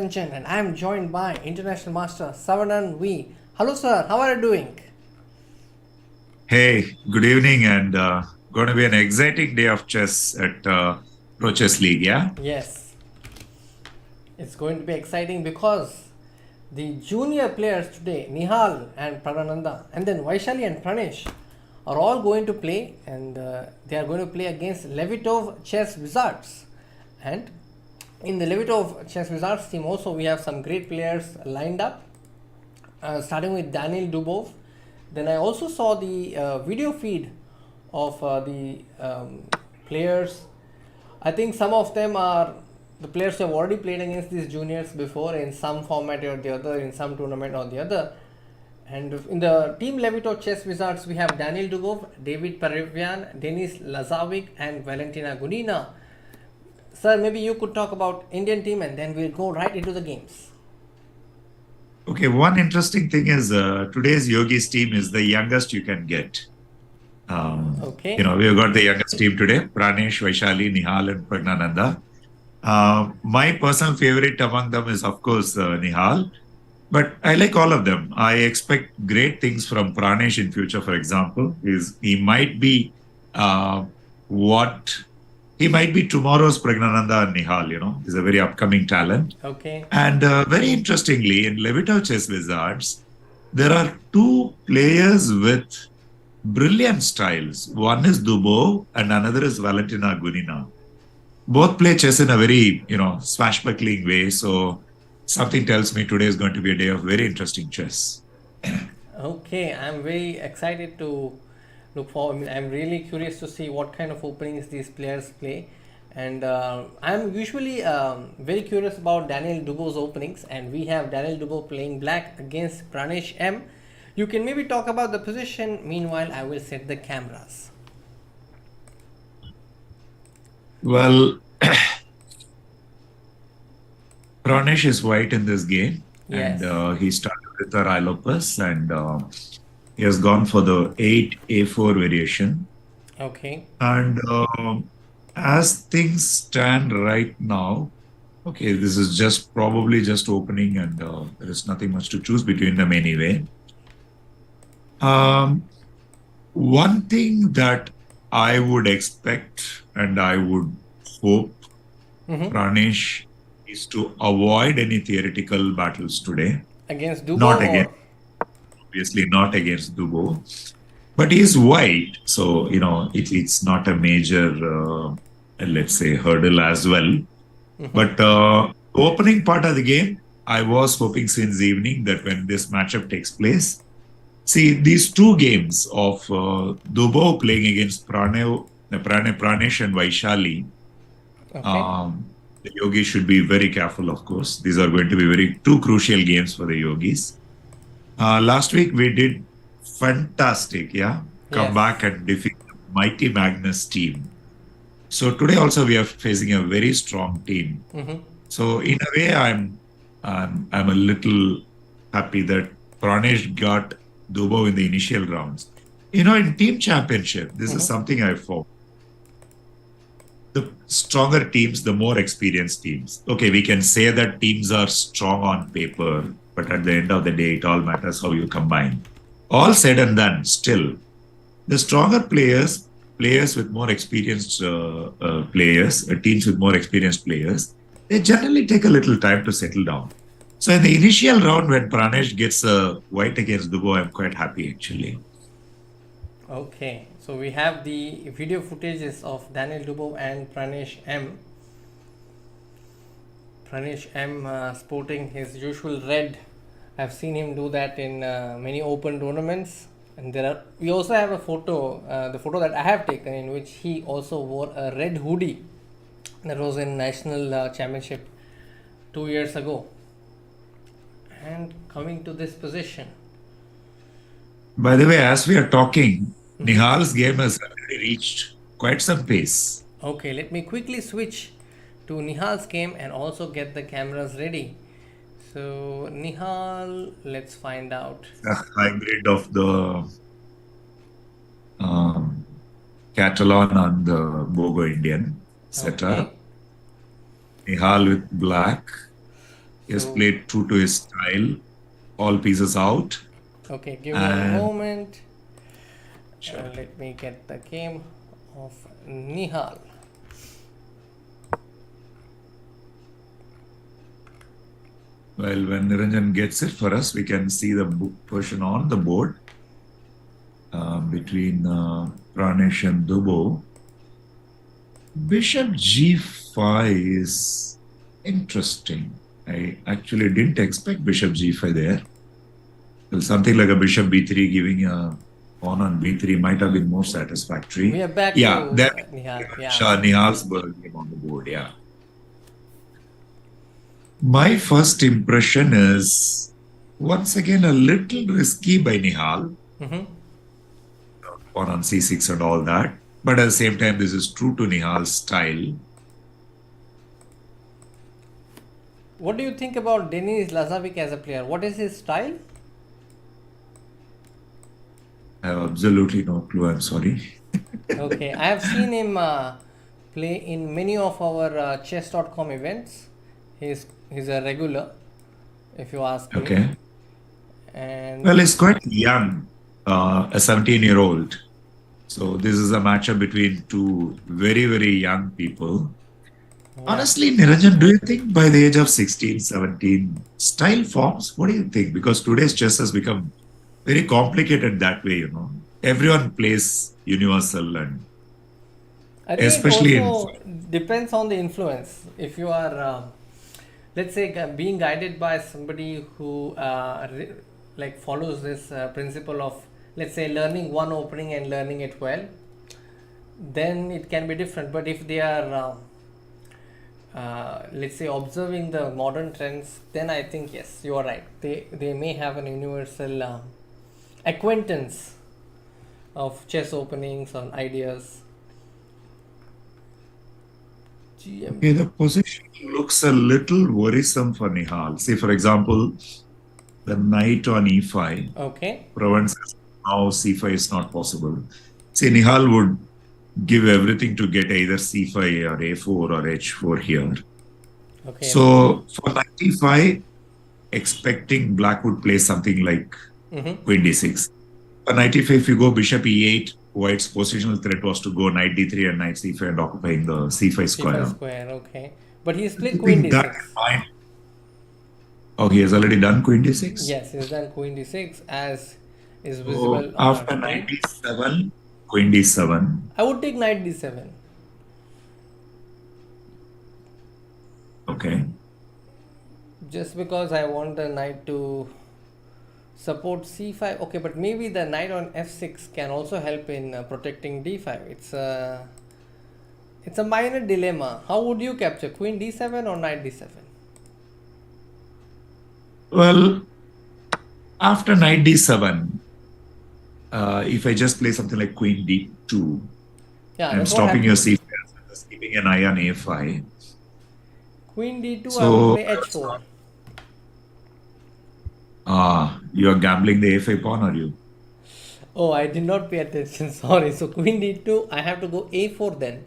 Ranjan and I am joined by International Master Savanan V. Hello sir, how are you doing? Hey, good evening, and going to be an exciting day of chess at Pro Chess League, yeah? Yes, it's going to be exciting because the junior players today, Nihal and Praggnanandhaa and then Vaishali and Pranesh are all going to play and they are going to play against Levitov Chess Wizards. And in the Levitov Chess Wizards team also we have some great players lined up, starting with Daniil Dubov. Then I also saw the video feed of the players. I think some of them are the players who have already played against these juniors before in some format or the other, in some tournament or the other. And in the team Levitov Chess Wizards, we have Daniil Dubov, David Paravyan, Denis Lazavik, and Valentina Gunina. Sir, maybe you could talk about Indian team and then we'll go right into the games. Okay, one interesting thing is today's Yogis team is the youngest you can get. Okay. We've got the youngest team today, Pranesh, Vaishali, Nihal, and Praggnanandhaa. My personal favorite among them is, of course, Nihal. But I like all of them. I expect great things from Pranesh in future, for example. He might be tomorrow's Praggnanandhaa and Nihal, He's a very upcoming talent. Okay. And very interestingly, in Levitov Chess Wizards, there are two players with brilliant styles. One is Dubov and another is Valentina Gunina. Both play chess in a very, swashbuckling way. So something tells me today is going to be a day of very interesting chess. Okay, I'm very excited to look forward. I'm really curious to see what kind of openings these players play. And I'm usually very curious about Daniil Dubov's openings. And we have Daniil Dubov playing black against Pranesh M. You can maybe talk about the position. Meanwhile, I will set the cameras. Well, Pranesh is white in this game. Yes. And he started with the Rilopus and he has gone for the 8A4 variation. Okay. And as things stand right now, okay, this is probably just opening and there is nothing much to choose between them anyway. One thing that I would expect and I would hope Pranesh is to avoid any theoretical battles today. Against Dubov? Obviously not against Dubov. But he is white, so, it's not a major, let's say, hurdle as well. But opening part of the game, I was hoping since evening that when this matchup takes place, see, these two games of Dubov playing against Pranesh and Vaishali, the Yogis should be very careful, of course. These are going to be two crucial games for the Yogis. Last week we did fantastic, come back and defeat the mighty Magnus team. So today also we are facing a very strong team. So in a way, I'm a little happy that Pranesh got Dubov in the initial rounds. In team championship, this is something I found. The stronger teams, the more experienced teams. Okay, we can say that teams are strong on paper, but at the end of the day, it all matters how you combine. All said and done, still, the stronger players with more experienced teams with more experienced players, they generally take a little time to settle down. So in the initial round, when Pranesh gets a white against Dubov, I'm quite happy actually. Okay, so we have the video footages of Daniil Dubov and Pranesh M. Pranesh M sporting his usual red. I've seen him do that in many open tournaments. And we also have a photo, the photo that I have taken, in which he also wore a red hoodie. That was in National Championship 2 years ago. And coming to this position. By the way, as we are talking, Nihal's game has already reached quite some pace. Okay, let me quickly switch to Nihal's game and also get the cameras ready. So Nihal, let's find out. A hybrid of the Catalan and the Bogo Indian setup. Okay. Nihal with black. He has So, played true to his style. All pieces out. okay, give me a And moment. sure. Let me get the game of Nihal. Well, when Niranjan gets it for us, we can see the version on the board between Pranesh and Dubov. Bishop g5 is interesting. I actually didn't expect bishop g5 there. Well, something like a bishop b3 giving a pawn on b3 might have been more satisfactory. We are back to Yeah, there Nihal. Yeah. Nihal's game on the board. Yeah. My first impression is once again a little risky by Nihal, Mm-hmm. pawn on c6 and all that. But at the same time, this is true to Nihal's style. What do you think about Denis Lazavik as a player? What is his style? I have absolutely no clue. I'm sorry. Okay, I have seen him play in many of our chess.com events. He's a regular, if you ask me. Okay. And Well, he's quite young, a 17-year-old. So this is a matchup between two very, very young people. yeah. Honestly, Niranjan, do you think by the age of 16, 17, style forms? What do you think? Because today's chess has become very complicated that way, you know. Everyone plays universal and I think especially it in also depends on the influence. If you are, let's say, being guided by somebody who like follows this principle of, let's say, learning one opening and learning it well, then it can be different. But if they are, let's say, observing the modern trends, then I think yes, you are right. They may have an universal acquaintance of chess openings or ideas. GM. okay, the position looks a little worrisome for Nihal. Say, for example, the knight on e5 Okay. prevents now c5 is not possible. Say, Nihal would give everything to get either c5 or a4 or h4 here. Okay. So for knight e5, expecting black would play something like Mm-hmm. queen d6. For knight e5, if you go bishop e8, white's positional threat was to go knight d3 and knight c5 and occupying the c5 square. C5 square, okay. But he's played Keeping queen that d6. in mind. Oh, he has already done queen d6? Yes, he's done queen d6 as is So visible on after our knight screen. d7, queen d7. I would take knight d7. Okay. Just because I want the knight to support c5. Okay, but maybe the knight on f6 can also help in protecting d5. It's a minor dilemma. How would you capture queen d7 or knight d7? Well, after knight d7, if I just play something like queen d2, Yeah, I'm that's what stopping your happened. c5 and just keeping an eye on a5. Queen d2, I would So play h4. you are gambling the a5 pawn, are you? Oh, I did not pay attention. Sorry. So queen d2, I have to go a4 then.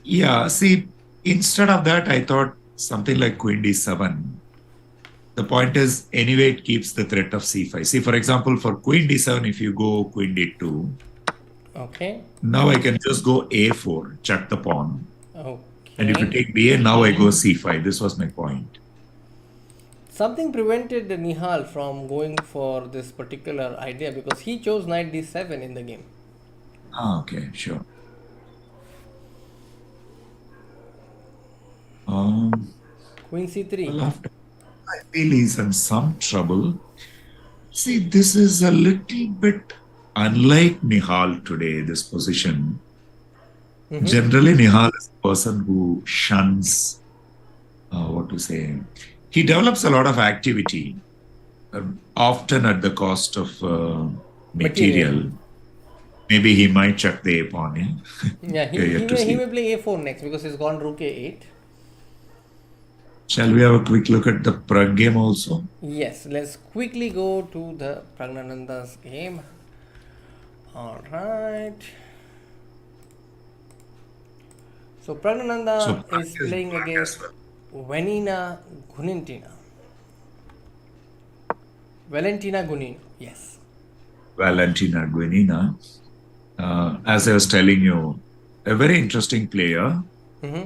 Yeah, see, instead of that, I thought something like queen d7. The point is, anyway, it keeps the threat of c5. See, for example, for queen d7, if you go queen d2, Okay. now I can just go a4, check the pawn. And if you Okay. take ba, now I go c5. This was my point. Something prevented Nihal from going for this particular idea because he chose knight d7 in the game. Okay, sure. Queen c3. Well, after I feel he's in some trouble. See, this is a little bit unlike Nihal today, this position. Generally, Nihal is a person who shuns, what to say, he develops a lot of activity, often at the cost of material. Maybe he might check the a pawn. Yeah, he may play a4 next because he's gone rook a8. Shall we have a quick look at the Pragg game also? Yes, let's quickly go to the Praggnanandhaa's game. Alright. So Praggnanandhaa is playing against Valentina Gunina. Valentina Gunina. Yes. Valentina Gunina. As I was telling you, a very interesting player. Mm-hmm.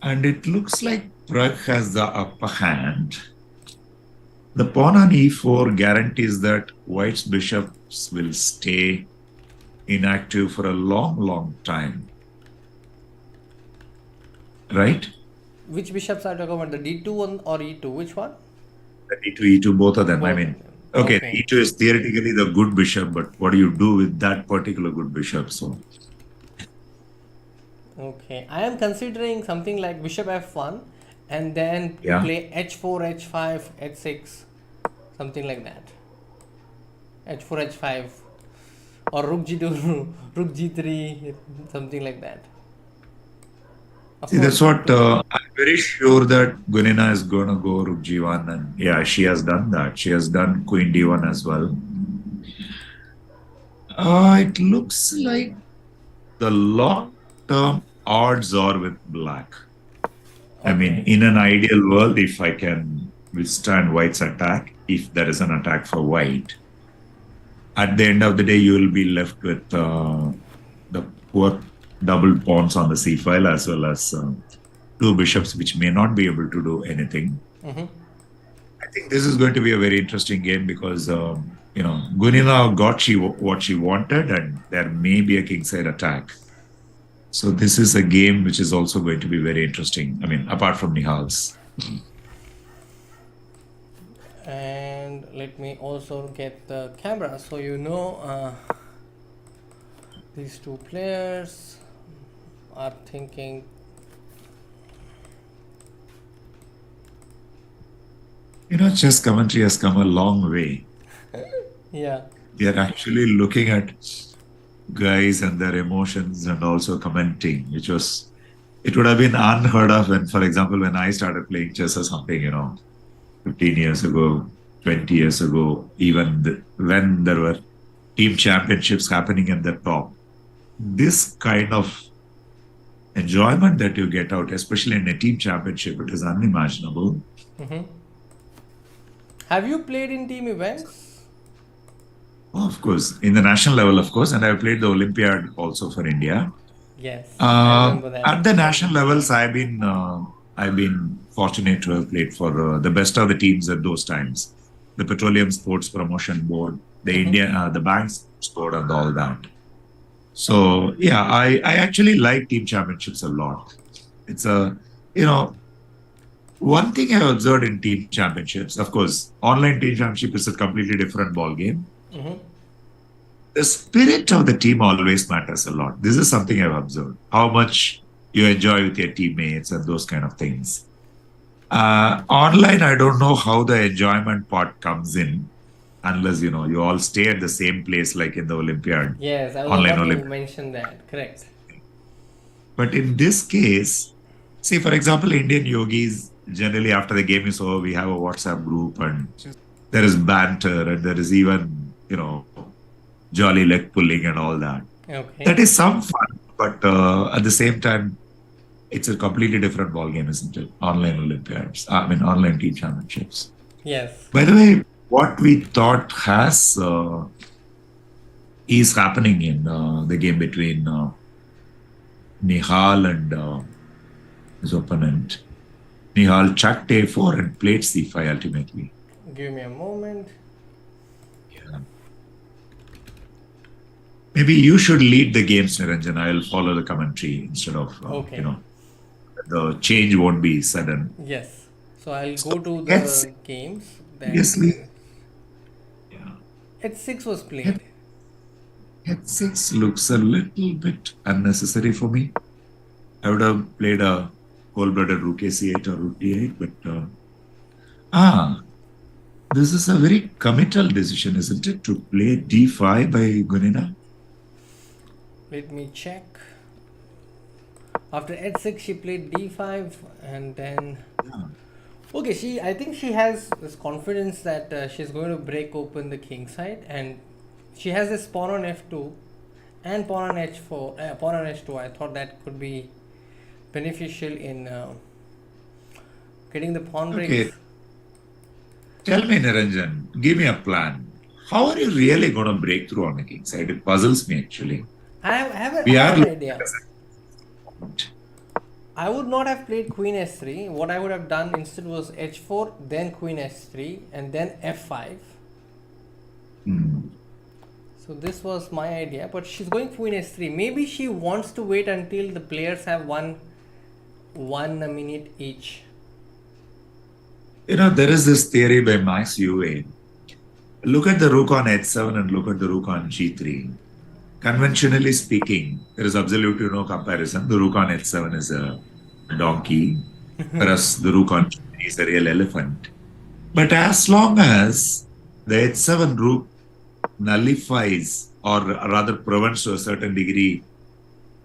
And it looks like Pragg has the upper hand. The pawn on e4 guarantees that white's bishops will stay inactive for a long, long time. Right? Which bishops are talking about? The D2 one or E2? Which one? The e2, e2, both of them. Both I of mean, them. okay, Okay. e2 is theoretically the good bishop, but what do you do with that particular good bishop? So, Okay. I am considering something like bishop f1 and then you yeah. play h4, h5, h6, something like that. h4, h5 or rook g2, rook g3, something like that. Of See, course. that's what I'm very sure that Gunina is going to go rook g1. And yeah, she has done that. She has done queen d1 as well. It looks like the long-term odds are with black. I mean, Okay. in an ideal world, if I can withstand white's attack, if there is an attack for white, at the end of the day, you will be left with the poor double pawns on the c file as well as two bishops, which may not be able to do anything. Mm-hmm. I think this is going to be a very interesting game because Gunina got what she wanted, and there may be a kingside attack. So this is a game which is also going to be very interesting. I mean, apart from Nihal's. And let me also get the camera so you know these two players are thinking. Chess commentary has come a long way. Yeah. They are actually looking at guys and their emotions and also commenting, it would have been unheard of when, for example, when I started playing chess or something, 15 years ago, 20 years ago, even when there were team championships happening at the top. This kind of enjoyment that you get out, especially in a team championship, it is unimaginable. Mm-hmm. Have you played in team events? Oh, of course, in the national level, of course, and I've played the Olympiad also for India. Yes, I remember that. At the national levels, I've been fortunate to have played for the best of the teams at those times. The Petroleum Sports Promotion Board, the Bank Sports Board, and all that. So yeah, I actually like team championships a lot. It's one thing I observed in team championships. Of course, online team championship is a completely different ball game. Mm-hmm. The spirit of the team always matters a lot. This is something I've observed. How much you enjoy with your teammates and those kind of things. Online, I don't know how the enjoyment part comes in, unless you all stay at the same place like in the Olympiad. Yes, I was online about to Olympiad. mention that. Correct. But in this case, see, for example, Indian Yogis, generally after the game is over, we have a WhatsApp group and there is banter and there is even, jolly leg pulling and all that. Okay. That is some fun, but at the same time, it's a completely different ball game, isn't it? Online Olympiads, online team championships. Yes. By the way, what we thought is happening in the game between Nihal and his opponent. Nihal checked a4 and played c5 ultimately. Give me a moment. Yeah. Maybe you should lead the games, Niranjan. I'll follow the commentary instead of, Okay. The change won't be sudden. Yes. So I'll go to the games. Obviously. Yeah. H6 was played. H6 looks a little bit unnecessary for me. I would have played a cold-blooded rook a8 or rook d8, but this is a very committal decision, isn't it, to play d5 by Gunina? Let me check. After h6, she played d5, and then okay. I think she has this confidence that she's going to break open the king side, and she has this pawn on f2 and pawn on h4, pawn on h2. I thought that could be beneficial in getting the pawn Okay. breaks. Tell me, Niranjan, give me a plan. How are you really going to break through on the king side? It puzzles me actually. I have We are an looking idea. at I would not have played queen s3. What I would have done instead was h4, then queen s3, and then f5. So this was my idea, but she's going queen s3. Maybe she wants to wait until the players have one minute each. You know, there is this theory by Max Uwe. Look at the rook on h7 and look at the rook on g3. Conventionally speaking, there is absolutely no comparison. The rook on h7 is a donkey, whereas the rook on g3 is a real elephant. But as long as the h7 rook nullifies or rather prevents to a certain degree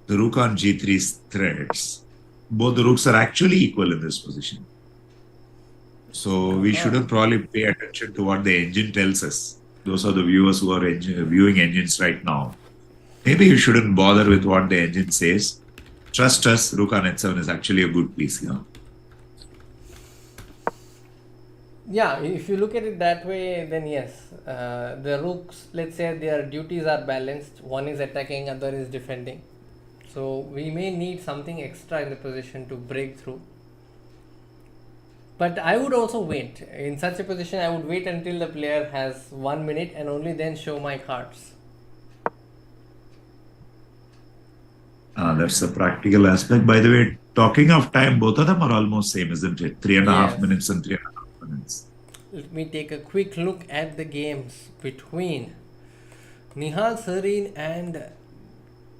the rook on g3's threats, both the rooks are actually equal in this position. So we shouldn't probably pay attention to what the engine tells us. Those are the viewers who are viewing engines right now. Maybe you shouldn't bother with what the engine says. Trust us, rook on h7 is actually a good piece here. Yeah, if you look at it that way, then yes, the rooks, let's say their duties are balanced. One is attacking, other is defending. So we may need something extra in the position to break through. But I would also wait. In such a position, I would wait until the player has 1 minute and only then show my cards. That's a practical aspect. By the way, talking of time, both of them are almost same, isn't it? 3.5 minutes and 3.5 minutes. Let me take a quick look at the games between Nihal Sarin and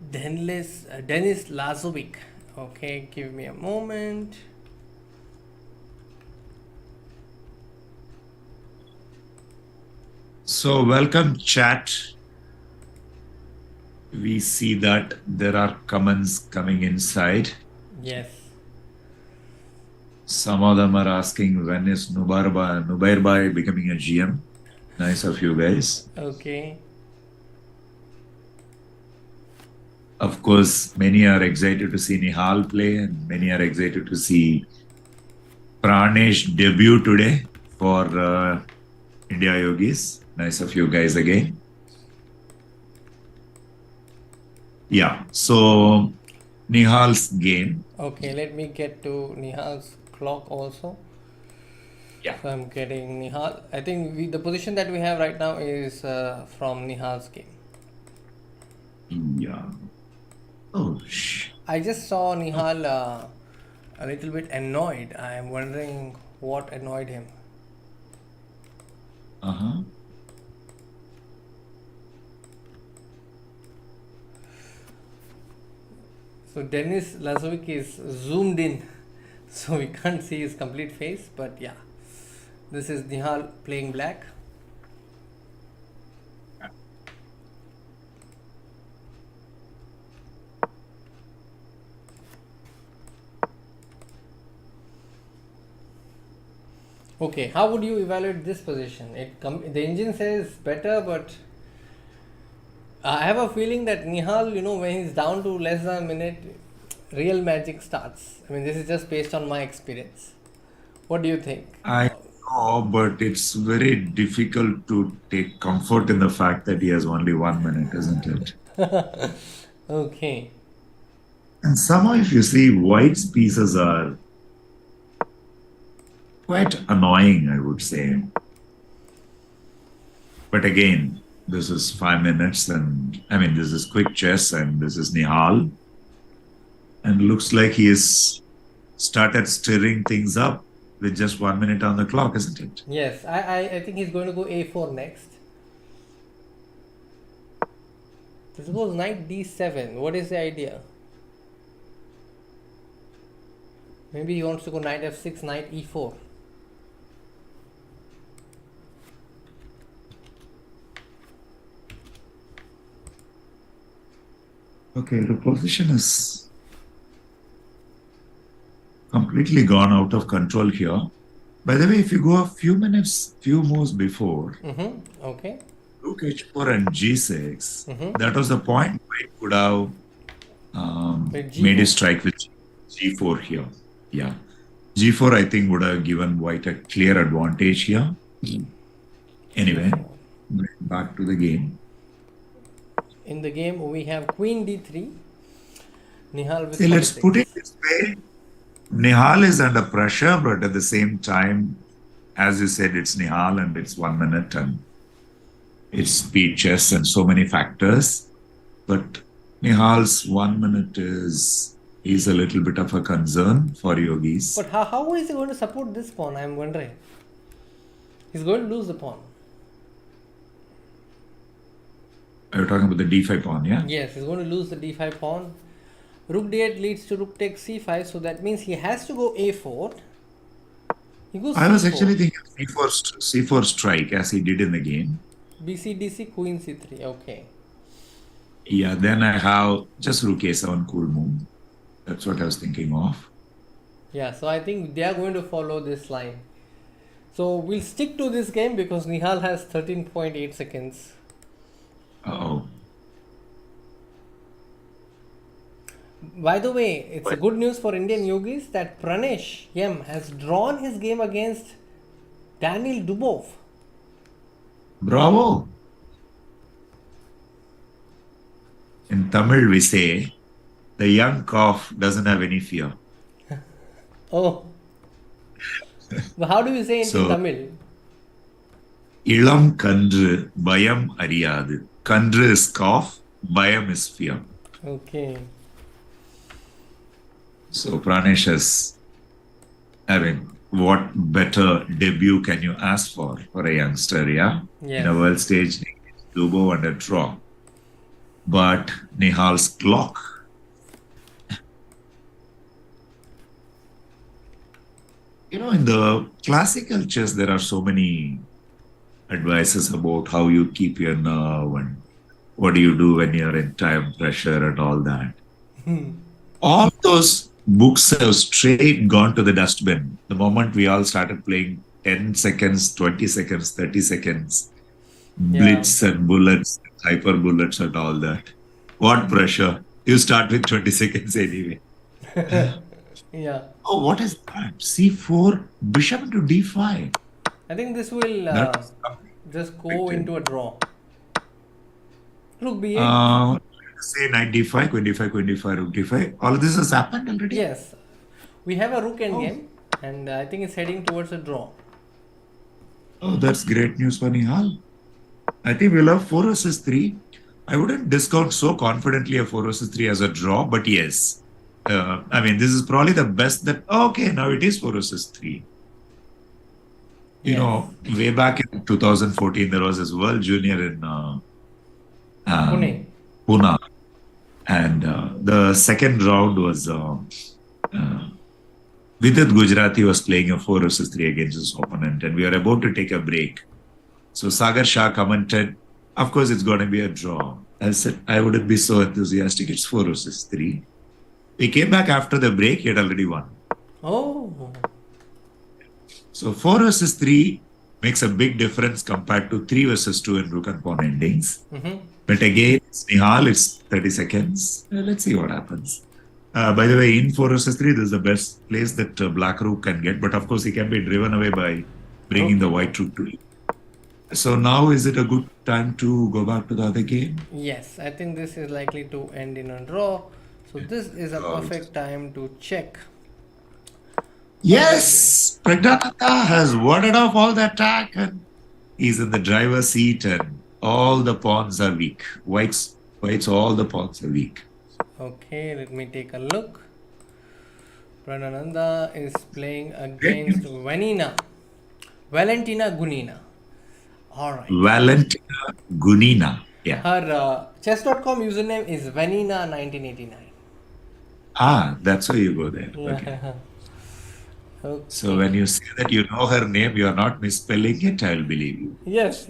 Denis Lazavik. Okay, give me a moment. So welcome chat. We see that there are comments coming inside. Yes. Some of them are asking when is Nubairbai becoming a GM. Nice of you guys. Okay. Of course, many are excited to see Nihal play and many are excited to see Pranesh debut today for India Yogis. Nice of you guys again. Yeah, so Nihal's game. Okay, let me get to Nihal's clock also. Yeah. So I'm getting Nihal. I think the position that we have right now is from Nihal's game. Yeah. Oh, I just saw Nihal a little bit annoyed. I am wondering what annoyed him. Uh-huh. So Denis Lazavik is zoomed in, so we can't see his complete face, but yeah. This is Nihal playing black. Okay, how would you evaluate this position? The engine says better, but I have a feeling that Nihal, when he's down to less than a minute, real magic starts. I mean, this is just based on my experience. What do you think? I know, but it's very difficult to take comfort in the fact that he has only 1 minute, isn't it? Okay. And somehow, if you see, White's pieces are quite annoying, I would say. But again, this is 5 minutes and I mean, this is quick chess and this is Nihal. And looks like he has started stirring things up with just 1 minute on the clock, isn't it? Yes, I think he's going to go a4 next. This goes knight d7. What is the idea? Maybe he wants to go knight f6, knight e4. Okay, the position is completely gone out of control here. By the way, if you go a few moves before, Okay. rook h4 and g6, that was the point where he could have made a strike with g4 here. Yeah. G4, I think, would have given white a clear advantage here. Anyway, back to the game. In the game, we have Queen D3. Nihal with See, let's 46. put it this way. Nihal is under pressure, but at the same time, as you said, it's Nihal and it's 1 minute and it's speed chess and so many factors. But Nihal's 1 minute is a little bit of a concern for Yogis. But how is he going to support this pawn? I'm wondering. He's going to lose the pawn. Are you talking about the d5 pawn, yeah? Yes, he's going to lose the d5 pawn. Rook d8 leads to rook takes c5, so that means he has to go a4. He goes I was c4. actually thinking c4 strike as he did in the game. bc dc queen c3. Okay. Yeah, then I have just rook a7 cool move. That's what I was thinking of. Yeah, so I think they are going to follow this line. So we'll stick to this game because Nihal has 13.8 seconds. Uh-oh. By the way, it's a good news for Indian Yogis that Pranesh M has drawn his game against Daniil Dubov. Bravo! In Tamil we say, the young calf doesn't have any fear. Oh. But how do you say it in Tamil? Ilam kandru bayam ariyadu. Kandru is calf, bayam is fear. Okay. So Pranesh has, what better debut can you ask for a youngster, yeah? Yes. In a world stage, Dubov and a draw. But Nihal's clock. In the classical chess, there are so many advices about how you keep your nerve and what do you do when you're in time pressure and all that. All those books have straight gone to the dustbin. The moment we all started playing 10 seconds, 20 seconds, 30 seconds, blitz and bullets, hyper bullets and all that. What pressure? You start with 20 seconds anyway. Yeah. Oh, what is that? C4, bishop into D5. I think this will just go into a draw. Rook B8. Say knight D5, queen D5, queen D5, rook D5. All of this has happened already? Yes. We have a rook endgame and I think it's heading towards a draw. Oh, that's great news for Nihal. I think we'll have 4 versus 3. I wouldn't discount so confidently a 4 versus 3 as a draw, but yes. This is probably the best that... Okay, now it is 4 versus 3. You know, way back in 2014, there was this World Junior in Pune. And the second round was... Vidit Gujarati was playing a 4 versus 3 against his opponent, and we are about to take a break. So Sagar Shah commented, of course, it's going to be a draw. I said, I wouldn't be so enthusiastic. It's 4 versus 3. He came back after the break. He had already won. Oh. So 4 versus 3 makes a big difference compared to 3 versus 2 in rook and pawn endings. But again, it's Nihal. It's 30 seconds. Let's see what happens. By the way, in 4 versus 3, this is the best place that black rook can get. But of course, he can be driven away by bringing the white rook to it. So now is it a good time to go back to the other game? Yes, I think this is likely to end in a draw. So this is a perfect time to check. Yes! Praggnanandhaa has warded off all the attack and he's in the driver's seat and all the pawns are weak. White's all the pawns are weak. Okay, let me take a look. Praggnanandhaa is playing against Valentina Gunina. Alright. Valentina Gunina. Yeah. Her chess.com username is Vanina1989. Ah, that's why you go there. Okay. Okay. So when you say that you know her name, you are not misspelling it, I'll believe you. Yes.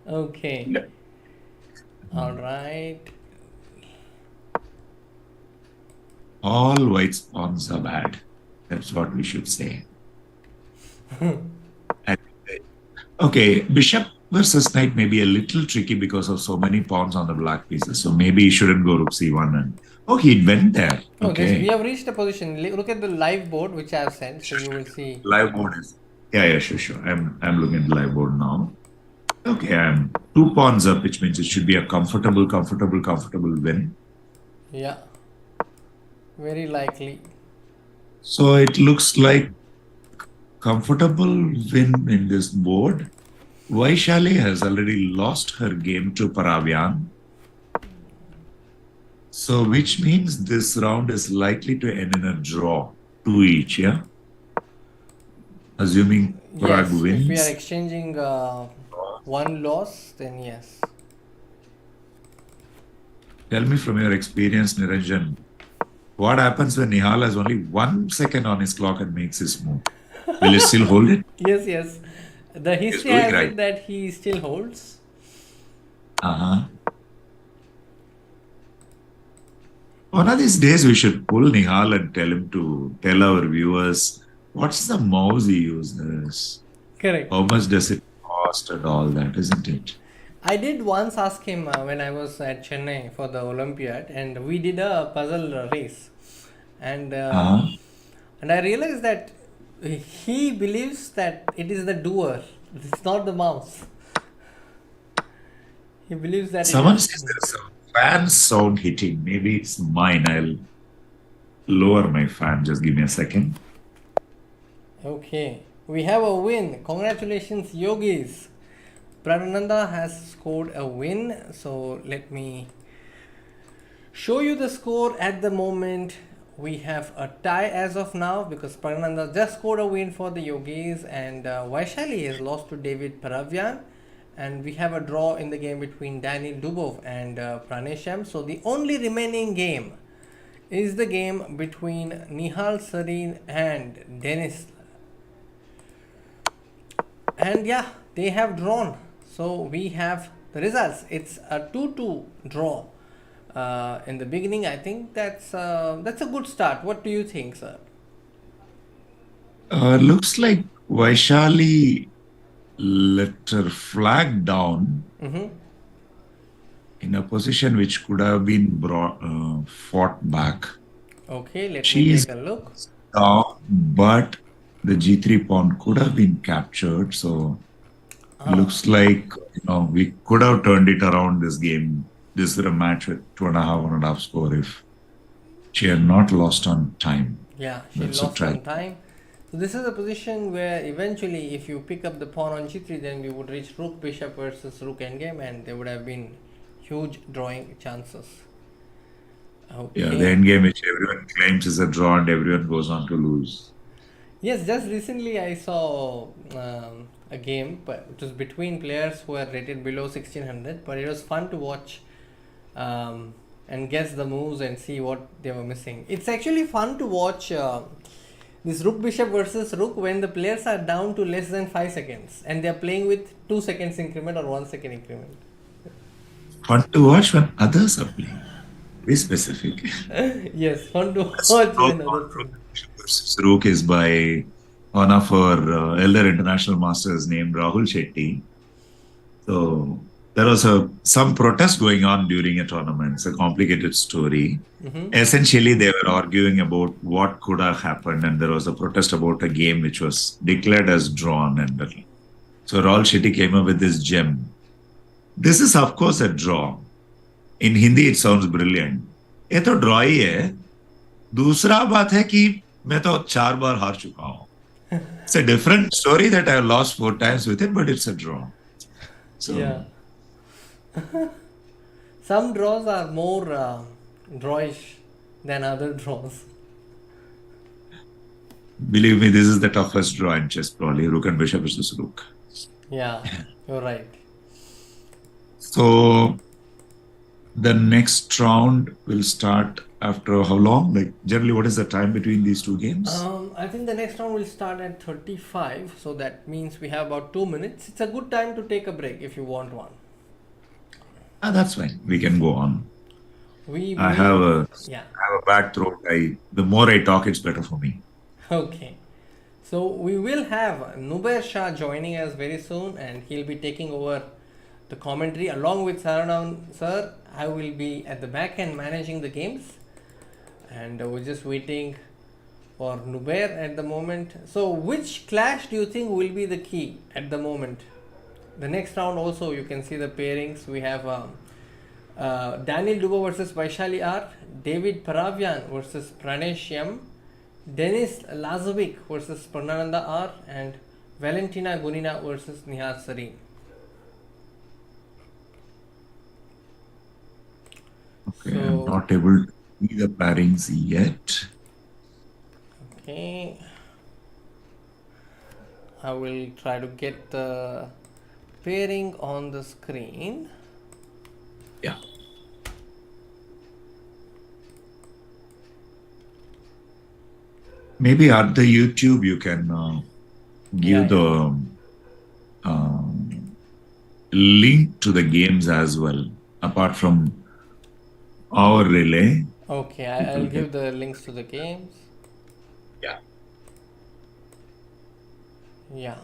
Okay. Alright. All white pawns are bad. That's what we should say. Okay, bishop versus knight may be a little tricky because of so many pawns on the black pieces. So maybe he shouldn't go rook c1 and he went there. No, we Okay. have reached a position. Look at the live board which I have sent, so you will see. Live board is sure. I'm looking at the live board now. Okay, I'm 2 pawns up, which means it should be a comfortable win. Yeah, very likely. So it looks like comfortable win in this board. Vaishali has already lost her game to Paravyan. So which means this round is likely to end in a draw, 2 each, yeah? Assuming Pragg wins. If we are exchanging one loss, then yes. Tell me from your experience, Niranjan, what happens when Nihal has only 1 second on his clock and makes his move? Will he still hold it? Yes. The history has it that he still holds. One of these days we should pull Nihal and tell him to tell our viewers what's the mouse he uses. Correct. How much does it cost and all that, isn't it? I did once ask him when I was at Chennai for the Olympiad, and we did a puzzle race, and I realized that he believes that it is the doer, it's not the mouse. He believes that someone says there's a fan sound hitting. Maybe it's mine. I'll lower my fan. Just give me a second. Okay, we have a win. Congratulations, Yogis. Praggnanandhaa has scored a win. So let me show you the score at the moment. We have a tie as of now because Praggnanandhaa just scored a win for the Yogis, and Vaishali has lost to David Paravyan, and we have a draw in the game between Daniil Dubov and Pranesh M. So the only remaining game is the game between Nihal Sarin and Denis. And yeah, they have drawn. So we have the results. It's a 2-2 draw. In the beginning, I think that's a good start. What do you think, sir? Looks like Vaishali let her flag down in a position which could have been fought back. Okay, let me take a look. Down, but the g3 pawn could have been captured. So looks like we could have turned it around this game. This is a match with 1.5 score if she had not lost on time. Yeah, she lost on time. So this is a position where eventually if you pick up the pawn on g3, then we would reach rook bishop versus rook endgame, and there would have been huge drawing chances. Okay. Yeah, the endgame which everyone claims is a draw and everyone goes on to lose. Yes, just recently I saw a game, but it was between players who are rated below 1600, but it was fun to watch and guess the moves and see what they were missing. It's actually fun to watch this rook bishop versus rook when the players are down to less than 5 seconds and they are playing with 2 seconds increment or 1 second increment. Fun to watch when others are playing. Be specific. Yes, fun to watch when others play. Rook is by one of our elder international masters named Rahul Shetty. So there was some protest going on during a tournament. It's a complicated story. Essentially, they were arguing about what could have happened, and there was a protest about a game which was declared as drawn. And so Rahul Shetty came up with this gem. This is, of course, a draw. In Hindi, it sounds brilliant. ये तो draw ही है. दूसरा बात है कि मैं तो 4 बार हार चुका हूँ. It's a different story that I lost 4 times with it, but it's a draw. So, yeah. Some draws are more drawish than other draws. Believe me, this is the toughest draw in chess, probably. Rook and bishop versus rook. Yeah, you're right. So, the next round will start after how long? Like, generally, what is the time between these two games? I think the next round will start at 35. So, that means we have about 2 minutes. It's a good time to take a break if you want one. That's fine. We can go on. I have a bad throat. The more I talk, it's better for me. Okay. So we will have Nubair Shah joining us very soon, and he'll be taking over the commentary along with Saranam sir. I will be at the back end managing the games, and we're just waiting for Nubair at the moment. So which clash do you think will be the key at the moment? The next round also you can see the pairings. We have Daniil Dubov versus Vaishali R, David Paravyan versus Pranesh M, Denis Lazavik versus Praggnanandhaa R, and Valentina Gunina versus Nihal Sarin. Okay, So, I'm not able to see the pairings yet. Okay, I will try to get the pairing on the screen. Yeah. Maybe at the YouTube you can give the link to the games as well, apart from our relay. Okay, I'll give the links to the games. Yeah. Yeah.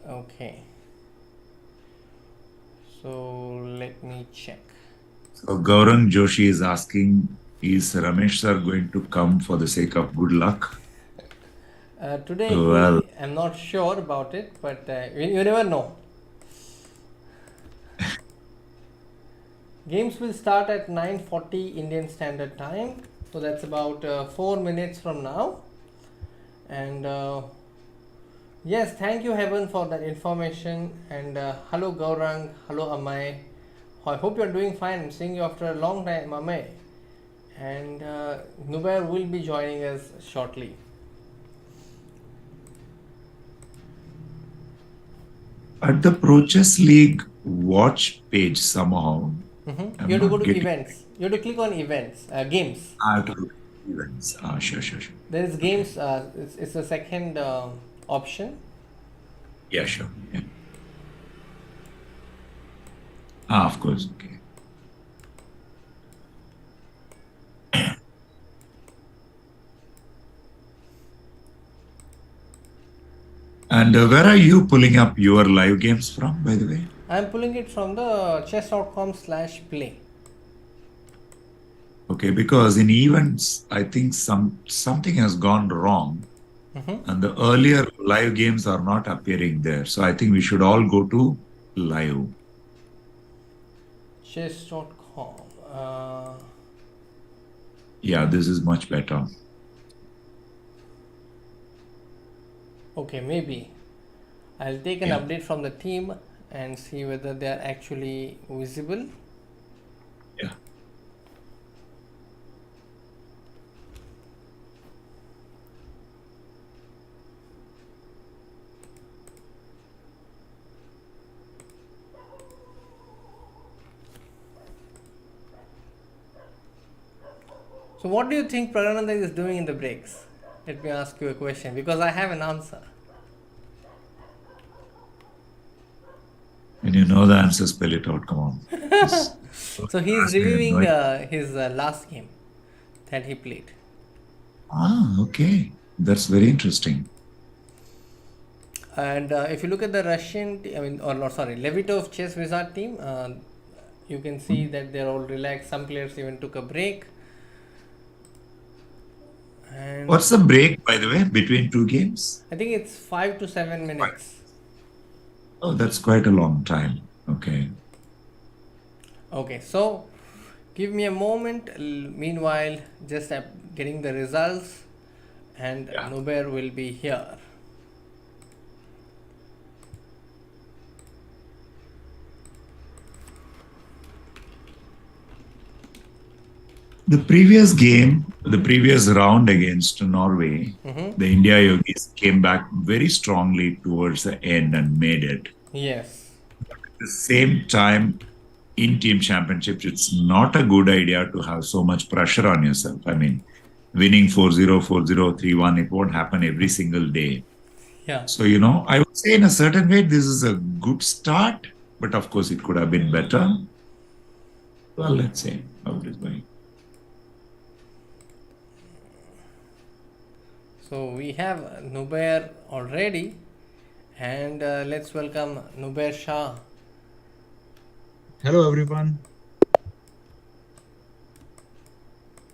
Okay. So let me check. So Gaurang Joshi is asking, is Ramesh sir going to come for the sake of good luck? Today, Well, I'm not sure about it, but you never know. Games will start at 9:40 Indian Standard Time, so that's about 4 minutes from now. And yes, thank you Heaven for that information. And hello Gaurang, hello Amay. I hope you're doing fine. I'm seeing you after a long time, Amay. And Nubair will be joining us shortly. at the Pro Chess League watch page somehow. You have to go to events. You have to click on events, games. I have to look at events. Sure. There is games. It's the second option. Yeah, sure. Yeah. Of course. Okay. And where are you pulling up your live games from, by the way? I'm pulling it from the chess.com/play. Okay, because in events, I think something has gone wrong, and the earlier live games are not appearing there. So I think we should all go to live. Chess.com. Yeah, this is much better. Okay, maybe I'll take an update from the team and see whether they are actually visible. Yeah. So what do you think Praggnanandhaa is doing in the breaks? Let me ask you a question because I have an answer. And you know the answer, spell it out. Come on. So he's reviewing his last game that he played. Okay. That's very interesting. And if you look at the Russian, Levitov chess wizard team, you can see that they're all relaxed. Some players even took a break. And What's the break, by the way, between two games? I think it's 5 to 7 minutes. Oh, that's quite a long time. Okay. Okay, so give me a moment. Meanwhile, just getting the results, and Nubair will be here. The previous game, the previous round against Norway, the India Yogis came back very strongly towards the end and made it. Yes. At the same time, in team championships, it's not a good idea to have so much pressure on yourself. I mean, winning 4-0, 4-0, 3-1, it won't happen every single day. Yeah. So, I would say in a certain way, this is a good start, but of course, it could have been better. Well, let's see how it is going. So we have Nubair already, and let's welcome Nubair Shah. Hello, everyone.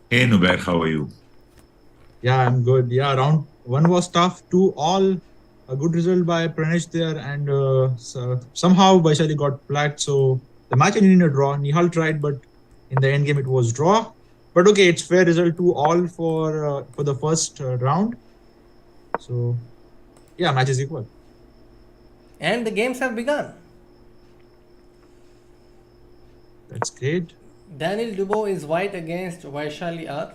Hey Nubair, how are you? Yeah, I'm good. Yeah, round one was tough. Two all a good result by Pranesh there, and somehow Vaishali got flagged. So the match ended in a draw. Nihal tried, but in the end game it was draw. But okay, it's fair result. Two all for the first round. So yeah, match is equal. And the games have begun. That's great. Daniil Dubov is white against Vaishali R.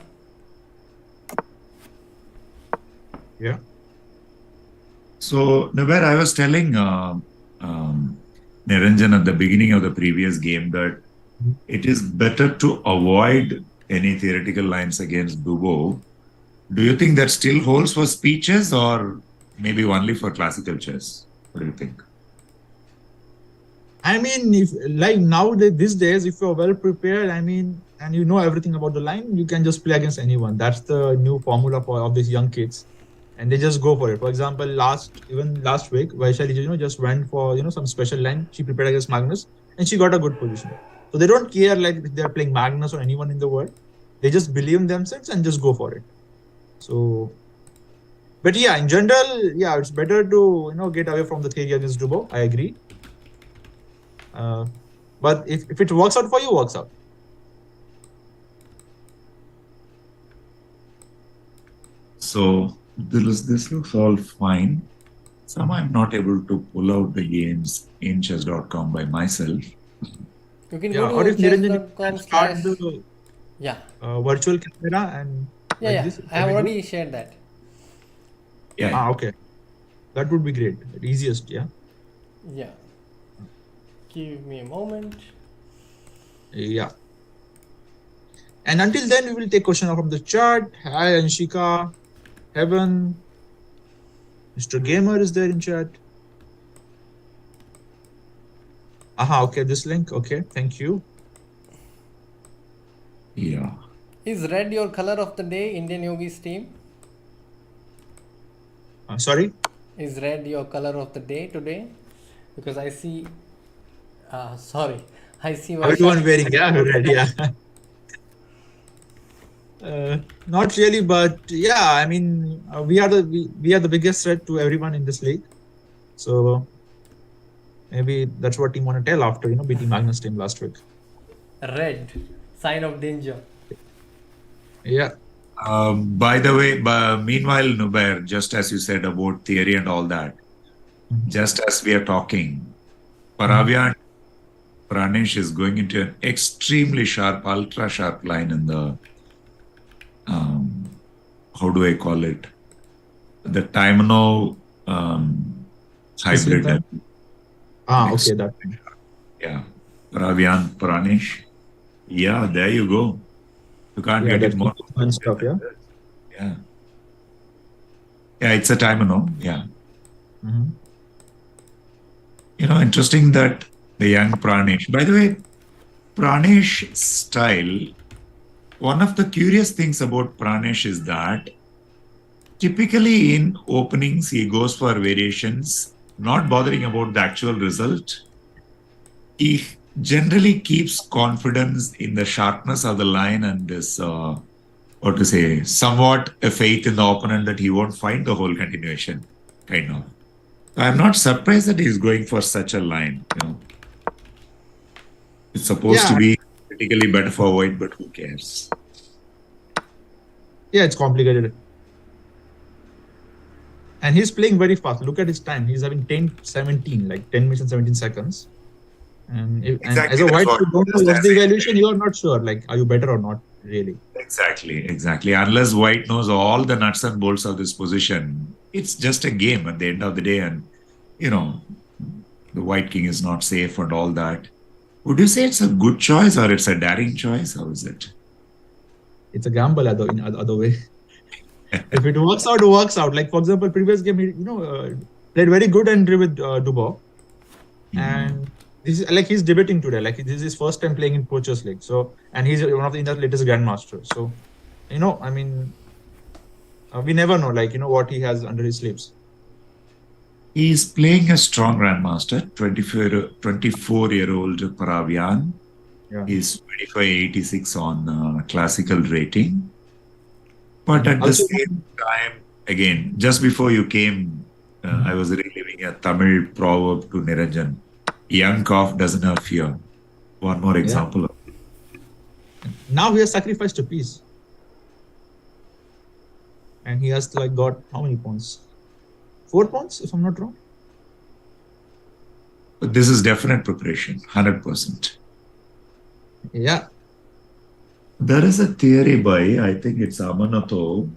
Yeah. So Nubair, I was telling Niranjan at the beginning of the previous game that it is better to avoid any theoretical lines against Dubov. Do you think that still holds for speeches or maybe only for classical chess? What do you think? I mean, if like these days, if you're well prepared, I mean, and you know everything about the line, you can just play against anyone. That's the new formula of these young kids, and they just go for it. For example, last week, Vaishali, just went for some special line. She prepared against Magnus, and she got a good position. So they don't care like if they're playing Magnus or anyone in the world. They just believe in themselves and just go for it. So, but yeah, in general, yeah, it's better to get away from the theory against Dubov. I agree. But if it works out for you, works out. So this looks all fine. Some I'm not able to pull out the games in chess.com by myself. You can Yeah, go or to if Niranjan chess.com start slash... the Yeah. virtual camera and Yeah, this, I have already shared that. Yeah. okay. That would be great. The easiest, yeah. Yeah. Give me a moment. Yeah. And until then, we will take question from the chat. Hi, Anshika, Heaven, Mr. Gamer is there in chat. Okay, this link. Okay, thank you. Yeah. Is red your color of the day, Indian Yogis team? Sorry? Is red your color of the day today? Because I see... sorry. I see Everyone wearing, red, yeah. Not really, but yeah, I mean, we are the biggest threat to everyone in this league. So maybe that's what team want to tell after beating Magnus team last week. Red, sign of danger. Yeah. By the way, meanwhile, Nubair, just as you said about theory and all that, just as we are talking, Paravyan Pranesh is going into an extremely sharp, ultra sharp line in the how do I call it? The Taimano hybrid. Okay, that. Yeah, Paravyan Pranesh. Yeah, there you go. You can't get it more. Stuff, yeah. Yeah. Yeah, it's a Taimano. Yeah. Interesting that the young Pranesh. By the way, Pranesh's style, one of the curious things about Pranesh is that typically in openings, he goes for variations, not bothering about the actual result. He generally keeps confidence in the sharpness of the line and this, somewhat a faith in the opponent that he won't find the whole continuation, kind of. I'm not surprised that he's going for such a line, It's supposed to be critically better for white, but who cares? Yeah, it's complicated. And he's playing very fast. Look at his time. He's having 10-17, like 10 minutes and 17 seconds. And as a white, you don't know what's the evaluation, you are not sure. Like, are you better or not, really? Exactly. Unless white knows all the nuts and bolts of this position, it's just a game at the end of the day. And, the white king is not safe and all that. Would you say it's a good choice or it's a daring choice? How is it? It's a gamble in other way. If it works out, it works out. Like, for example, previous game, he, played very good and drew with Dubov. And this is like he's debating today. Like, this is his first time playing in Poachers League. So, and he's one of the latest grandmasters. So, I mean, We never know, what he has under his sleeves. He is playing a strong grandmaster, 24-year-old Paravyan. Yeah. He's 2586 on classical rating. But at the same time, again, just before you came, I was reliving a Tamil proverb to Niranjan. Young calf doesn't have fear. One more example of it. Now he has sacrificed a piece. And he has got how many pawns? 4 pawns, if I'm not wrong. But this is definite preparation, 100%. Yeah. There is a theory by, I think it's Amanatho,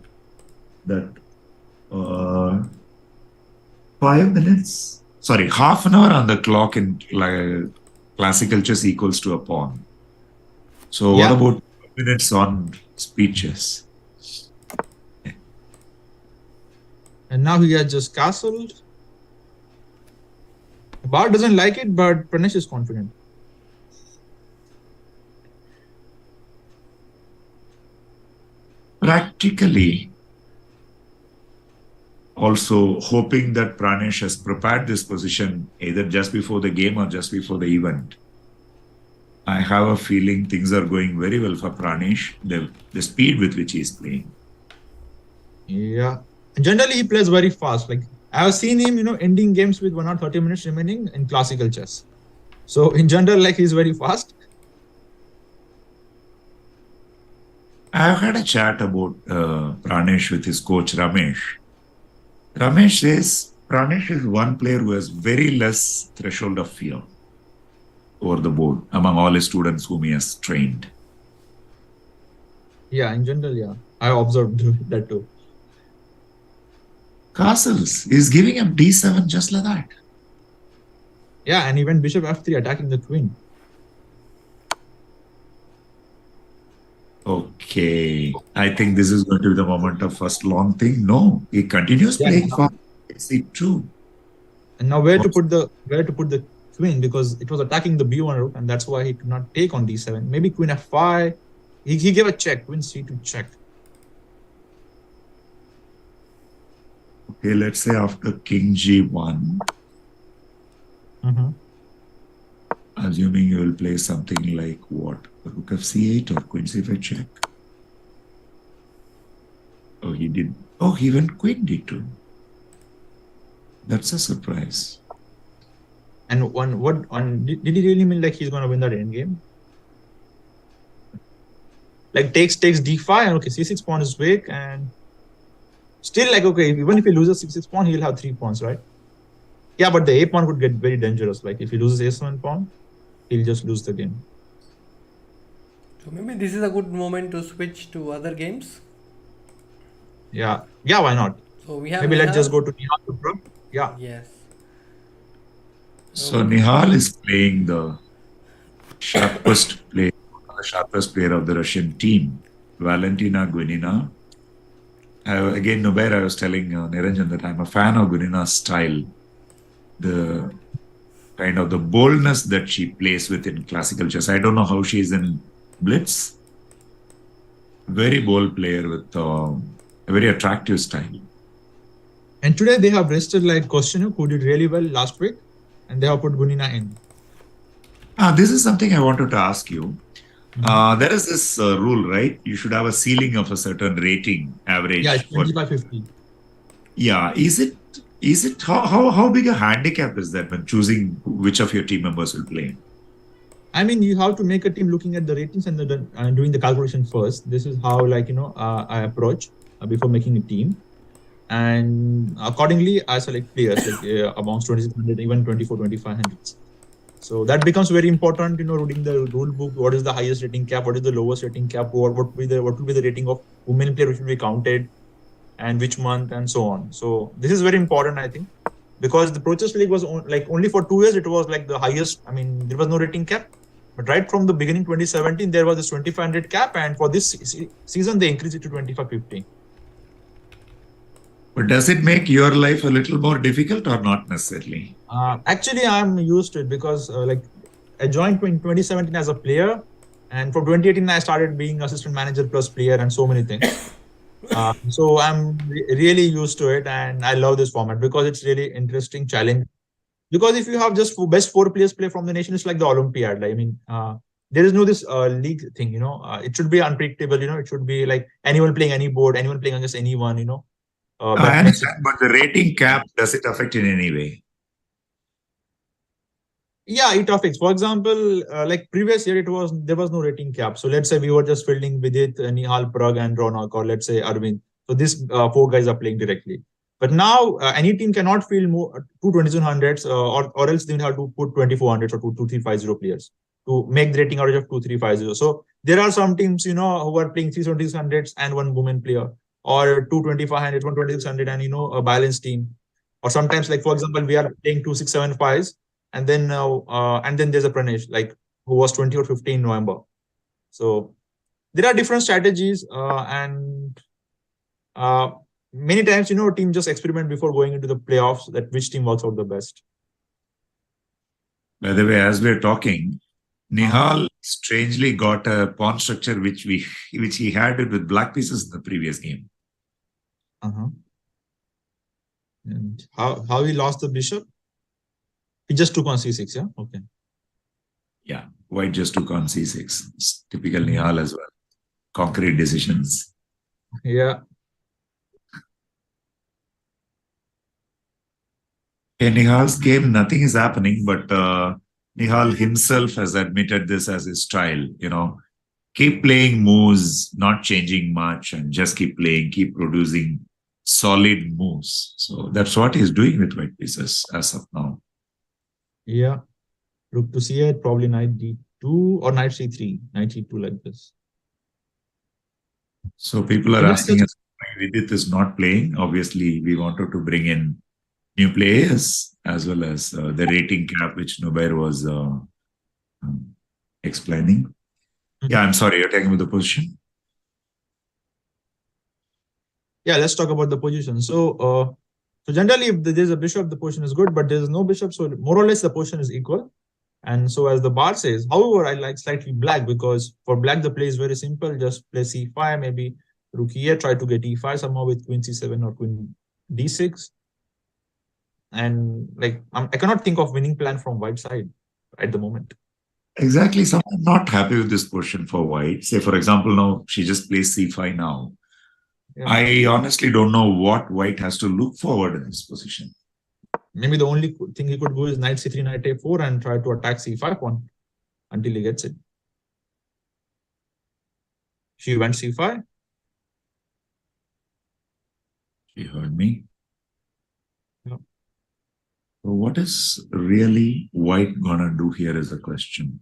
that 5 minutes, half an hour on the clock in classical chess equals to a pawn. So what about minutes on speeches? And now he has just castled. Bar doesn't like it, but Pranesh is confident. Practically, also hoping that Pranesh has prepared this position either just before the game or just before the event. I have a feeling things are going very well for Pranesh, the speed with which he is playing. Yeah. Generally, he plays very fast. I have seen him, ending games with 1 or 30 minutes remaining in classical chess. So in general, he's very fast. I've had a chat about Pranesh with his coach Ramesh. Ramesh says Pranesh is one player who has very less threshold of fear over the board among all his students whom he has trained. Yeah, in general, yeah. I observed that too. Castles is giving him d7 just like that. Yeah, and even bishop f3 attacking the queen. Okay, I think this is going to be the moment of first long thing. No, he continues playing for c2. And now where to put the queen, because it was attacking the b1 rook, and that's why he could not take on d7. Maybe queen f5. He gave a check, queen c2 check. Okay, let's say after king g1, assuming you will play something like what? Rook of c8 or queen c5 check? Oh, he did. Oh, he went queen d2. That's a surprise. And did he really mean he's going to win that endgame? Takes d5, and okay, c6 pawn is weak, and still okay, even if he loses c6 pawn, he'll have 3 pawns, right? Yeah, but the a pawn could get very dangerous. If he loses a7 pawn, he'll just lose the game. So maybe this is a good moment to switch to other games. Yeah, why not? So we have maybe let's just go to Nihal to Pragg. Yeah. Yes. So Nihal is playing the sharpest player of the Russian team, Valentina Gunina. Again, Nubair, I was telling Niranjan that I'm a fan of Gunina's style. The kind of the boldness that she plays with in classical chess. I don't know how she is in blitz. Very bold player with a very attractive style. And today they have rested Kostyuk, who did really well last week, and they have put Gunina in. This is something I wanted to ask you. There is this rule, right? You should have a ceiling of a certain rating average. Yeah, 25-50. Yeah, is it how big a handicap is that when choosing which of your team members will play? I mean, you have to make a team looking at the ratings and doing the calculation first. This is how I approach before making a team, and accordingly I select players amongst 2600, even 24-2500. So that becomes very important, reading the rule book. What is the highest rating cap? What is the lowest rating cap? What will be the rating of women player which will be counted, and which month, and so on. So this is very important, I think, because the Pro Chess League was only for 2 years. It was the highest. I mean, there was no rating cap, but right from the beginning, 2017, there was this 2500 cap, and for this season they increased it to 2550. But does it make your life a little more difficult or not necessarily? Actually, I'm used to it because I joined in 2017 as a player, and from 2018 I started being assistant manager plus player and so many things. So I'm really used to it, and I love this format because it's really interesting challenge. Because if you have just best four players play from the nation, it's like the Olympiad. Like, I mean, there is no this league thing. It should be unpredictable. It should be like anyone playing any board, anyone playing against anyone. I That makes it. understand, but the rating cap, does it affect in any way? Yeah, it affects. For example, like previous year, there was no rating cap. So let's say we were just fielding Vidit, Nihal, Pragg, and Ronak, or let's say Arvind. So these four guys are playing directly. But now any team cannot field more two 2200s, or else they will have to put 2400s or 2350 players to make the rating average of 2350. So there are some teams, who are playing 320s and one women player, or 22500, 12600, and a balanced team. Or sometimes, like for example, we are playing 2675s, and then there's a Pranesh, like who was 20 or 15 in November. So there are different strategies, and many times, team just experiment before going into the playoffs that which team works out the best. By the way, as we're talking, Nihal strangely got a pawn structure which he had it with black pieces in the previous game. And how he lost the bishop? He just took on c6, yeah? Okay. Yeah, white just took on c6. It's typical Nihal as well. Concrete decisions. Yeah. In Nihal's game, nothing is happening, but Nihal himself has admitted this as his style. Keep playing moves, not changing much, and just keep playing, keep producing solid moves. So that's what he's doing with white pieces as of now. Yeah. Rook to c8, probably knight d2 or knight c3, knight e2 like this. So people are asking us why Vidit is not playing. Obviously, we wanted to bring in new players as well as the rating cap, which Nubair was explaining. Yeah, I'm sorry, you're talking about the position? Yeah, let's talk about the position. So generally, if there's a bishop, the position is good, but there's no bishop, so more or less the position is equal. And so as the bar says, however, I like slightly black, because for black, the play is very simple. Just play c5, maybe rook here, try to get e5 somehow with queen c7 or queen d6. And like, I cannot think of winning plan from white side at the moment. Exactly. So I'm not happy with this position for white. Say, for example, now she just plays c5 now. Yeah. I honestly don't know what white has to look forward in this position. Maybe the only thing he could do is knight c3, knight a4, and try to attack c5 pawn until he gets it. She went c5. She heard me. Yeah. So what is really white gonna do here is the question.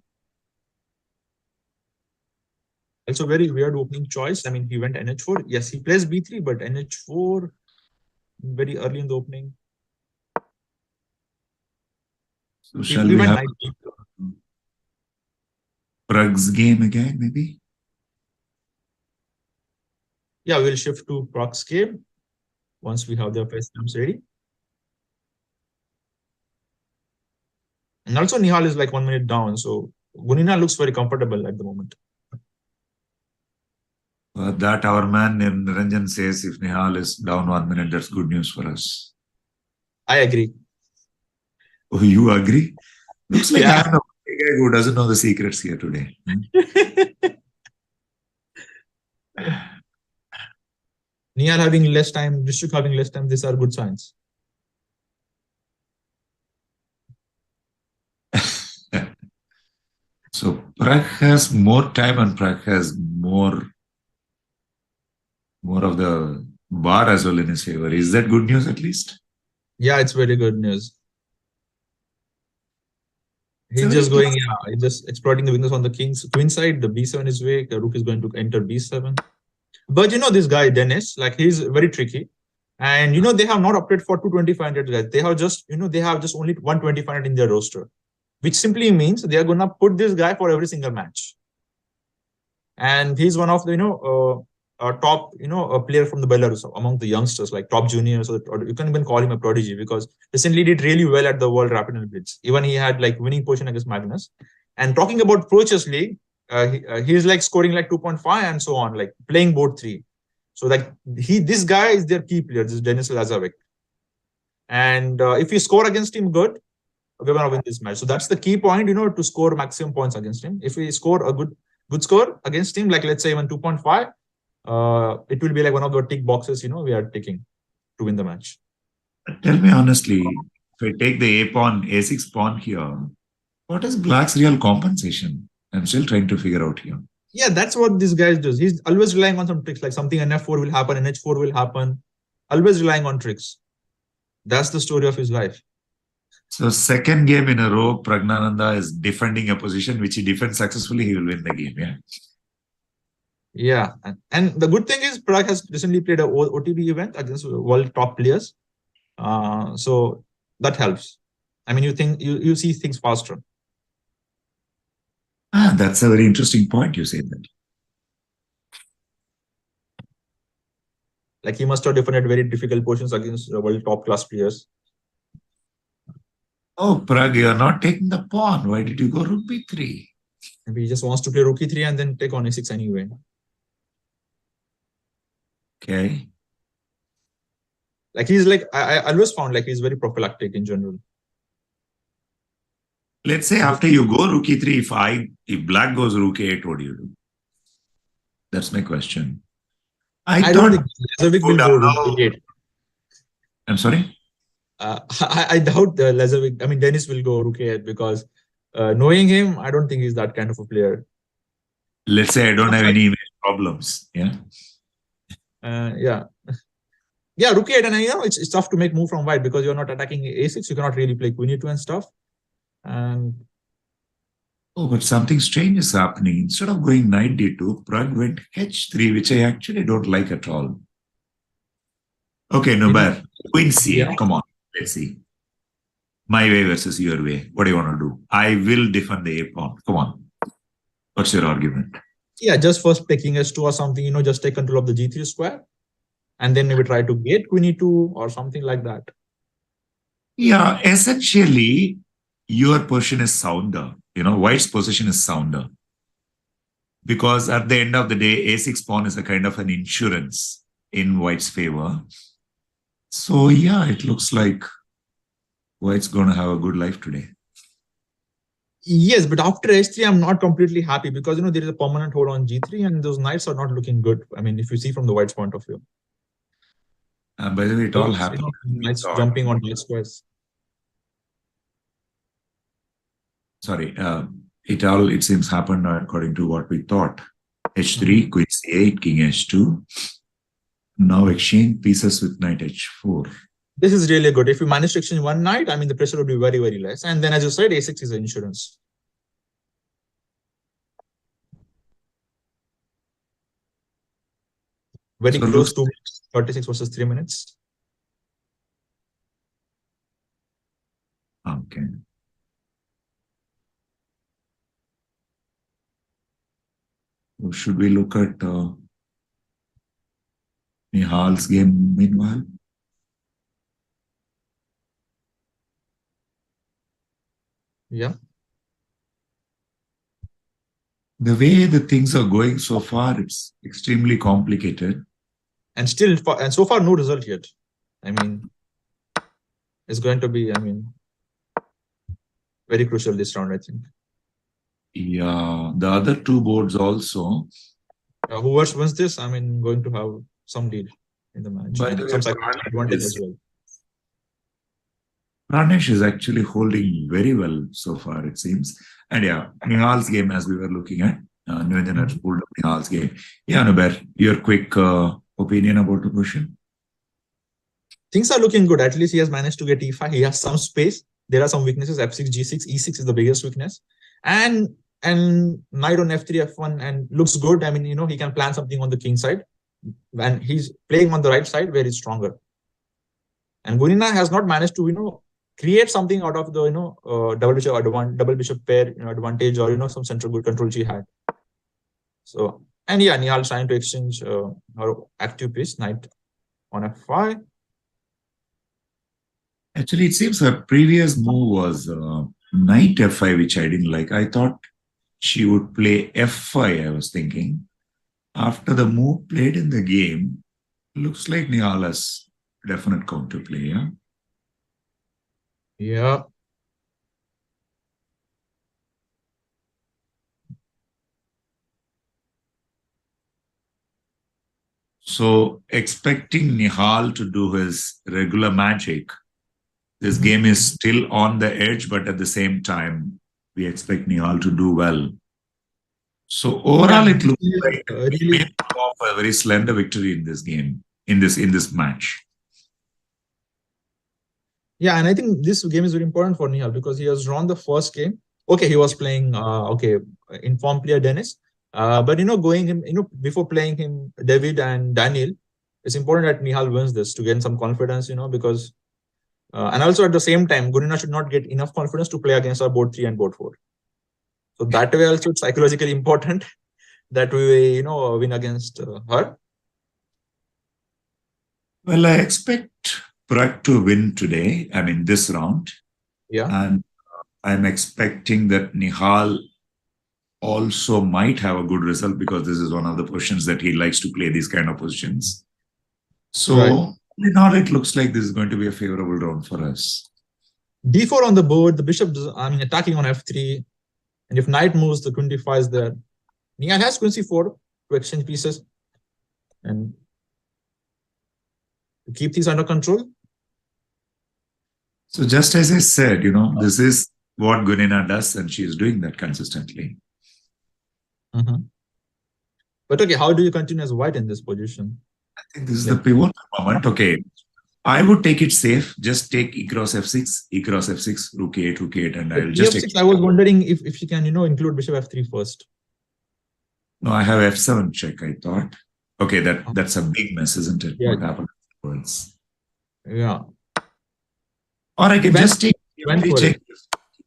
Also very weird opening choice. I mean, he went nh4. Yes, he plays b3, but nh4 very early in the opening. So shall we have Pragg's game again, maybe? Yeah, we'll shift to Pragg's game once we have the first terms ready. And also Nihal is like 1 minute down, so Gunina looks very comfortable at the moment. That our man in Ranjan says if Nihal is down 1 minute, that's good news for us. I agree. Oh, you agree? Looks like I'm a guy who doesn't know the secrets here today. Nihal having less time, Vishuk having less time, these are good signs. So Pragg has more time and Pragg has more of the bar as well in his favor. Is that good news at least? Yeah, it's very good news. He's just going, he's just exploiting the weakness on the queen side. The b7 is weak. The rook is going to enter b7. But this guy, Denis, like he's very tricky. And they have not opted for 22500 guys. They have just, they have just only 12500 in their roster, which simply means they are gonna put this guy for every single match. And he's one of the, top, a player from the Belarus among the youngsters, like top juniors, or you can even call him a prodigy, because recently he did really well at the World Rapid and Blitz. Even he had like winning position against Magnus. And talking about Pro Chess League, he's like scoring like 2.5 and so on, like playing board 3. So like this guy is their key player. This is Denis Lazavik. And if we score against him good, we're gonna win this match. So that's the key point, to score maximum points against him. If we score a good score against him, like let's say even 2.5, it will be like one of the tick boxes, we are ticking to win the match. Tell me honestly, if I take the A6 pawn here, what is Black's real compensation? I'm still trying to figure out here. Yeah, that's what this guy does. He's always relying on some tricks, like something on F4 will happen, NH4 will happen. Always relying on tricks. That's the story of his life. So second game in a row, Praggnanandhaa is defending a position which he defends successfully, he will win the game, yeah? Yeah, and the good thing is Pragg has recently played an OTB event against world top players. So that helps. I mean, you see things faster. That's a very interesting point you say that. Like he must have defended very difficult positions against world top class players. Oh, Pragg, you're not taking the pawn. Why did you go rook b3? Maybe he just wants to play rook e3 and then take on a6 anyway. Okay. Like he's like, I always found like he's very prophylactic in general. Let's say after you go rook e3, if Black goes rook a8, what do you do? That's my question. I don't think Lazavik will go rook e8. I'm sorry? I doubt Lazavik, Denis will go rook a8 because knowing him, I don't think he's that kind of a player. Let's say I don't have any problems. Yeah. Yeah, rook a8, and it's tough to make move from white because you're not attacking a6. You cannot really play queen e2 and stuff. And but something strange is happening. Instead of going knight d2, Pragg went h3, which I actually don't like at all. Okay, Nubar, queen c8. Come on, let's see. My way versus your way. What do you want to do? I will defend the a pawn. Come on. What's your argument? Yeah, just first taking s2 or something, just take control of the g3 square. And then maybe try to gate queen e2 or something like that. Yeah, essentially, your position is sounder. White's position is sounder. Because at the end of the day, a6 pawn is a kind of an insurance in White's favor. So yeah, it looks like White's going to have a good life today. Yes, but after h3, I'm not completely happy because, there is a permanent hold on g3 and those knights are not looking good. I mean, if you see from the White's point of view. By the way, it all happened. Knights jumping on knight squares. Sorry, it seems happened according to what we thought. h3, queen c8, king h2. Now exchange pieces with knight h4. This is really good. If you manage to exchange one knight, the pressure would be very, very less. And then as you said, a6 is an insurance. Very close to 36 versus 3 minutes. Okay. Should we look at Nihal's game meanwhile? Yeah. The way the things are going so far, it's extremely complicated. And so far, no result yet. It's going to be, very crucial this round, I think. Yeah, the other two boards also. Whoever wins this, going to have some lead in the match. By the way, some advantage as well. Pranesh is actually holding very well so far, it seems. And yeah, Nihal's game, as we were looking at, Niranjan has pulled up Nihal's game. Yeah, Nubar, your quick opinion about the position? Things are looking good. At least he has managed to get e5. He has some space. There are some weaknesses. f6, g6, e6 is the biggest weakness. And knight on f3, f1, and looks good. He can plan something on the king side. And he's playing on the right side where he's stronger. And Gunina has not managed to, create something out of the, double bishop pair, advantage or, some central good control she had. So, and yeah, Nihal trying to exchange her active piece, knight on f5. Actually, it seems her previous move was knight f5, which I didn't like. I thought she would play f5, I was thinking. After the move played in the game, Looks like Nihal has definite counterplay, yeah? Yeah. So expecting Nihal to do his regular magic, this game is still on the edge, but at the same time, we expect Nihal to do well. So overall, it looks like we may pull off a very slender victory in this game, in this match. Yeah, and I think this game is very important for Nihal because he has drawn the first game. Okay, he was playing informed player Denis, but going him before playing him David and Daniil, it's important that Nihal wins this to gain some confidence. Because and also at the same time, Gunina should not get enough confidence to play against our board 3 and board 4. So that way also it's psychologically important that we win against her. Well, I expect Pragg to win today. I mean, this round. Yeah. And I'm expecting that Nihal also might have a good result because this is one of the positions that he likes to play, these kind of positions. So, now it looks like this is going to be a favorable round for us. D4 on the board, the bishop, attacking on F3. And if knight moves, the queen d5 is there. Nihal has queen c4 to exchange pieces and to keep things under control. So just as I said, this is what Gunina does, and she is doing that consistently. But okay, how do you continue as white in this position? I think this is the pivotal moment. Okay, I would take it safe. Just take e cross f6, e cross f6, rook e8, rook e8, and I'll just take... I was wondering if she can, include bishop f3 first. No, I have f7 check, I thought. Okay, that's a big mess, isn't it? Yeah. What happened afterwards? Yeah. Or I can just take check.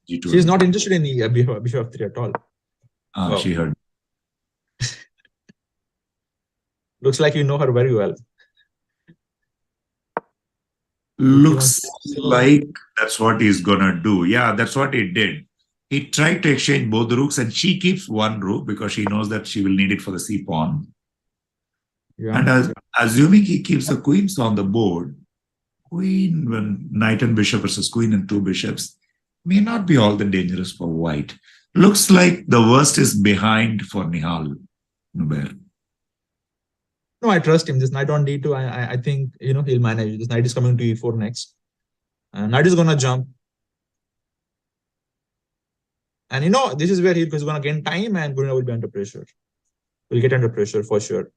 She's not interested in the bishop f3 at all. Wow. She heard. Looks like you know her very well. Looks like that's what he's gonna do. Yeah, that's what he did. He tried to exchange both the rooks, and she keeps one rook because she knows that she will need it for the c pawn. Yeah. And assuming he keeps the queens on the board, queen, when knight and bishop versus queen and 2 bishops, may not be all that dangerous for white. Looks like the worst is behind for Nihal. No, I trust him. This knight on d2, I think he'll manage. This knight is coming to e4 next. Knight is gonna jump. And this is where he's gonna gain time, and Gunina will be under pressure. Will get under pressure for sure.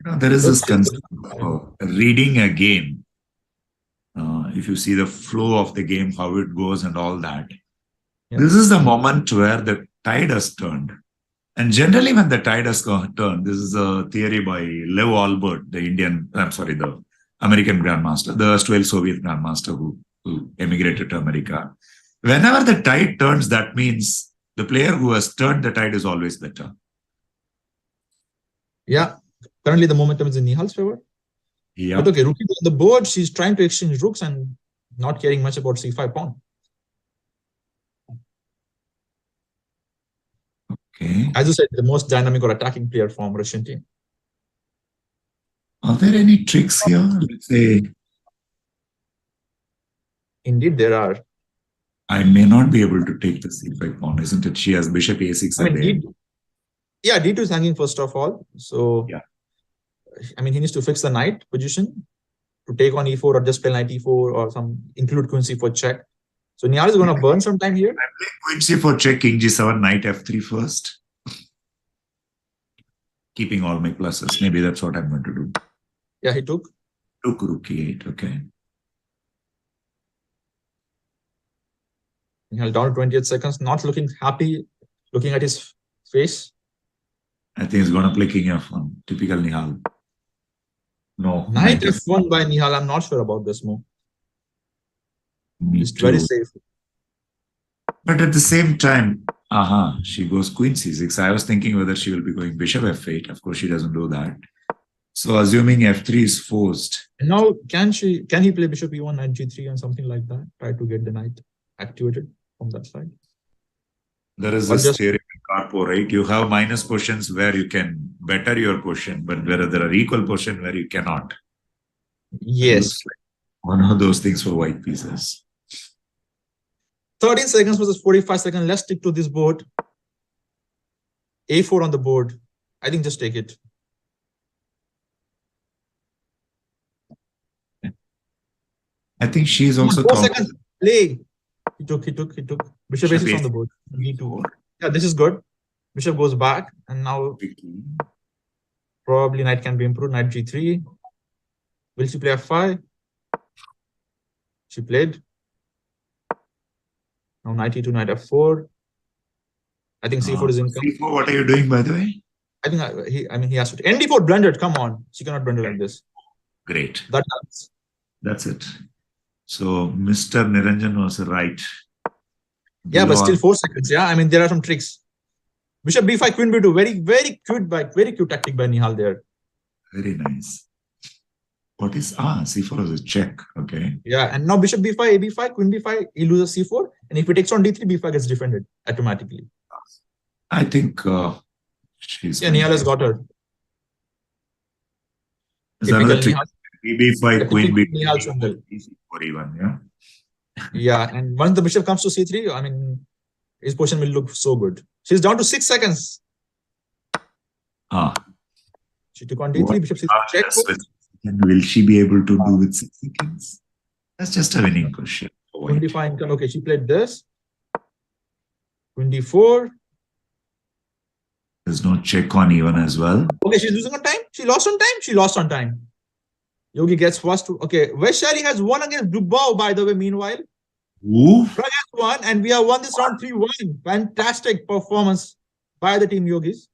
There is this concept of reading a game. If you see the flow of the game, how it goes and all that. Yeah. This is the moment where the tide has turned. And generally when the tide has turned, this is a theory by Lev Albert, the American Grandmaster, the erstwhile Soviet Grandmaster who emigrated to America. Whenever the tide turns, that means the player who has turned the tide is always better. Yeah. Currently, the momentum is in Nihal's favor. Yeah. But okay, rook on the board, she's trying to exchange rooks and not caring much about c5 pawn. Okay. As you said, the most dynamic or attacking player from Russian team. Are there any tricks here? Let's say. Indeed, there are. I may not be able to take the c5 pawn, isn't it? She has bishop a6 Yeah, d2 is hanging first of all. So, yeah. He needs to fix the knight position to take on e4 or just play knight e4 or include queen c4 check. So Nihal is going to burn some time here. I play queen c4 check, king g7, knight f3 first. Keeping all my pluses. Maybe that's what I'm going to do. Yeah, he took. Took rook e8, okay. Nihal down to 28 seconds, not looking happy, looking at his face. I think he's going to play king f1. Typical Nihal. No. Knight f1 by Nihal. I'm not sure about this move. It's very safe. But at the same time, she goes queen c6. I was thinking whether she will be going bishop f8. Of course, she doesn't do that. So assuming f3 is forced. And now, can he play bishop e1, knight g3 and something like that? Try to get the knight activated from that side. There is this theory Harpo, right? You have minus positions where you can better your position, but where there are equal position where you cannot. It Yes. looks like one of those things for white pieces. 13 seconds versus 45 seconds. Let's stick to this board. A4 on the board. I think just take it. I think she is also 4 seconds. Play. He took. Bishop A6 on the board. D2. Yeah, this is good. Bishop goes back, and now probably knight can be improved. Knight G3. Will she play F5? She played. Now knight E2, knight F4. I think C4 is income. C4, what are you doing, by the way? I think he has to. ND4 blundered. Come on, she cannot blunder like this. Great. That helps. That's it. So Mr. Niranjan was right. Yeah, but still 4 seconds. Yeah, I mean there are some tricks. Bishop B5, Queen B2. Very cute tactic by Nihal there. Very nice. What is C4 is a check. Okay. Yeah, and now Bishop B5, AB5, Queen B5. He loses C4, and if he takes on D3, B5 gets defended automatically. I think she's. Yeah, Nihal has got her. There's another trick. Nihal, B5, Queen B2. Nihal Sundal. C4 even, yeah. Yeah, and once the bishop comes to C3, I mean, his position will look so good. She's down to 6 seconds. She took on D3, bishop C3. Check. Will she be able to do with 6 seconds? That's just a winning question. Queen D5 income. Okay, she played this. Queen D4. There's no check on even as well. Okay, she's losing on time. She lost on time. She lost on time. Yogi gets first. Okay, Vaishali has won against Dubov, by the way, meanwhile. Ooh. Pragg has won, and we have won this round 3-1. Fantastic performance by the team Yogis.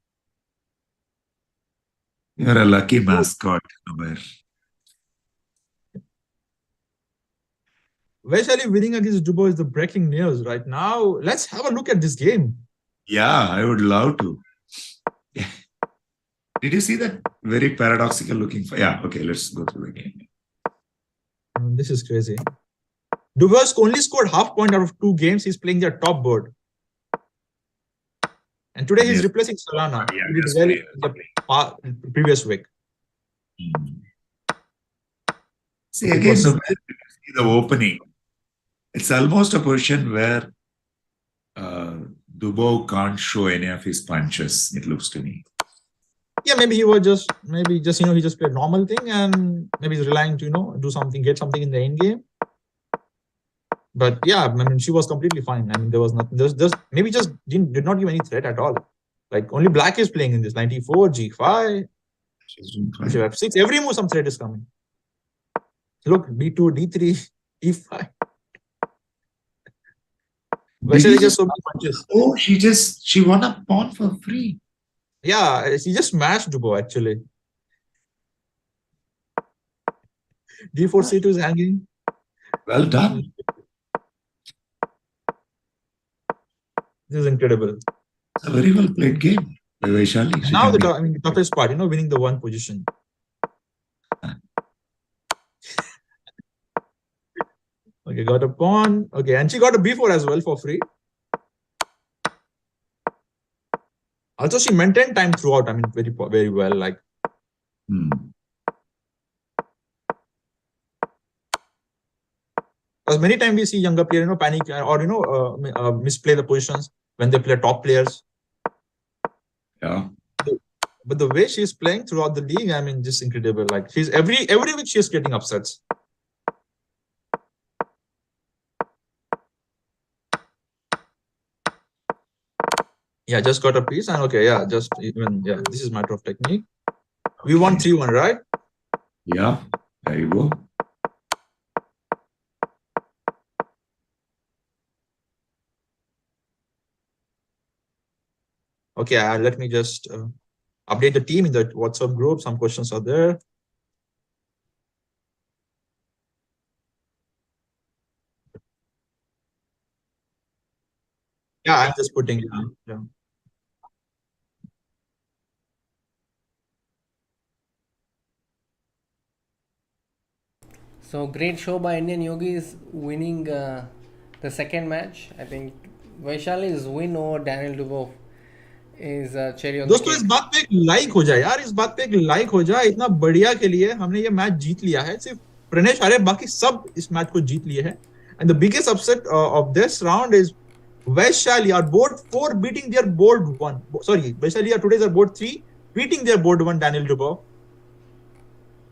You're a lucky mascot, Naber. Vaishali winning against Dubov is the breaking news right now. Let's have a look at this game. Yeah, I would love to. Did you see that very paradoxical looking? Yeah, okay, let's go through the game. This is crazy. Dubov only scored half point out of 2 games. He's playing their top board. And today he's replacing Solana. Yeah, He did well in the previous week. See, again, see the opening. It's almost a position where Dubov can't show any of his punches, it looks to me. Yeah, maybe he was just he just played normal thing, and maybe he's relying to do something, get something in the end game. But yeah, I mean, she was completely fine. I mean, there was nothing. There's maybe just did not give any threat at all. Like only black is playing in this 94 G5, F6. Every move some threat is coming. Look, D2, D3, E5. Vaishali just so many punches. Oh, she won a pawn for free. Yeah, she just smashed Dubov actually. D4, C2 is hanging. Well done. This is incredible. It's a very well played game by Vaishali. Now the toughest part, winning the one position. Okay, got a pawn. Okay, and she got a B4 as well for free. Also, she maintained time throughout. I mean, very well. Like, because many times we see younger players, panic or misplay the positions when they play top players. Yeah. But the way she's playing throughout the league, I mean, just incredible. Like, she's every week she's getting upsets. Yeah, just got a piece, and okay, yeah, this is matter of technique. We won 3-1, right? Yeah, there you go. Okay, let me just update the team in the WhatsApp group. Some questions are there. Yeah, I'm just putting it down. Yeah. So great show by Indian Yogis winning the second match. I think Vaishali's win over Daniil Dubov is cherry on the दोस्तों cake. इस बात पे एक like हो जाए यार, इस बात पे एक लाइक हो जाए, इतना बढ़िया के लिए हमने ये मैच जीत लिया है, सिर्फ प्रणेश हारे, बाकी सब इस मैच को जीत लिए हैं. And the biggest upset of this round is Vaishali R board 4 beating their board 1. Sorry, Vaishali R today's are board 3 beating their board 1 Daniil Dubov.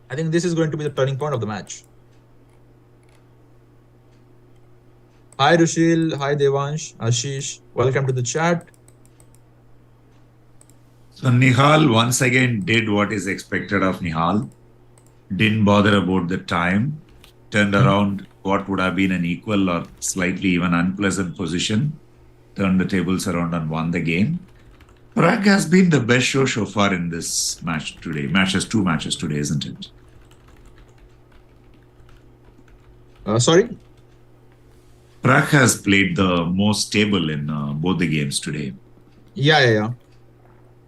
I think this is going to be the turning point of the match. Hi Rushil, hi Devansh, Ashish, welcome to the chat. So Nihal once again did what is expected of Nihal. Didn't bother about the time. Turned around what would have been an equal or slightly even unpleasant position. Turned the tables around and won the game. Pragg has been the best show so far in this match today. Two matches today, isn't it? Sorry? Pragg has played the most stable in both the games today. Yeah.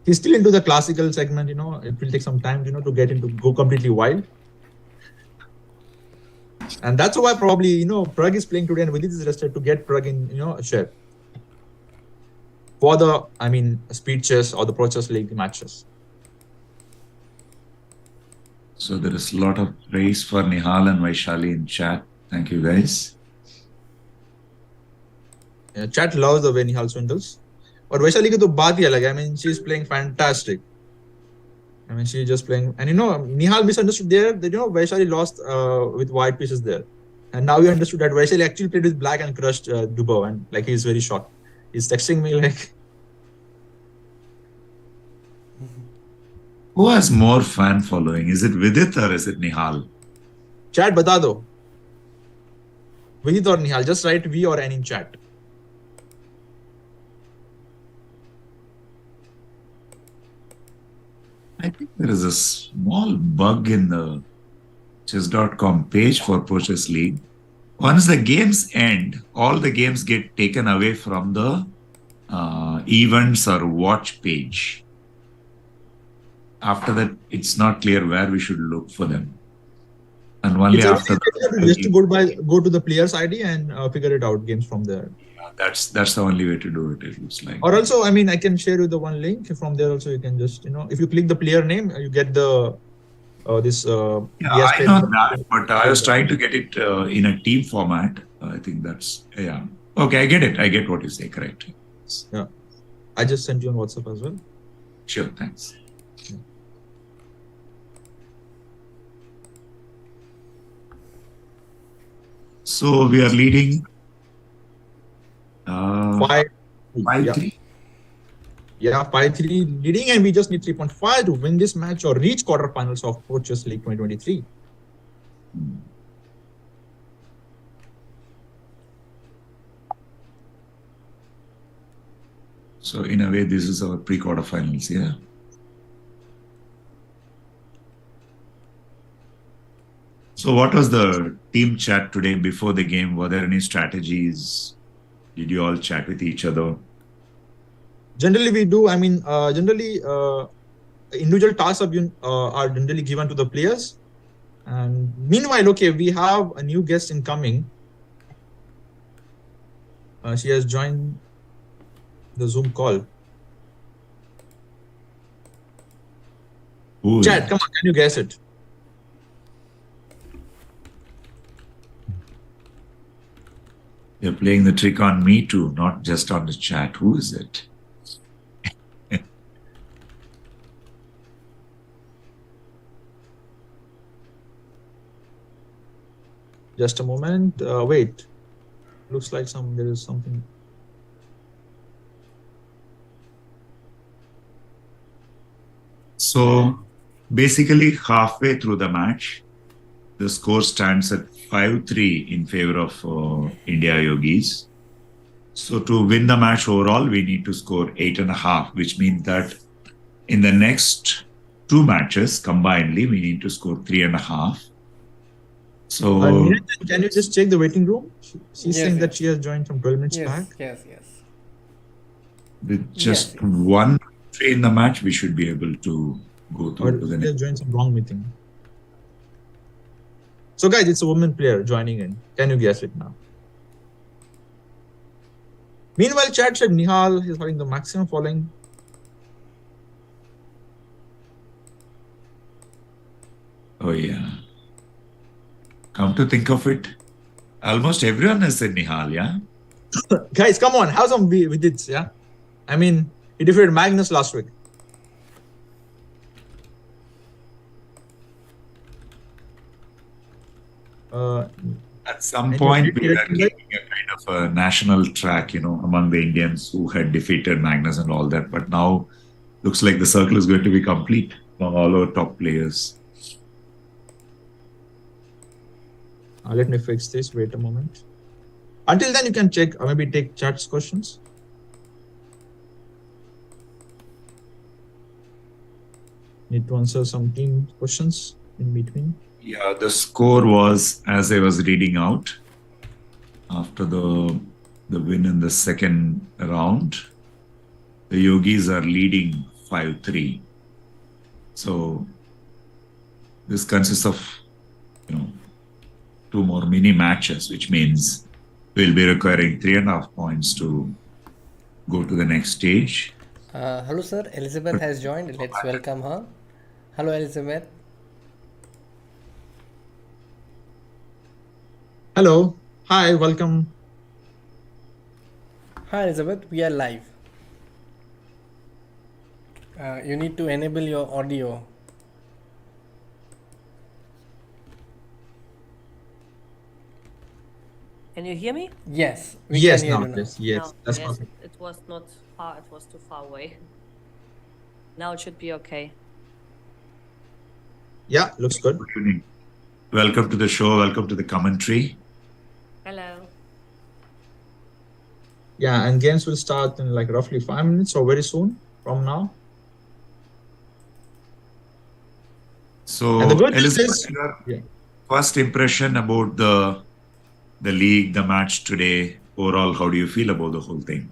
He's still into the classical segment, it will take some time, to go completely wild. And that's why probably, Pragg is playing today and Vidit is rested to get Pragg in, a shape. For the, speed chess or the pro chess league matches. So there is a lot of praise for Nihal and Vaishali in chat. Thank you guys. Yeah, chat loves the way Nihal swindles. But Vaishali ki to baat hi alag hai. She's playing fantastic. She's just playing. And Nihal misunderstood there that, Vaishali lost with white pieces there. And now we understood that Vaishali actually played with black and crushed Dubov. And he's very shocked. He's texting me Who has more fan following? Is it Vidit or is it Nihal? Chat bata do. Vidit or Nihal. Just write V or N in chat. I think there is a small bug in the chess.com page for Pro Chess League. Once the games end, all the games get taken away from the events or watch page. After that, it's not clear where we should look for them. And only after that, just to go to the player's ID and figure it out games from there. That's the only way to do it. It looks like. Or also, I can share you the one link from there. Also, you can just if you click the player name, you get the this. I know that, but I was trying to get it in a team format. I think that's Okay, I get it. I get what you say. Correct. Yeah, I just sent you on WhatsApp as well. Sure, thanks. So we are leading 5-3. Yeah, 5-3 leading, and we just need 3.5 to win this match or reach quarterfinals of Pro Chess League 2023. So in a way, this is our pre-quarterfinals, yeah? So what was the team chat today before the game? Were there any strategies? Did you all chat with each other? Generally, we do. Individual tasks are generally given to the players. And meanwhile, okay, we have a new guest incoming. She has joined the Zoom call. Ooh, Chat, come on, can you guess it? You're playing the trick on me too, not just on the chat. Who is it? Just a moment. Wait. Looks like there is something. So basically halfway through the match, the score stands at 5-3 in favor of India Yogis. So to win the match overall, we need to score 8.5, which means that in the next two matches combinedly, we need to score 3.5. So can you just check the waiting room? She's saying that she has joined from 12 minutes back. Yes. With just one entry in the match, we should be able to go through to the next. Joined some wrong meeting. So guys, it's a woman player joining in. Can you guess it now? Meanwhile, chat said Nihal is having the maximum following. Oh, yeah. Come to think of it, almost everyone has said Nihal, yeah? Guys, come on, have some with it, yeah? I mean, he defeated Magnus last week. At some And point, we you were keeping a kind of a national track, among the Indians who had defeated Magnus and all that. But now, looks like the circle is going to be complete among all our top players. let me fix this. Wait a moment. Until then, you can check or maybe take chat's questions. Need to answer some team questions in between. Yeah, the score was, as I was reading out, after the win in the second round, the Yogis are leading 5-3. So this consists of, two more mini matches, which means we'll be requiring 3.5 points to go to the next stage. Hello, sir. Elizabeth has joined. Let's welcome her. Hello, Elizabeth. Hello. Hi, welcome. Hi, Elizabeth. We are live. You need to enable your audio. Can you hear me? Yes, we Yes, can hear now, you now. yes, No, that's yes, perfect. it was not far. It was too far away. Now it should be okay. Yeah, looks good. Good evening. Welcome to the show. Welcome to the commentary. Hello. Yeah, and games will start in like roughly 5 minutes or very soon from now. So, And the good news Elizabeth, is, your yeah. first impression about the league, the match today, overall, how do you feel about the whole thing?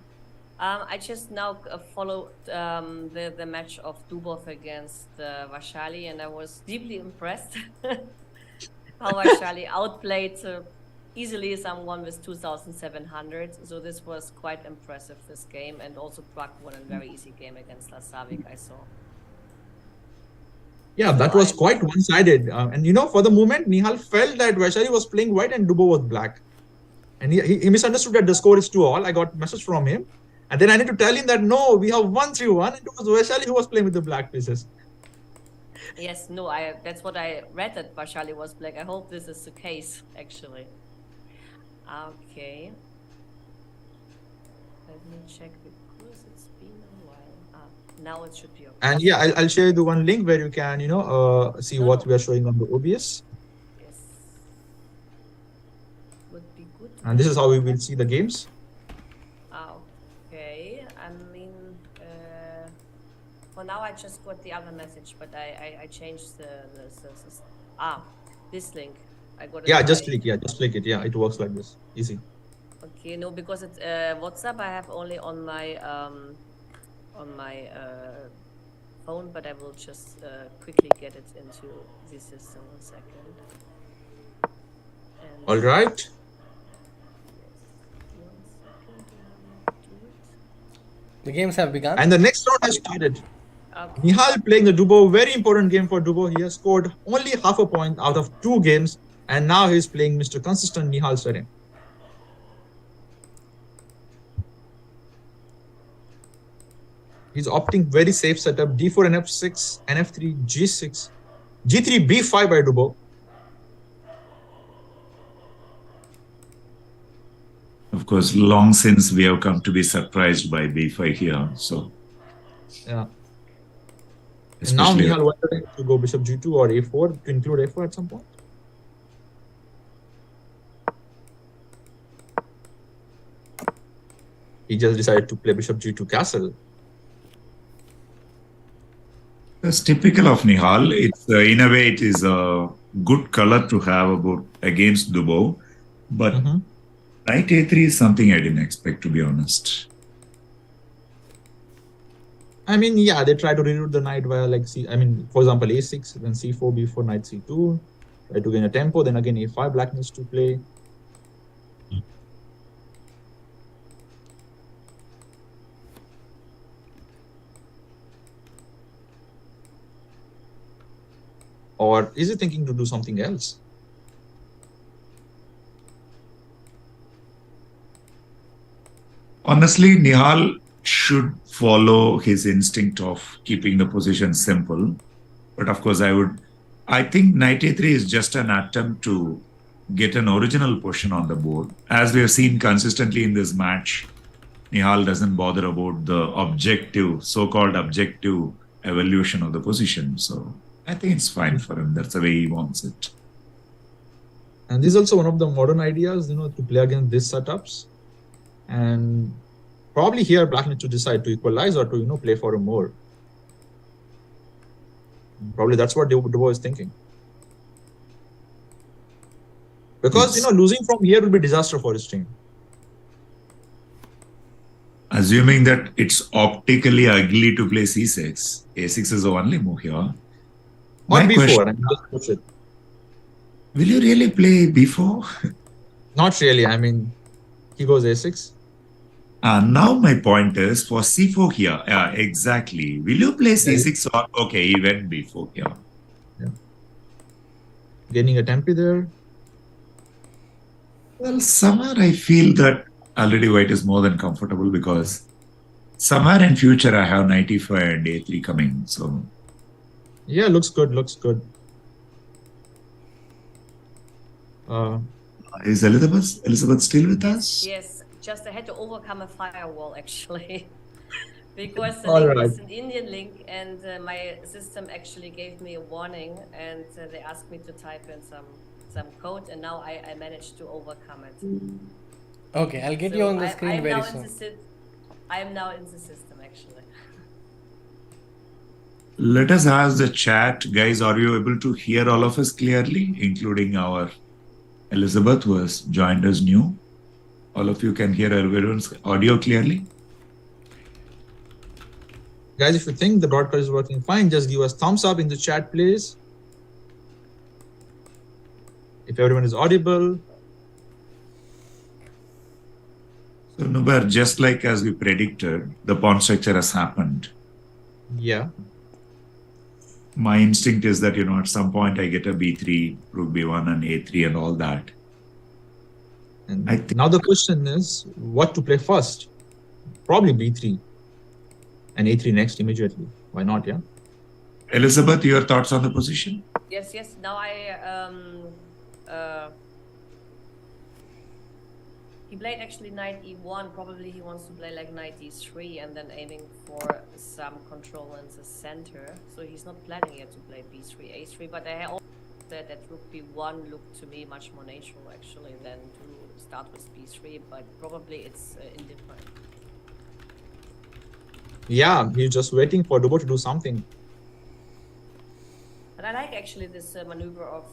I just now followed the match of Dubov against Vaishali, and I was deeply impressed how Vaishali outplayed easily someone with 2,700. So this was quite impressive, this game, and also Pragg won a very easy game against Lazavik, I saw. Yeah, So that was quite one-sided. And for the moment, Nihal felt that Vaishali was playing white and Dubov was black. And he misunderstood that the score is 2-all. I got a message from him. And then I need to tell him that, no, we have 1-3-1. And it was Vaishali who was playing with the black pieces. Yes, no, that's what I read, that Vaishali was black. I hope this is the case, actually. Okay. Let me check because it's been a while. Now it should be okay. And yeah, I'll share you the one link where you can, see what we are showing on the OBS. Yes. Would be good. And this is how we will see the games. Okay. I mean, for now I just got the other message, but I changed this link. I got it. Yeah, just click it. Yeah, it works like this. Easy. Okay, no, because it's WhatsApp I have only on my phone, but I will just quickly get it into the system. 1 second. And All right. yes, 1 second. Do it. The games have begun. And the next round has started. Okay. Nihal playing the Dubov, very important game for Dubov. He has scored only half a point out of 2 games. And now he's playing Mr. Consistent Nihal Sarin. He's opting very safe setup, d4 and f6, and f3, g6, g3, b5 by Dubov. Of course, long since we have come to be surprised by b5 here. So, Yeah. And now especially Nihal wanted to go bishop g2 or a4 to include a4 at some point. He just decided to play bishop g2 castle. it's typical of Nihal. It's in a way it is a good color to have against Dubov, but knight a3 is something I didn't expect, to be honest. I mean, yeah, they try to reroute the knight via for example, a6, then c4, b4, knight c2, try to gain a tempo, then again a5, black needs to play. Or is he thinking to do something else? Honestly, Nihal should follow his instinct of keeping the position simple. But of course, I think knight a3 is just an attempt to get an original position on the board. As we have seen consistently in this match, Nihal doesn't bother about the so-called objective evolution of the position. So I think it's fine for him. That's the way he wants it. And this is also one of the modern ideas, to play against these setups. And probably here, Black needs to decide to equalize or to, play for a more. Probably that's what Dubov is thinking. Because, Yes. Losing from here will be disaster for his team. Assuming that it's optically ugly to play c6, a6 is the only move here. Or My B4, question, and just push it. will you really play b4? Not really. I mean, he goes A6. Now my point is for c4 here. Yeah, exactly. Will you play c6 or okay, he went b4 here. Gaining a tempi there. Well, somewhere I feel that already white is more than comfortable because somewhere in future I have knight e5 and a3 coming. So Yeah, looks good. Looks good. is Elizabeth still with us? Yes, just I had to overcome a firewall actually. Because the All link right. is an Indian link, and my system actually gave me a warning, and they asked me to type in some code, and now I managed to overcome it. Okay, I'll get you on the screen very soon. I am now in the system actually. Let us ask the chat, guys. Are you able to hear all of us clearly, including our Elizabeth, who has joined us new? All of you can hear everyone's audio clearly. Guys, if you think the broadcast is working fine, just give us thumbs up in the chat, please. If everyone is audible. So, Nubar, just like as we predicted, the pawn structure has happened. Yeah. My instinct is that, at some point I get a b3, rook b1 and a3 and all that. And I think- now the question is what to play first? Probably b3 and a3 next immediately. Why not? Yeah. Elizabeth, your thoughts on the position? Yes. Now he played actually knight e1. Probably he wants to play like knight e3 and then aiming for some control in the center. So he's not planning yet to play b3, a3. But I also said that rook b1 looked to me much more natural actually than to start with b3. But probably it's indifferent. Yeah, he's just waiting for Dubov to do something. But I like actually this maneuver of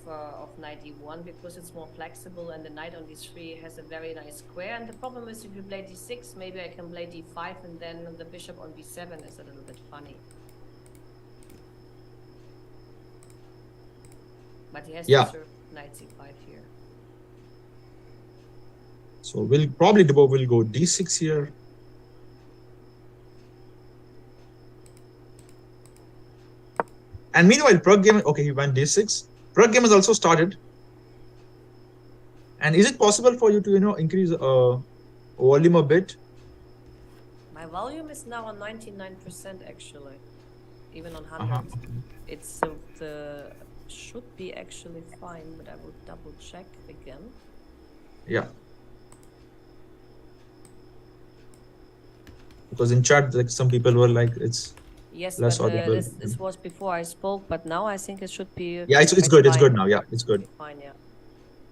knight e1 because it's more flexible and the knight on d3 has a very nice square. And the problem is if you play d6, maybe I can play d5 and then the bishop on b7 is a little bit funny. But he has Yeah. to serve knight c5 here. So Dubov will go d6 here. And meanwhile, Pragg game, okay, he went d6. Pragg game has also started. And is it possible for you to, increase volume a bit? My volume is now on 99% actually, even on 100. It's the should be actually fine, but I will double check again. Yeah. Because in chat, like some people were like, it's Yes, less but audible. this was before I spoke, but now I think it should be. Yeah, it's quite good. It's fine. good now. Yeah, it's good. Fine, yeah.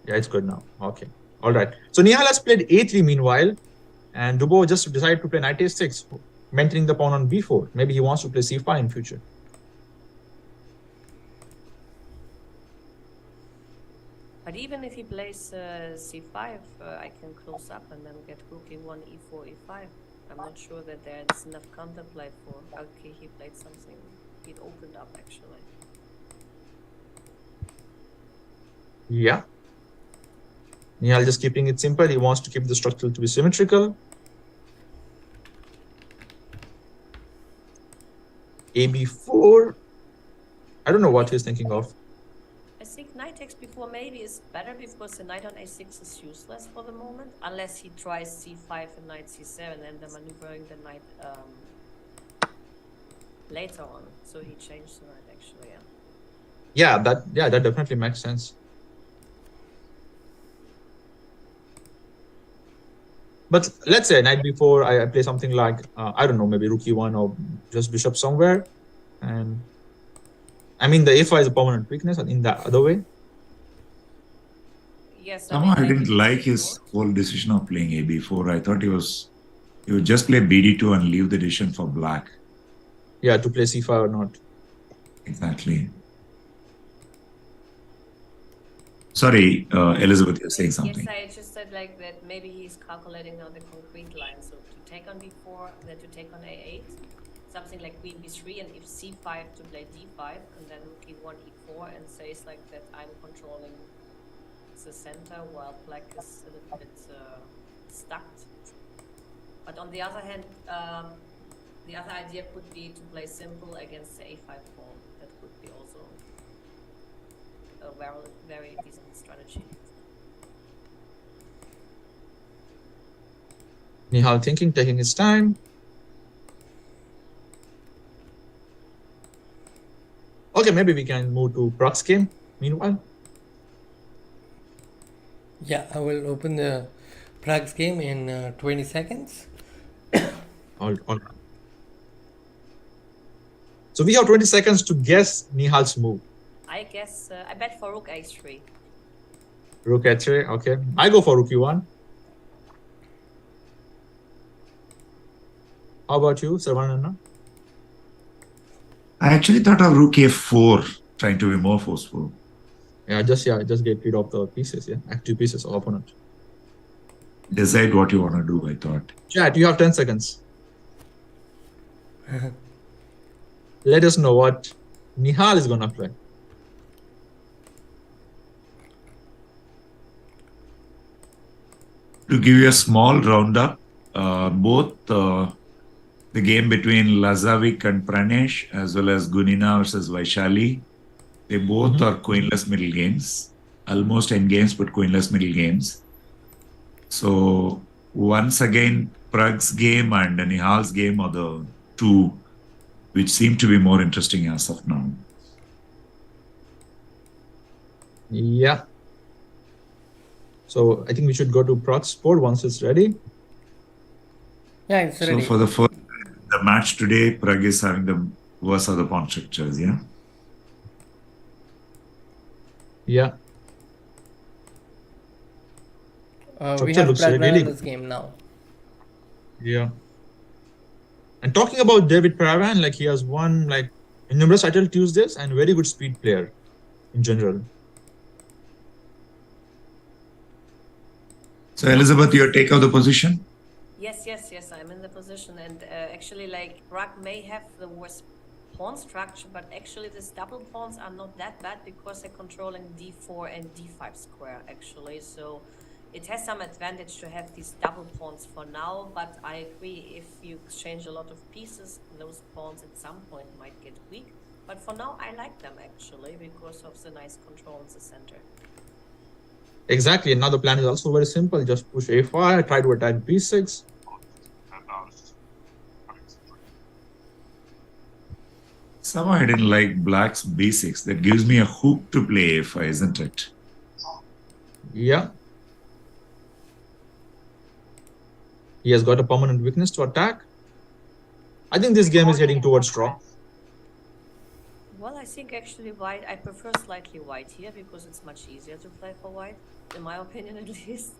Yeah, it's good now. Okay. All right. So Nihal has played a3 meanwhile, and Dubov just decided to play knight a6, mentoring the pawn on b4. Maybe he wants to play c5 in future. But even if he plays c5, I can close up and then get rook e1, e4, e5. I'm not sure that there's enough counterplay for. Okay, he played something. It opened up actually. Yeah. Nihal just keeping it simple. He wants to keep the structure to be symmetrical. AB4. I don't know what he's thinking of. think knight takes before maybe is better because the knight on a6 is useless for the moment, unless he tries c5 and knight c7 and then maneuvering the knight later on. So he changed the knight actually, yeah. That definitely makes sense. But let's say night before I play something like I don't know, maybe rook e1 or just bishop somewhere, and I mean the a5 is a permanent weakness in the other way. Yes, Somehow I didn't maybe like his whole decision of playing ab4. I thought he would just play bd2 and leave the decision for black. Yeah, to play c5 or not. Exactly. Sorry, Elizabeth, you're saying something. Yes, I just said like that maybe he's calculating now the concrete line. So to take on b4, then to take on a8, something like queen b3, and if c5 to play d5, and then rook e1, e4, and says like that I'm controlling the center while black is a little bit stuck. But on the other hand, the other idea could be to play simple against the a5 pawn. That could be also a very, very decent strategy. Nihal thinking, taking his time. Okay, maybe we can move to Pragg's game meanwhile. Yeah, I will open the Pragg's game in 20 seconds. All right. So we have 20 seconds to guess Nihal's move. I guess I bet for rook a3. Rook a3, okay. I go for rook e1. How about you, Sarvanana? I actually thought of rook a4, trying to be more forceful. Just get rid of the pieces, active pieces of opponent. Decide what you want to do, I thought. Chat, you have 10 seconds. Let us know what Nihal is gonna play. To give you a small roundup, both the game between Lazavik and Pranesh, as well as Gunina versus Vaishali, they both are queenless middle games, almost end games, but queenless middle games. So once again, Pragg's game and Nihal's game are the two which seem to be more interesting as of now. Yeah. So I think we should go to Pragg's board once it's ready. Yeah, it's ready. So for the match today, Pragg is having the worst of the pawn structures, yeah? Yeah. We have looks really Praggnanandhaa's game now. Yeah. And talking about David Paravyan, like he has won like numerous title Tuesdays and very good speed player in general. So Elizabeth, your take of the position? Yes, I'm in the position, and actually like Pragg may have the worst pawn structure, but actually these double pawns are not that bad because they're controlling d4 and d5 square actually, so it has some advantage to have these double pawns for now, but I agree if you exchange a lot of pieces, those pawns at some point might get weak, but for now I like them actually because of the nice control in the center. Exactly, and now the plan is also very simple, just push a5, try to attack b6. Somehow I didn't like Black's b6. That gives me a hook to play a5, isn't it? Yeah. He has got a permanent weakness to attack. I think this game is heading towards draw. Well, I think actually white, I prefer slightly white here because it's much easier to play for white, in my opinion at least.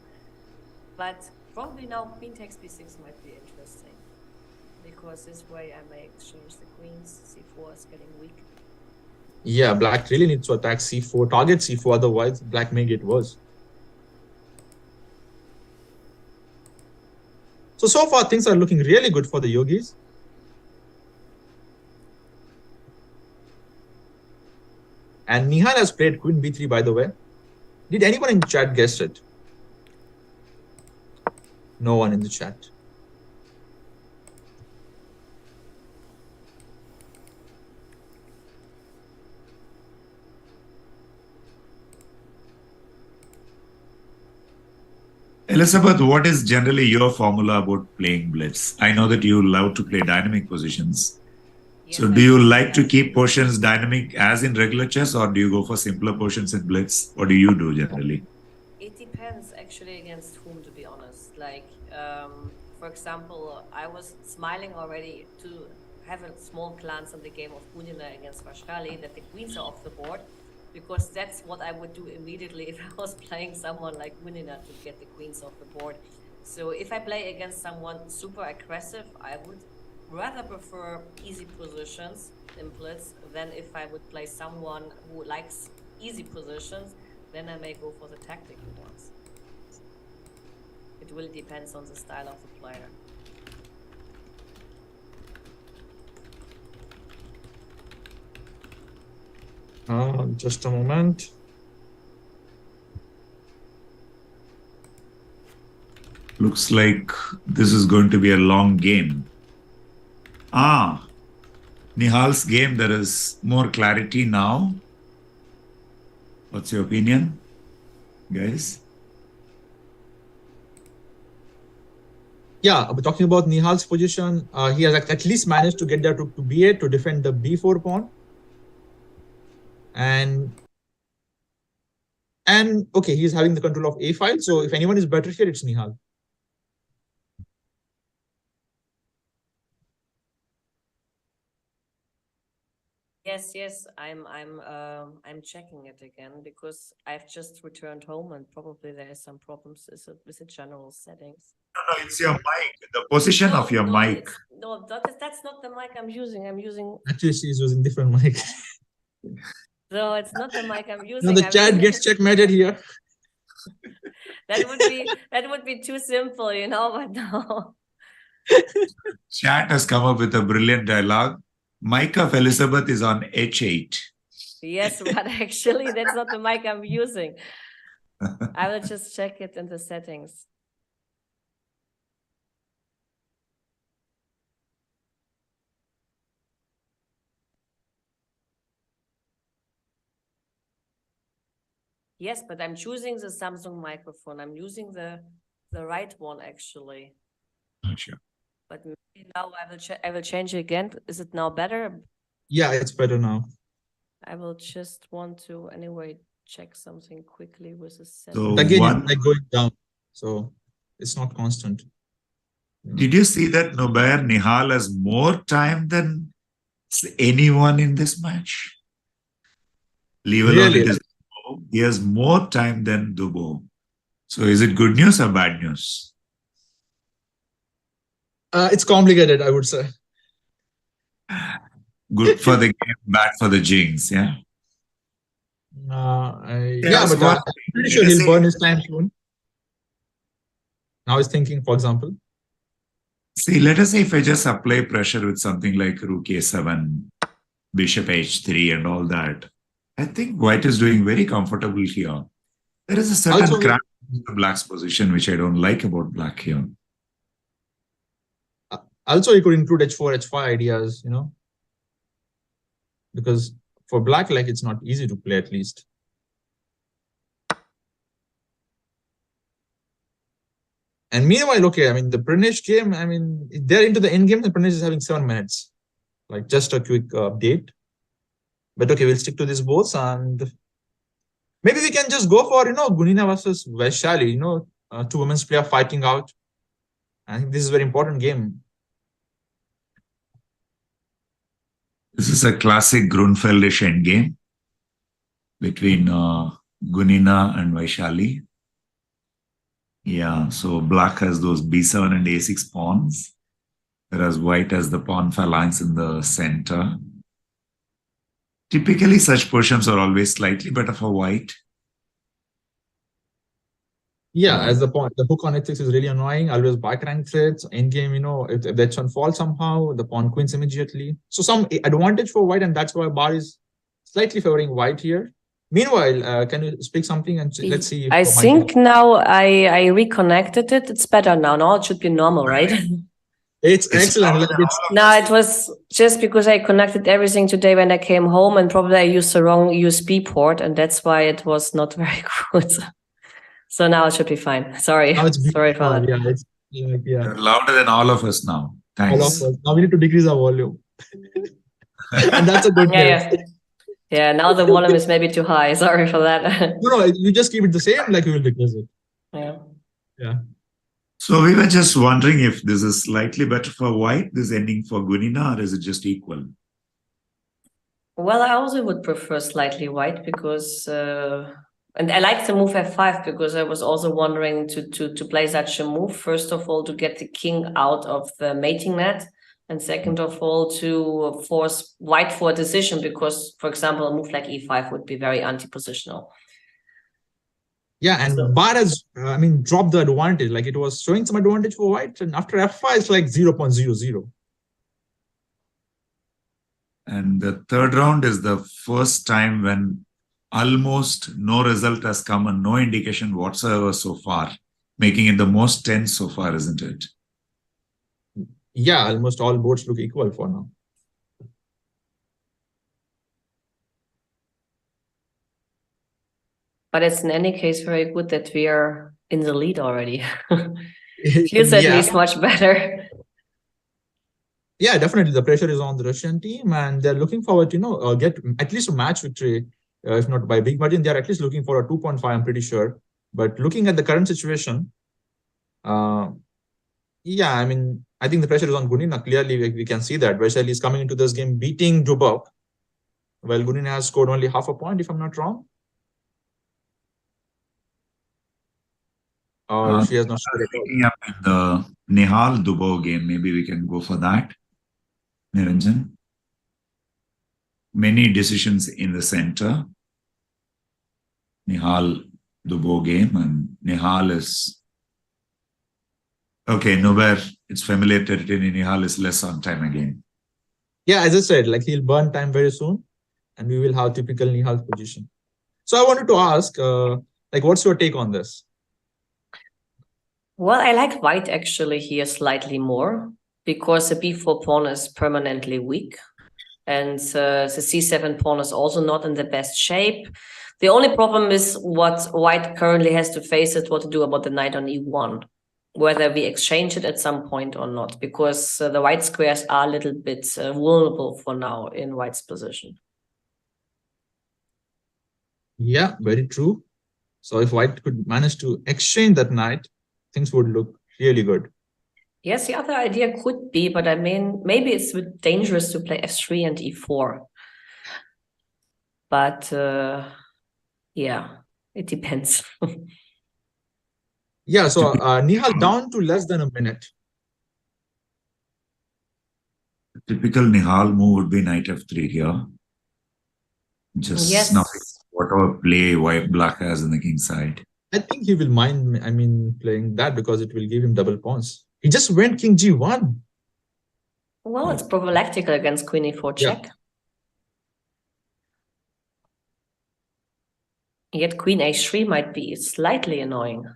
But probably now queen takes b6 might be interesting. Because this way I may exchange the queens, c4 is getting weak. Yeah, black really needs to attack c4, target c4, otherwise black may get worse. So far things are looking really good for the Yogis. And Nihal has played queen b3, by the way. Did anyone in chat guess it? No one in the chat. Elizabeth, what is generally your formula about playing blitz? I know that you love to play dynamic positions. Yes, So do you like to keep positions dynamic as in regular chess, or do you go for simpler positions in blitz? What do you do generally? It depends actually against whom, to be honest. Like, for example, I was smiling already to have a small glance on the game of Gunina against Vaishali, that the queens are off the board, because that's what I would do immediately if I was playing someone like Gunina to get the queens off the board. So if I play against someone super aggressive, I would rather prefer easy positions in blitz than if I would play someone who likes easy positions. Then I may go for the tactical ones. It really depends on the style of the player. Just a moment. Looks like this is going to be a long game. Nihal's game, there is more clarity now. What's your opinion, guys? Yeah, but talking about Nihal's position, he has at least managed to get there to B8 to defend the B4 pawn. And okay, he's having the control of A file. So if anyone is better here, it's Nihal. Yes, I'm checking it again because I've just returned home and probably there is some problems with the general settings. No, it's your mic, the position of your mic. No, that's not the mic I'm using. Actually, she's using different mic. No, it's not the mic I'm using. Now the chat gets checkmated here. That would be too simple, but no. Chat has come up with a brilliant dialogue. Mic of Elizabeth is on H8. Yes, but actually that's not the mic I'm using. I will just check it in the settings. Yes, but I'm choosing the Samsung microphone. I'm using the right one actually. Not sure. But maybe now I will change it again. Is it now better? Yeah, it's better now. I will just want to anyway check something quickly with the settings. So again, it's like going down, so it's not constant. Did you see that Nihal has more time than anyone in this match? Leave alone Really? it is. He has more time than Dubov. So is it good news or bad news? It's complicated, I would say. Good for the game, bad for the jinx, yeah? Yeah, but I'm pretty sure he'll burn his time soon. Now he's thinking, for example. See, let us say if I just apply pressure with something like Rook A7, Bishop H3 and all that, I think White is doing very comfortable here. There is a certain crack in the Black's position, which I don't like about Black here. Also, you could include H4, H5 ideas, because for Black, like, it's not easy to play, at least. And meanwhile, okay, I mean, the Pranesh game, I mean, they're into the end game, and Pranesh is having 7 minutes. Like, just a quick update. But okay, we'll stick to this both, and maybe we can just go for, Gunina versus Vaishali, 2 women's players fighting out. I think this is a very important game. This is a classic Grunfeldish endgame between Gunina and Vaishali. Yeah, so Black has those B7 and A6 pawns, whereas White has the pawn phalanx in the center. Typically, such positions are always slightly better for White. Yeah, as the hook on H6 is really annoying. Always back rank threats. Endgame, if the H1 falls somehow, the pawn queens immediately. So some advantage for White, and that's why Bar is slightly favoring White here. Meanwhile, can you speak something and let's see? I think now I reconnected it. It's better now. Now it should be normal, right? It's excellent. No, it was just because I connected everything today when I came home, and probably I used the wrong USB port, and that's why it was not very good. So now it should be fine. Sorry. Now it's Sorry for that. yeah, it's like, yeah, You're louder than all of us now. all of Thanks. us. Now we need to decrease our volume. And that's a good Yeah, thing. yeah. Yeah, now the volume is maybe too high. Sorry for that. No, you just keep it the same, like you will decrease it. Yeah. Yeah. So we were just wondering if this is slightly better for white, this ending for Gunina, or is it just equal? Well, I also would prefer slightly white because, and I like the move f5 because I was also wondering to play such a move. First of all, to get the king out of the mating net, and second of all, to force white for a decision because, for example, a move like e5 would be very anti-positional. Yeah, and So- bar has, dropped the advantage. Like it was showing some advantage for white, and after f5, it's like 0.00. And the third round is the first time when almost no result has come and no indication whatsoever so far, making it the most tense so far, isn't it? Yeah, almost all boards look equal for now. But it's in any case very good that we are in the lead already. Feels at Yeah. least much better. Yeah, definitely. The pressure is on the Russian team, and they're looking forward to, get at least a match victory, if not by big margin. They're at least looking for a 2.5, I'm pretty sure. But looking at the current situation, yeah, I think the pressure is on Gunina. Clearly, we can see that Vaishali is coming into this game beating Dubov. Well, Gunina has scored only half a point, if I'm not wrong. Or she has not scored at all. Picking up in the Nihal Dubov game, maybe we can go for that. Niranjan. Many decisions in the center. Nihal Dubov game, and Nihal is okay. Nowhere it's familiar territory. Nihal is less on time again. Yeah, as I said, like he'll burn time very soon, and we will have typical Nihal's position. So I wanted to ask, what's your take on this? Well, I like white actually here slightly more because the b4 pawn is permanently weak. And the c7 pawn is also not in the best shape. The only problem is what white currently has to face is what to do about the knight on e1, whether we exchange it at some point or not, because the white squares are a little bit vulnerable for now in white's position. Yeah, very true. So if white could manage to exchange that knight, things would look really good. Yes, the other idea could be, but maybe it's a bit dangerous to play f3 and e4. But yeah, it depends. Yeah, so Nihal down to less than a minute. Typical Nihal move would be knight f3 here. Just Yes. nothing. Whatever play white black has in the king side. I think he will mind, playing that because it will give him double pawns. He just went king g1. Well, it's prophylactical against queen e4 check. Yet queen h3 might be slightly annoying.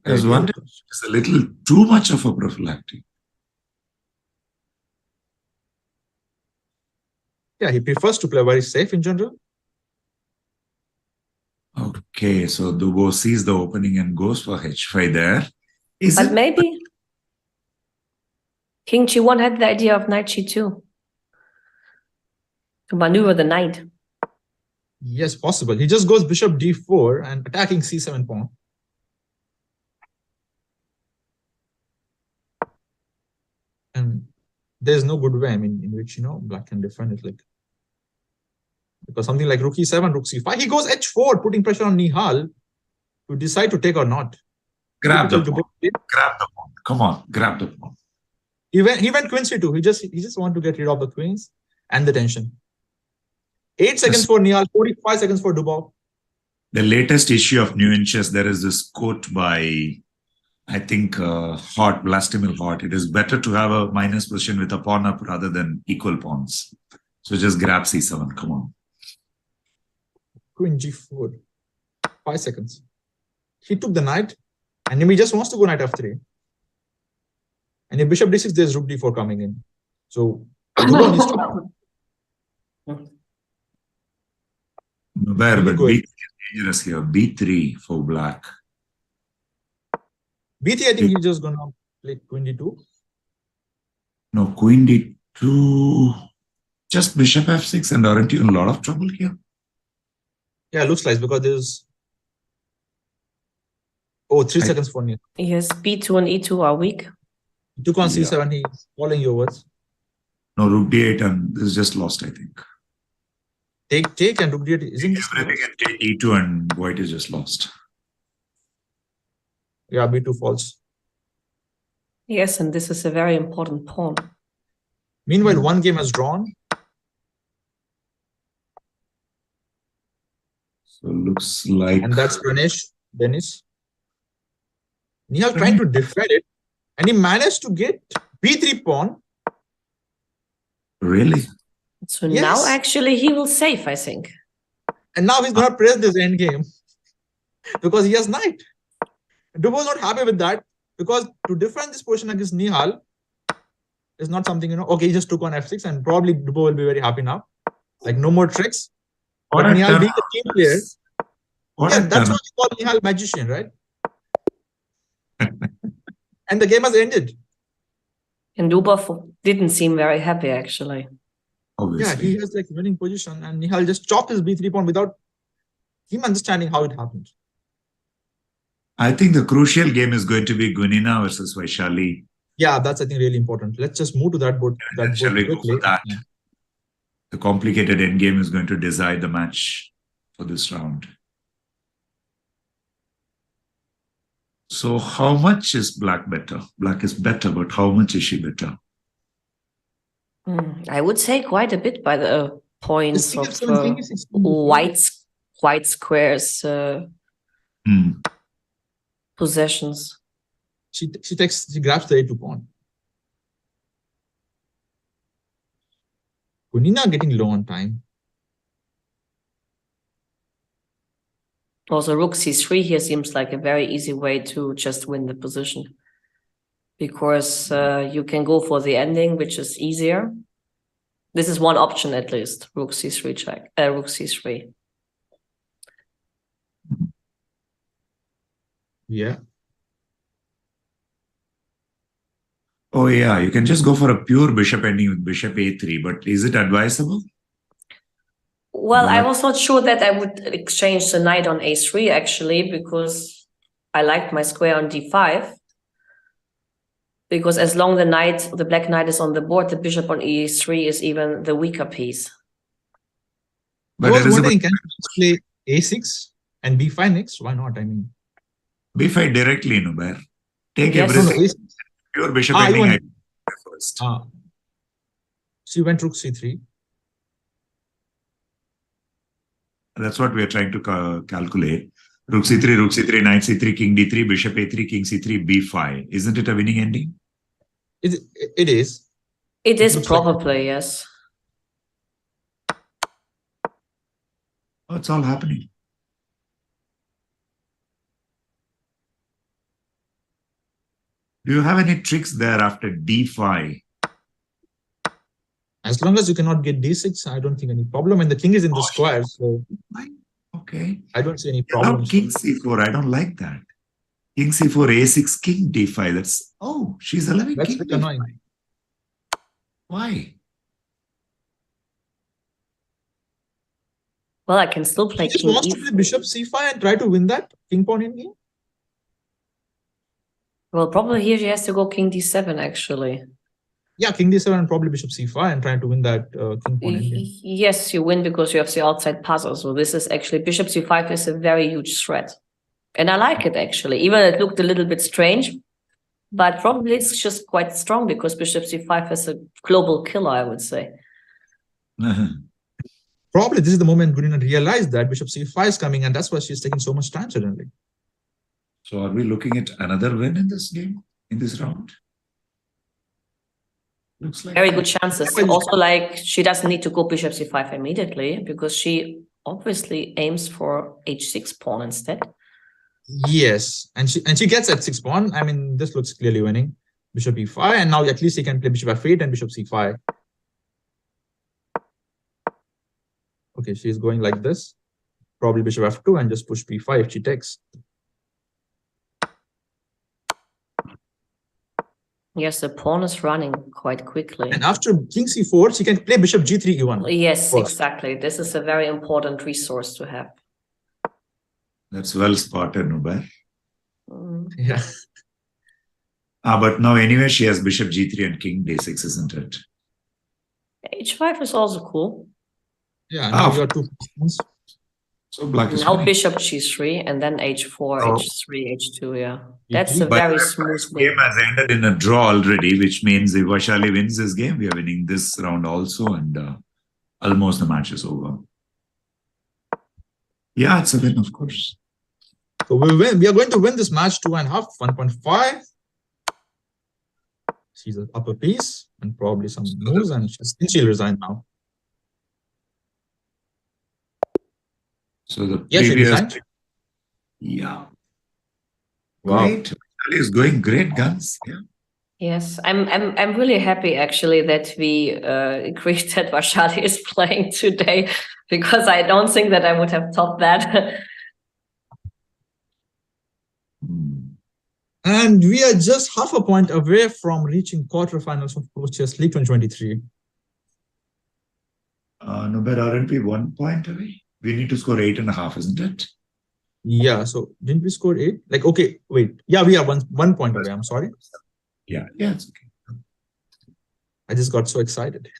I was wondering if it's a little too much of a prophylactic. Yeah, he prefers to play very safe in general. Okay, so Dubov sees the opening and goes for h5 there. But maybe king g1 had the idea of knight g2 to maneuver the knight. Yes, possible. He just goes bishop d4 and attacking c7 pawn. And there's no good way, in which, black can defend it. Because something like rook e7, rook c5, he goes h4, putting pressure on Nihal to decide to take or not. Grab the pawn. Grab the pawn. Come on, grab the pawn. He went queen c2. He just want to get rid of the queens and the tension. 8 seconds for Nihal, 45 seconds for Dubov. The latest issue of New in Chess, there is this quote by, I think, Vladimir Hort. It is better to have a minus position with a pawn up rather than equal pawns. So just grab c7. Come on. Queen g4. 5 seconds. He took the knight, and he just wants to go knight f3. And if bishop d6, there's rook d4 coming in. So Dubov needs to... But dangerous here. B3 for black. B3, I think he's just gonna play queen d2. No, queen d2. Just bishop f6, and aren't you in a lot of trouble here? Yeah, looks like, because there's 3 seconds for Nihal. Yes, B2 and E2 are weak. Took on c7, he's following your words. No, rook d8, and this is just lost, I think. Take and rook d8, isn't this? Everything and take e2, and white is just lost. Yeah, b2 falls. Yes, and this is a very important pawn. Meanwhile, one game has drawn. So looks like... And that's Pranesh, Denis. Nihal trying to defend it, and he managed to get b3 pawn. Really? So Yes. now actually he will save, I think. And now he's gonna press this endgame because he has knight. Dubov is not happy with that, because to defend this position against Nihal is not something, okay, he just took on f6, and probably Dubov will be very happy now. Like, no more tricks. But Nihal being a team player, that's why we call Nihal magician, right? And the game has ended. And Dubov didn't seem very happy, actually. Obviously. Yeah, he has like winning position, and Nihal just chopped his b3 pawn without him understanding how it happened. I think the crucial game is going to be Gunina versus Vaishali. Yeah, that's, I think, really important. Let's just move to that board. Shall we go for that? Yeah. The complicated endgame is going to decide the match for this round. So how much is black better? Black is better, but how much is she better? I would say quite a bit by the points of white squares possessions. She grabs the a2 pawn. Gunina getting low on time. Also, rook c3 here seems like a very easy way to just win the position, because you can go for the ending, which is easier. This is one option, at least. Rook c3 check. Rook c3. Yeah. Oh yeah, you can just go for a pure bishop ending with bishop a3, but is it advisable? Well, I was not sure that I would exchange the knight on a3, actually, because I liked my square on d5. Because as long the black knight is on the board, the bishop on e3 is even the weaker piece. But I was wondering, can you play a6 and b5 next? Why not? I mean, b5 directly, Nubair. Take Yes. everything. Pure bishop ending first. So you went rook c3. That's what we are trying to calculate. Rook c3, knight c3, king d3, bishop a3, king c3, b5. Isn't it a winning ending? It is. It is looks probably, yes. Oh, it's all happening. Do you have any tricks there after d5? As long as you cannot get d6, I don't think any problem. And the king is in the square, so Okay. I don't see any Now problems. king c4, I don't like that. King c4, a6, king d5. That's, she's allowing That's king a bit d5. annoying. Why? Well, I can still play She just king wants to play bishop c5 and try to win that king pawn in game. Well, probably here she has to go king d7, actually. Yeah, king d7 and probably bishop c5 and trying to win that king pawn in game. Yes, you win because you have the outside puzzle. So this is actually, bishop c5 is a very huge threat. And I like it, actually. Even it looked a little bit strange, but probably it's just quite strong because bishop c5 is a global killer, I would say. Probably this is the moment Gunina realized that bishop c5 is coming, and that's why she's taking so much time suddenly. So are we looking at another win in this game, in this round? Looks like Very good chances. Also, like, she doesn't need to go bishop c5 immediately because she obviously aims for h6 pawn instead. Yes, and she gets at 6 pawn. I mean, this looks clearly winning. Bishop e5, and now at least he can play bishop f8 and bishop c5. Okay, she's going like this. probably bishop f2 and just push b5 if she takes. Yes, the pawn is running quite quickly. And after king c4, she can play bishop g3 e1. Yes, first. exactly. This is a very important resource to have. That's well spotted, Nubar. Yeah. But now anyway, she has bishop g3 and king d6, isn't it? h5 is also cool. Yeah, now you got two positions. So black is Now winning. bishop g3 and then h4, Oh. h3, h2, yeah. That's a But very the smooth game win. has ended in a draw already, which means if Vaishali wins this game, we are winning this round also, and almost the match is over. Yeah, it's a win, of course. So we win. We are going to win this match 2.5, 1.5. She's an upper piece and probably some moves, and she'll resign now. So the Yeah, she previous, resigned. yeah, Wow. great. Vaishali is going great guns. Yeah. Yes, I'm really happy actually that we agreed that Vaishali is playing today, because I don't think that I would have topped that. And we are just half a point away from reaching quarterfinals of Pro Chess League 2023. Nubar, aren't we 1 point away? We need to score 8.5, isn't it? Yeah, so didn't we score 8? Like, okay, wait. Yeah, we are one point away. I'm sorry. Yeah, it's okay. I just got so excited.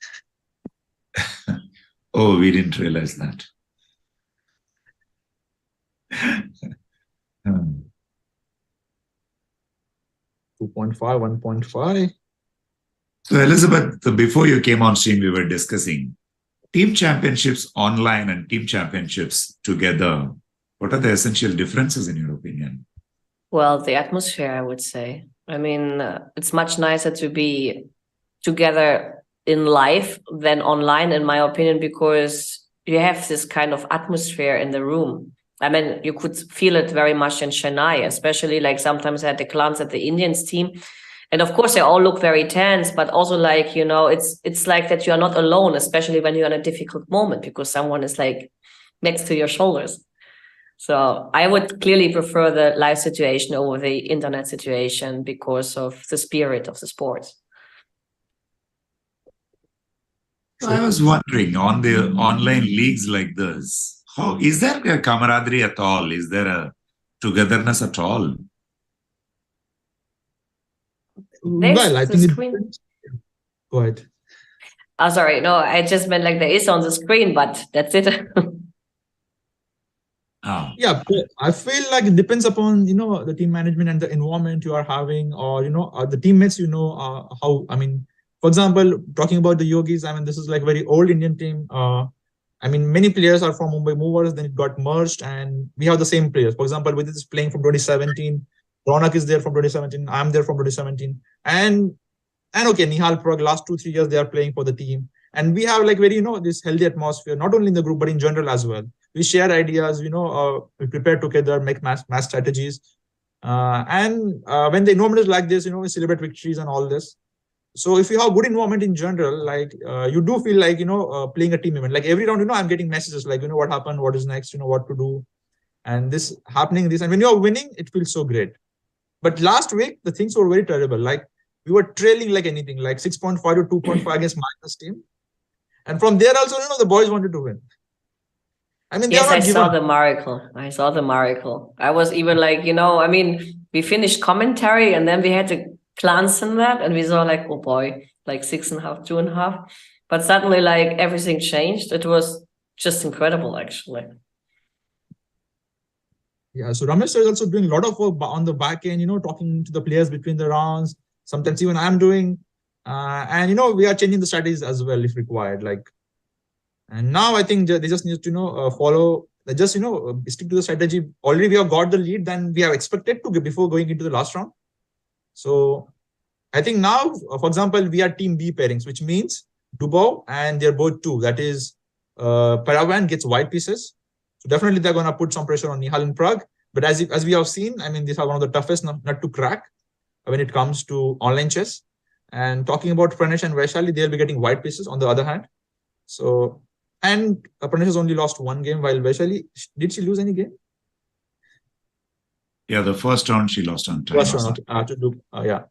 Oh, we didn't realize that. 2.5, 1.5. So Elizabeth, before you came on stream, we were discussing team championships online and team championships together. What are the essential differences in your opinion? Well, the atmosphere, I would say. I mean, it's much nicer to be together in live than online, in my opinion, because you have this kind of atmosphere in the room. I mean, you could feel it very much in Chennai, especially like sometimes I had a glance at the Indians team. And of course, they all look very tense, but also like, you know, it's like that you are not alone, especially when you're in a difficult moment, because someone is like next to your shoulders. So I would clearly prefer the live situation over the internet situation because of the spirit of the sport. I was wondering, on the online leagues like this, how is there a camaraderie at all? Is there a togetherness at all? Well, I think screen. Go ahead. Oh, sorry. No, I just meant like there is on the screen, but that's it. Yeah, I feel like it depends upon, you know, the team management and the environment you are having, or, you know, the teammates, you know, how, I mean, for example, talking about the Yogis, I mean, this is like very old Indian team. I mean, many players are from Mumbai Movers, then it got merged, and we have the same players. For example, Vidit is playing from 2017, Ronak is there from 2017, I'm there from 2017, and okay, Nihal, Pragg, last 2-3 years they are playing for the team, and we have like very, you know, this healthy atmosphere, not only in the group but in general as well. We share ideas, you know, we prepare together, make match strategies, and when the environment is like this, you know, we celebrate victories and all this. So if you have good environment in general, like you do feel like, you know, playing a team event. Like every round, you know, I'm getting messages like, you know, what happened, what is next, you know, what to do, and this happening, this, and when you are winning, it feels so great. But last week, the things were very terrible. Like we were trailing like anything, like 6.5 to 2.5 against Magnus team, and from there also, you know, the boys wanted to win. I mean, yes, I saw the miracle. I saw the miracle. I was even like, you know, I mean, we finished commentary and then we had to glance in that and we saw like, oh boy, like 6.5, 2.5. But suddenly like everything changed. It was just incredible, actually. Yeah, so Ramesh is also doing a lot of work on the back end, you know, talking to the players between the rounds. Sometimes even I'm doing, and, you know, we are changing the strategies as well if required. Like, and now I think they just need to, you know, follow, just, you know, stick to the strategy. Already we have got the lead than we have expected to before going into the last round. So I think now, for example, we are team B pairings, which means Dubov and they're both 2. That is, Paravyan gets white pieces. So definitely they're going to put some pressure on Nihal and Pragg. But as we have seen, I mean, these are one of the toughest nut to crack when it comes to online chess. And talking about Pranesh and Vaishali, they'll be getting white pieces on the other hand. So And Pranesh has only lost one game, while Vaishali, did she lose any game? Yeah, the first round she lost on time. First round, yeah.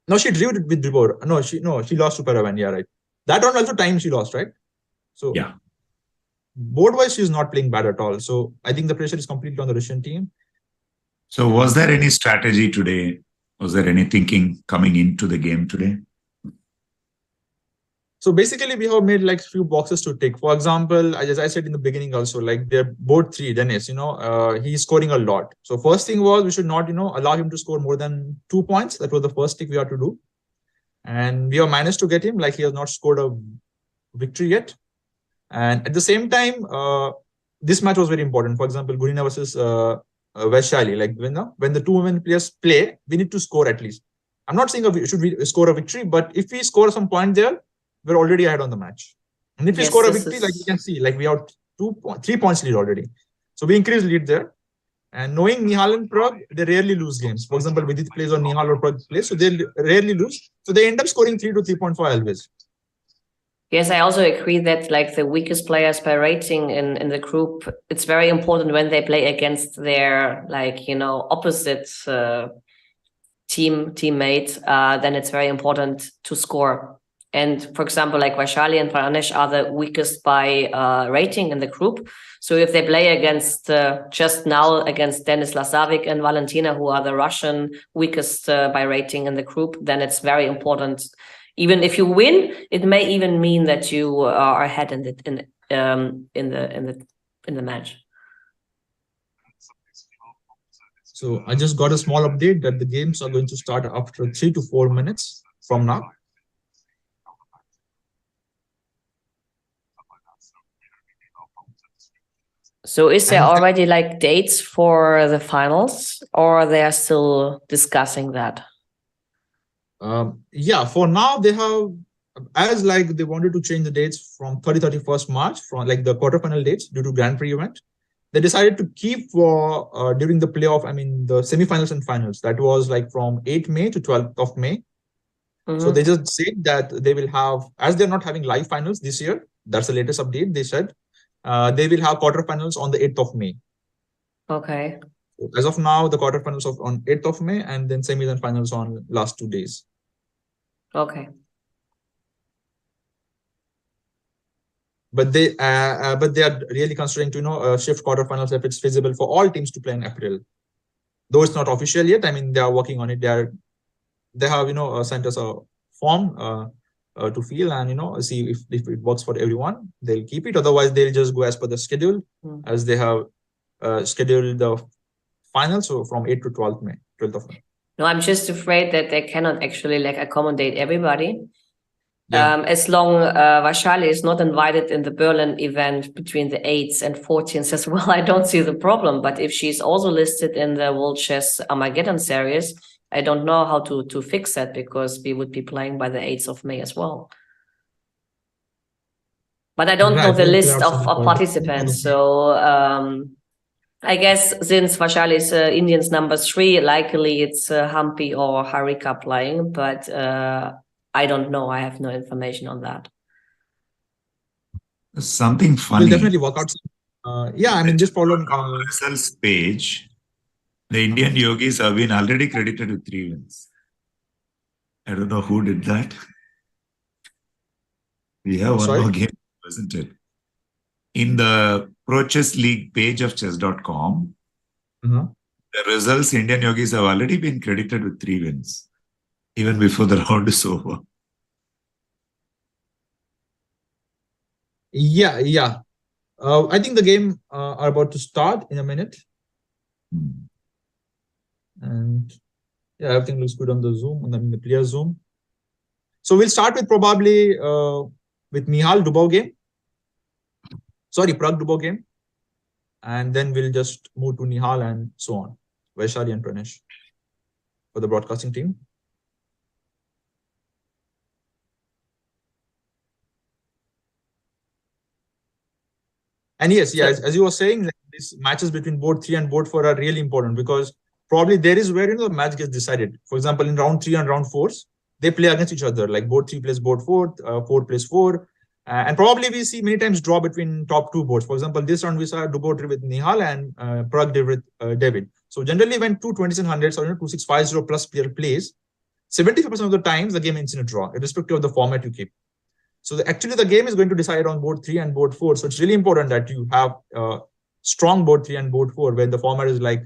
No, she drew it with Dubov. No, she lost to Paravyan. Yeah, right. That round also time she lost, right? So yeah, board-wise, she's not playing bad at all. So I think the pressure is completely on the Russian team. So was there any strategy today? Was there any thinking coming into the game today? So basically, we have made like few boxes to tick. For example, as I said in the beginning also, like they're both three, Dennis, he's scoring a lot. So first thing was we should not, allow him to score more than 2 points. That was the first thing we had to do. And we have managed to get him, like he has not scored a victory yet. And at the same time, this match was very important. For example, Gunina versus Vaishali, like when the two women players play, we need to score at least. I'm not saying should we score a victory, but if we score some point there, we're already ahead on the match. And if we score a victory, like you can see, like we have 3 points lead already. So we increase lead there. And knowing Nihal and Pragg, they rarely lose games. For example, Vidit plays or Nihal or Pragg plays, so they rarely lose. So they end up scoring 3 to 3.5 always. Yes, I also agree that like the weakest players by rating in the group, it's very important when they play against their opposite teammate, then it's very important to score. And for example, like Vaishali and Pranesh are the weakest by rating in the group. So if they play against just now against Denis Lazavik and Valentina, who are the Russian weakest by rating in the group, then it's very important. Even if you win, it may even mean that you are ahead in the match. So I just got a small update that the games are going to start after 3 to 4 minutes from now. So is there already like dates for the finals, or they are still discussing that? Yeah, for now they have, as like they wanted to change the dates from 31st March from like the quarterfinal dates due to Grand Prix event. They decided to keep for during the playoff, the semifinals and finals. That was like from 8th May to 12th of May. So they just said that they will have, as they're not having live finals this year, that's the latest update, they said, they will have quarterfinals on the 8th of May. Okay. As of now, the quarterfinals on 8th of May and then semis and finals on last 2 days. Okay. But they are really considering to shift quarterfinals if it's feasible for all teams to play in April. Though it's not official yet. They are working on it. They have sent us a form to fill and see if it works for everyone. They'll keep it. Otherwise, they'll just go as per the schedule as they have scheduled the finals. So from 8th to 12th of May. No, I'm just afraid that they cannot actually like accommodate everybody. Yeah. As long Vaishali is not invited in the Berlin event between the 8th and 14th as well, I don't see the problem. But if she's also listed in the World Chess Armageddon series, I don't know how to fix that, because we would be playing by the 8th of May as well. But I don't know the list of participants. So I guess since Vaishali is Indians number 3, likely it's Hampi or Harika playing, but I don't know. I have no information on that. Something funny. We'll definitely work out. This problem. Results page, the Indian Yogis have been already credited with 3 wins. I don't know who did that. We have one more game, isn't it? In the Pro Chess League page of chess.com, the results, Indian Yogis have already been credited with 3 wins, even before the round is over. Yeah. I think the game are about to start in a minute. And yeah, everything looks good on the Zoom, on the player Zoom. So we'll start with probably with Nihal Dubov game. Sorry, Pragg Dubov game. And then we'll just move to Nihal and so on. Vaishali and Pranesh for the broadcasting team. And yes, as you were saying, like, these matches between board 3 and board 4 are really important, because probably there is where the match gets decided. For example, in round 3 and round 4s, they play against each other. Like board 3 plays board 4, 4 plays 4. And probably we see many times draw between top two boards. For example, this round we saw Dubov with Nihal and Pragg with David. So generally when two 20s and 100s or 2650 plus player plays, 75% of the times the game ends in a draw, irrespective of the format you keep. So actually the game is going to decide on board 3 and board 4. So it's really important that you have strong board 3 and board 4, where the format is like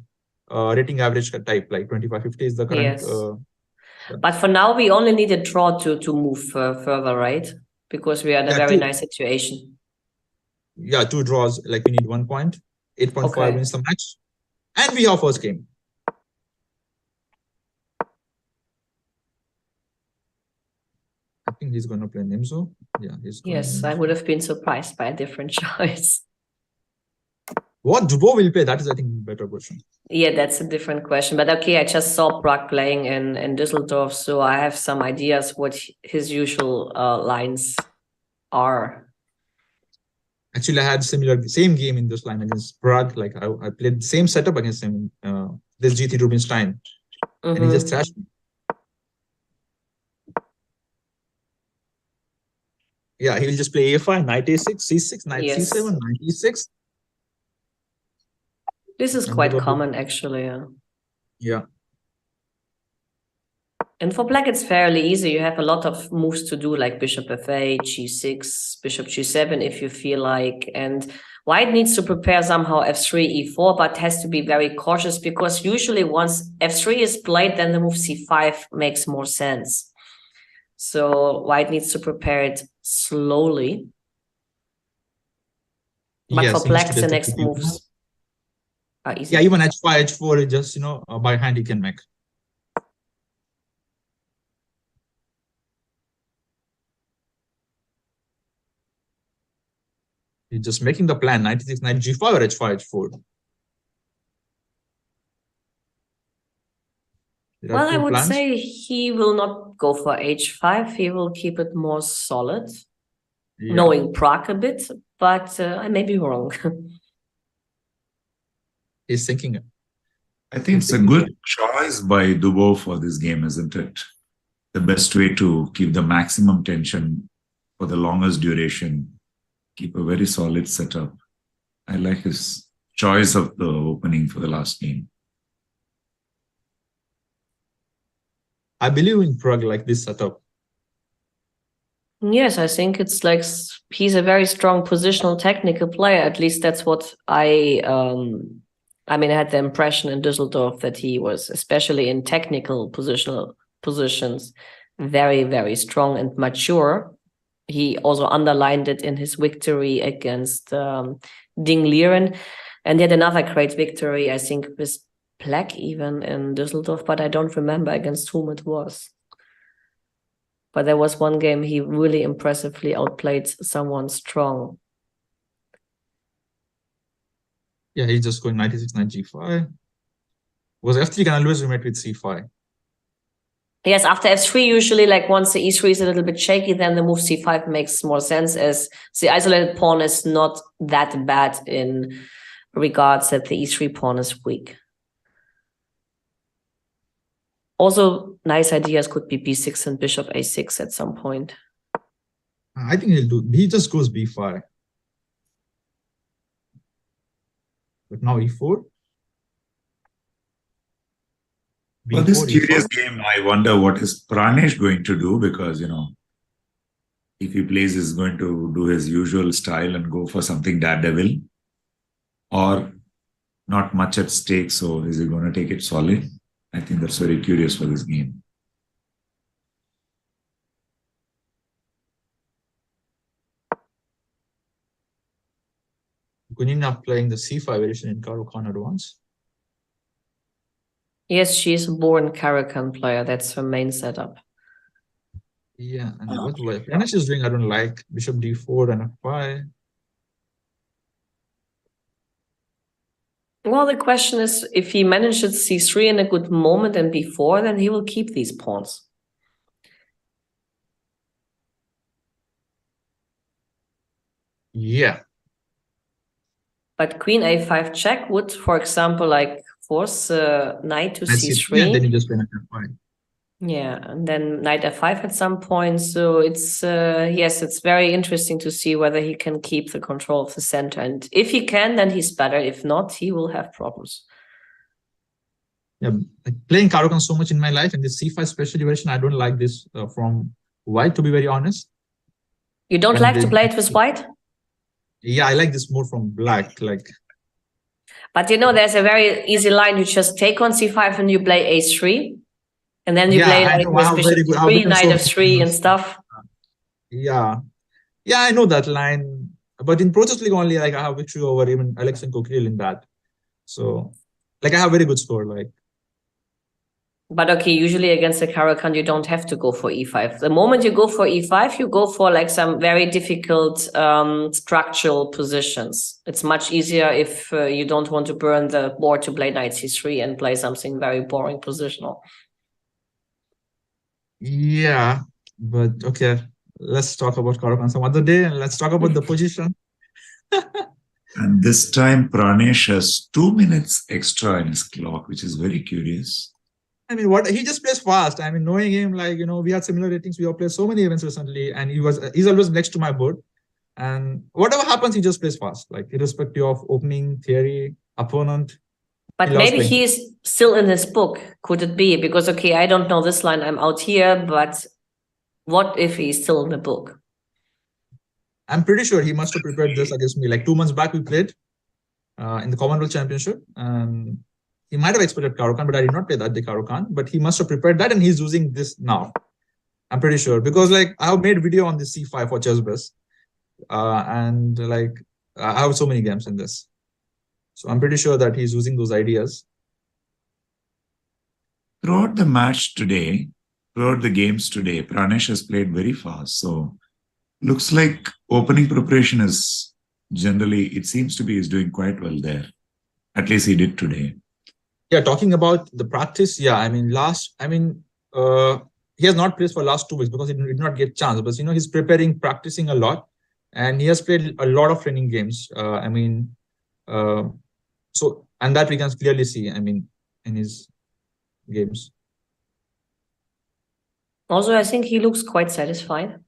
rating average type, like 2550 is the current. Yes. But for now, we only need a draw to move further, right? Because we are in a very nice situation. Yeah, 2 draws, like we need 1 point. 8.5 wins the match. And we have first game. I think he's going to play Nimzo. Yeah, yes, I would have been surprised by a different choice. What Dubov will play? That is, I think, a better question. Yeah, that's a different question. But okay, I just saw Pragg playing in Düsseldorf, so I have some ideas what his usual lines are. Actually, I had same game in this line against Pragg. Like I played the same setup against him. This GT Rubinstein, and he just thrashed me. Yeah, he will just play A5, knight A6, C6, knight C7, knight E6. This is quite common, actually. Yeah. And for black, it's fairly easy. You have a lot of moves to do, like bishop f8, g6, bishop g7, if you feel like. And white needs to prepare somehow f3, e4, but has to be very cautious, because usually once f3 is played, then the move c5 makes more sense. So white needs to prepare it slowly. But yes, for black, the next moves are easy. Yeah, even h5, h4 is just, by hand he can make. He's just making the plan, knight e6, knight g5 or h5, h4. Well, I would say he will not go for h5. He will keep it more solid, knowing Pragg a bit, but I may be wrong. He's thinking it. I think it's a good choice by Dubov for this game, isn't it? The best way to keep the maximum tension for the longest duration, keep a very solid setup. I like his choice of the opening for the last game. I believe in Pragg like this setup. Yes, I think it's like he's a very strong positional technical player. At least that's what I had the impression in Düsseldorf that he was, especially in technical positional positions, very, very strong and mature. He also underlined it in his victory against Ding Liren. And he had another great victory, I think, with Pragg even in Düsseldorf, but I don't remember against whom it was. But there was one game he really impressively outplayed someone strong. Yeah, he's just going knight e6, knight g5. Was f3 can always be met with c5. Yes, after f3, usually, like once the e3 is a little bit shaky, then the move c5 makes more sense, as the isolated pawn is not that bad in regards that the e3 pawn is weak. Also, nice ideas could be b6 and bishop a6 at some point. I think he just goes b5. But now e4. Well, this curious game, I wonder what is Pranesh going to do, because, if he plays, he's going to do his usual style and go for something daredevil, or not much at stake. So is he going to take it solid? I think that's very curious for this game. Gunina playing the c5 variation in Caro-Kann advance. Yes, she's a born Caro-Kann player. That's her main setup. Yeah, and what Pranesh is doing, I don't like. Bishop d4 and f5. Well, the question is, if he manages c3 in a good moment and b4, then he will keep these pawns. Yeah. But queen a5 check would, for example, like force knight to c3. Yeah, then you just play knight f5. Yeah, and then knight f5 at some point. So it's yes, it's very interesting to see whether he can keep the control of the center. And if he can, then he's better. If not, he will have problems. Yeah, like playing Caro-Kann so much in my life, and the c5 special version, I don't like this from white, to be very honest. You don't And like to play it with white? Yeah, I like this more from black. Like, but you know, there's a very easy line. You just take on c5 and you play a3. And then you play like with bishop d3, knight f3 and stuff. Yeah. Yeah, I know that line. But in Pro Chess League only, like I have victory over even Alexander Kirill in that. So, like I have very good score. Like, but okay, usually against the Caro-Kann, you don't have to go for e5. The moment you go for e5, you go for like some very difficult structural positions. It's much easier if you don't want to burn the board to play knight c3 and play something very boring positional. yeah, but okay, let's talk about Caro-Kann some other day, and let's talk about the position. And this time, Pranesh has 2 minutes extra in his clock, which is very curious. I mean, what he just plays fast. I mean, knowing him, like, you know, we had similar ratings. We have played so many events recently, and he's always next to my board. And whatever happens, he just plays fast, like irrespective of opening, theory, opponent. But maybe he's still in his book. Could it be? Because, okay, I don't know this line. I'm out here, but what if he's still in the book? I'm pretty sure he must have prepared this against me. Like 2 months back, we played in the Commonwealth Championship. And he might have expected Caro-Kann, but I did not play that day Caro-Kann. But he must have prepared that, and he's using this now. I'm pretty sure. Because, like, I have made video on the C5 for ChessBus. And, like, I have so many games in this. So I'm pretty sure that he's using those ideas. Throughout the match today, throughout the games today, Pranesh has played very fast. So looks like opening preparation is generally, it seems to be, is doing quite well there. At least he did today. Yeah, talking about the practice, yeah, I mean, he has not played for last 2 weeks because he did not get chance. But, you know, he's practicing a lot. And he has played a lot of training games. So, and that we can clearly see, I mean, in his games. Also, I think he looks quite satisfied.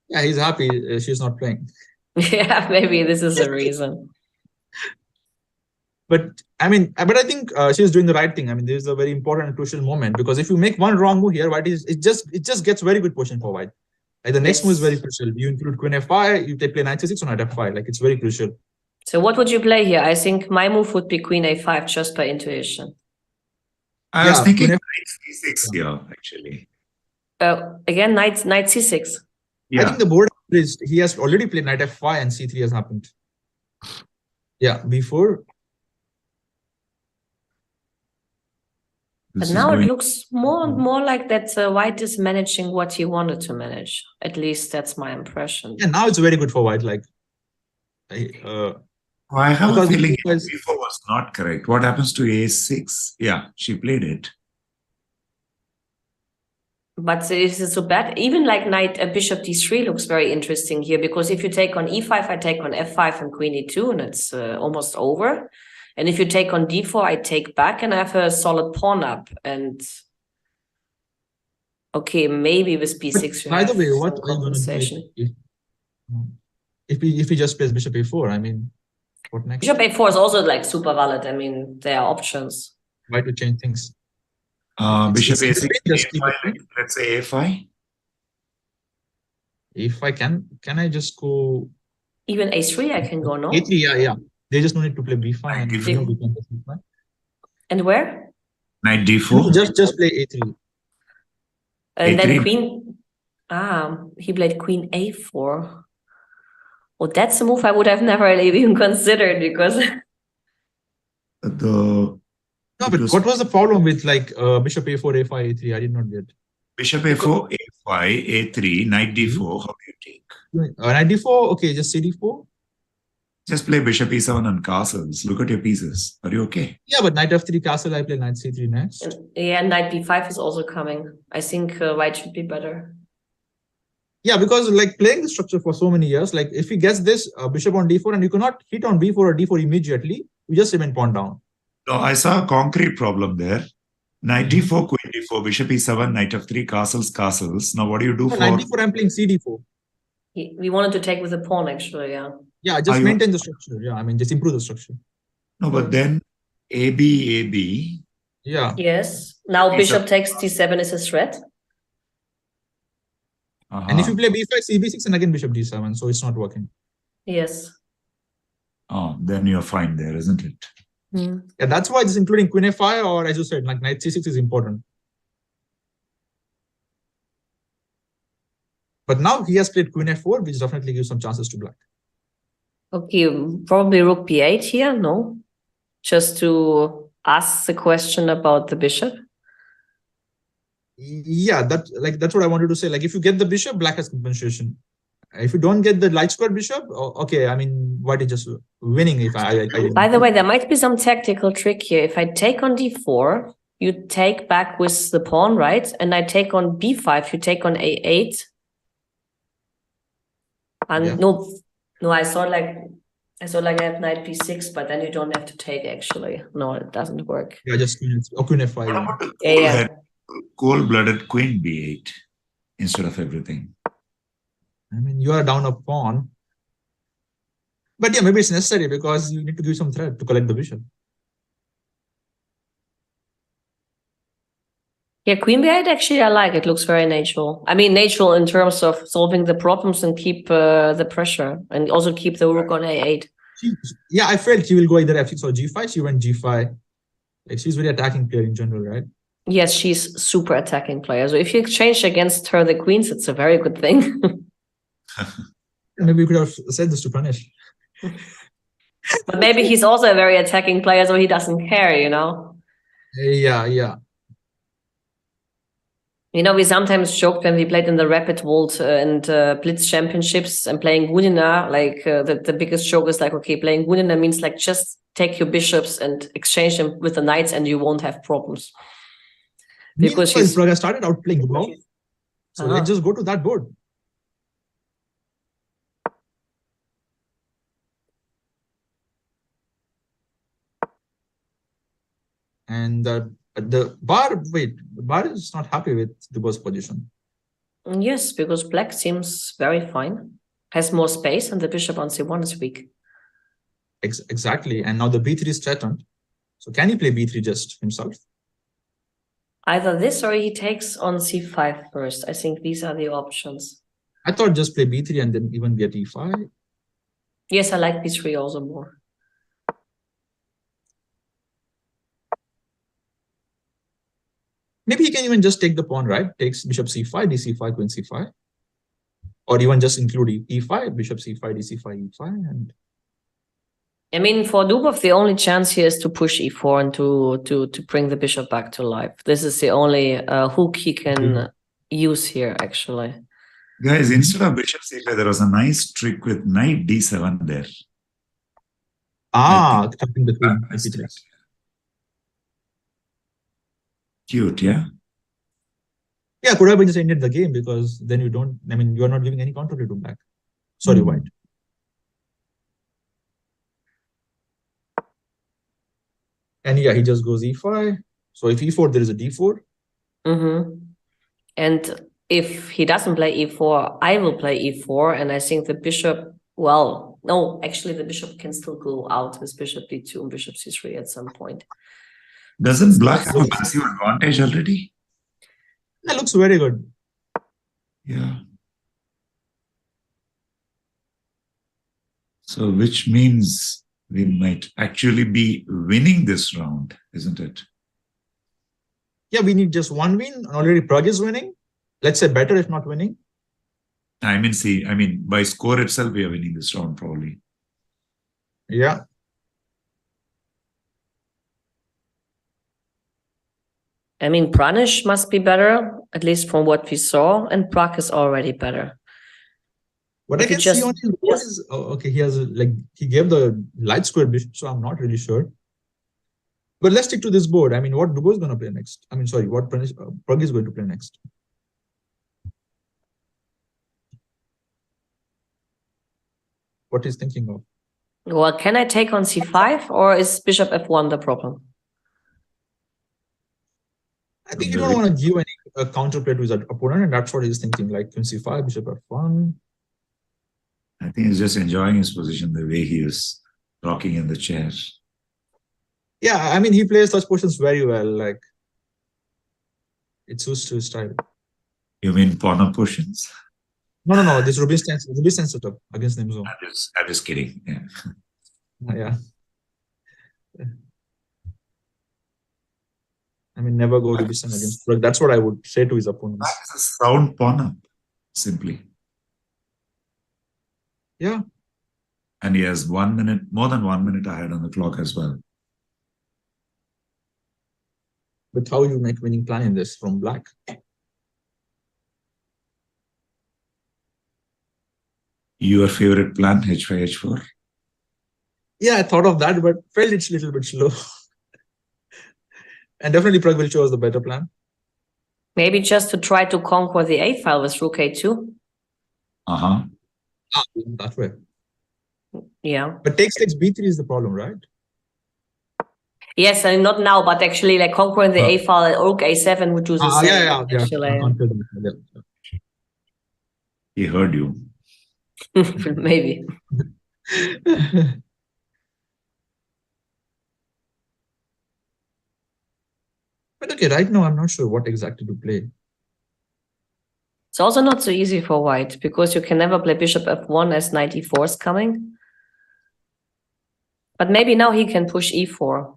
Yeah, he's happy she's not playing. Yeah, maybe this is the reason. But I mean, I think she's doing the right thing. I mean, this is a very important and crucial moment, because if you make one wrong move here, white it just gets very good position for white. Like the next move is very crucial. You include queen f5, you play knight c6 or knight f5. Like, it's very crucial. So what would you play here? I think my move would be queen a5 just by intuition. I was thinking knight c6 here, actually. Again, knight c6. Yeah. I think the board is, he has already played knight f5 and c3 has happened. Yeah, before. But now it looks more and more like that white is managing what he wanted to manage. At least that's my impression. Yeah, now it's very good for white. Like, I have a feeling b4 was not correct. What happens to a6? Yeah, she played it. But is it so bad? Even like bishop d3 looks very interesting here, because if you take on e5, I take on f5 and queen e2, and it's almost over. And if you take on d4, I take back and I have a solid pawn up. And okay, maybe with b6. By the way, what are you going to do if he just plays bishop a4? I mean, what next? Bishop a4 is also like super valid. I mean, there are options. Why to change things? Bishop a6, a5, let's say a5. If I can I just go? Even a3 I can go, no? A3, yeah. They just no need to play b5. And where? Knight d4. Just play a3. And A3. then queen. He played queen a4. Oh, that's a move I would have never even considered, because. No, but what was the problem with like bishop a4, a5, a3? I did not get. Bishop a4, a5, a3, knight d4. How do you take? Knight d4. Okay, just cd4. Just play bishop e7 and castles. Look at your pieces. Are you okay? Yeah, but knight f3 castle, I play knight c3 next. Yeah, knight b5 is also coming. I think white should be better. Yeah, because like playing the structure for so many years, like if he gets this bishop on d4 and you cannot hit on b4 or d4 immediately, you just remain pawn down. No, I saw a concrete problem there. Knight d4, queen d4, bishop e7, knight f3, castles, castles. Now what do you do for... 94, I'm playing cd4. We wanted to take with the pawn, actually, yeah. Yeah, just maintain the structure. Yeah, I mean, just improve the structure. No, but then AB. Yeah. Yes. Now bishop takes d7 is a threat. And if you play b5, cb6, and again bishop d7, so it's not working. Yes. Oh, then you're fine there, isn't it? Yeah, that's why it's including queen f5, or as you said, like knight c6 is important. But now he has played queen f4, which definitely gives some chances to black. Okay, probably rook b8 here, no? Just to ask the question about the bishop. Yeah, that's what I wanted to say. Like, if you get the bishop, black has compensation. If you don't get the light square bishop, okay, I mean, white is just winning. If I By the way, there might be some tactical trick here. If I take on d4, you take back with the pawn, right? And I take on b5, you take on a8. And Yeah. no, I thought like I have knight b6, but then you don't have to take, actually. No, it doesn't work. Yeah, just queen f5. Yeah. Cold-blooded queen b8 instead of everything. I mean, you are down a pawn. But yeah, maybe it's necessary because you need to give some threat to collect the bishop. Yeah, queen b8, actually, I like. It looks very natural. I mean, natural in terms of solving the problems and keep the pressure, and also keep the rook on a8. Yeah, I felt she will go either f6 or g5. She went g5. Like, she's very attacking player in general, right? Yes, she's super attacking player. So if you exchange against her the queens, it's a very good thing. Maybe you could have said this to Pranesh. But maybe he's also a very attacking player, so he doesn't care, you know? Yeah. You know, we sometimes joked when we played in the Rapid World and Blitz Championships and playing Gunina, like the biggest joke is like, okay, playing Gunina means like just take your bishops and exchange them with the knights and you won't have problems. Because Pragg started out playing Dubov. So let's just go to that board. And the bar is not happy with Dubov's position. Yes, because black seems very fine, has more space, and the bishop on c1 is weak. Exactly, and now the b3 is threatened. So can he play b3 just himself? Either this or he takes on c5 first. I think these are the options. I thought just play b3 and then even get e5. Yes, I like b3 also more. Maybe he can even just take the pawn, right? Takes bishop c5, dc5, queen c5. Or even just include e5, bishop c5, dc5, e5. And I mean, for Dubov, the only chance here is to push e4 and to bring the bishop back to life. This is the only hook he can use here, actually. Guys, instead of bishop c5, there was a nice trick with knight d7 there. tapping the queen. Cute, yeah? Yeah, could have just ended the game because then you don't, I mean, you are not giving any counterplay to black. Sorry, white. And yeah, he just goes e5. So if e4, there is a d4. And if he doesn't play e4, I will play e4. And I think the bishop, well, no, actually the bishop can still go out with bishop d2 and bishop c3 at some point. Doesn't black have a massive advantage already? That looks very good. Yeah. So which means we might actually be winning this round, isn't it? Yeah, we need just one win. Already Pragg is winning. Let's say better if not winning. I mean, by score itself, we are winning this round probably. Yeah. I mean, Pranesh must be better, at least from what we saw, and Pragg is already better. What I can see on his board is, okay, he has he gave the light square bishop, so I'm not really sure. But let's stick to this board. I mean, what Dubov is going to play next? I mean, sorry, what Pragg is going to play next? What he's thinking of? Well, can I take on c5 or is bishop f1 the problem? I think you don't want to give any counterplay to his opponent, and that's what he's thinking, like queen c5, bishop f1. I think he's just enjoying his position, the way he is rocking in the chair. Yeah, I mean, he plays such positions very well. Like, it suits to his style. You mean pawn up positions? No. This Rubinstein setup against Nemzo. I'm just kidding. Yeah. Yeah. I mean, never go Rubinstein against Pragg. That's what I would say to his opponents. That is a sound pawn up, simply. Yeah. And he has 1 minute, more than 1 minute ahead on the clock as well. But how you make winning plan in this from black? Your favorite plan, h5, h4? Yeah, I thought of that, but felt it's a little bit slow. And definitely Pragg will choose the better plan. Maybe just to try to conquer the A file with rook a2. Uh-huh. That way. Yeah. But takes b3 is the problem, right? Yes, and not now, but actually like conquering the A file and rook a7 would do the same. Yeah. Actually. He heard you. Maybe. But okay, right now I'm not sure what exactly to play. It's also not so easy for white because you can never play bishop f1 as knight e4 is coming. But maybe now he can push e4.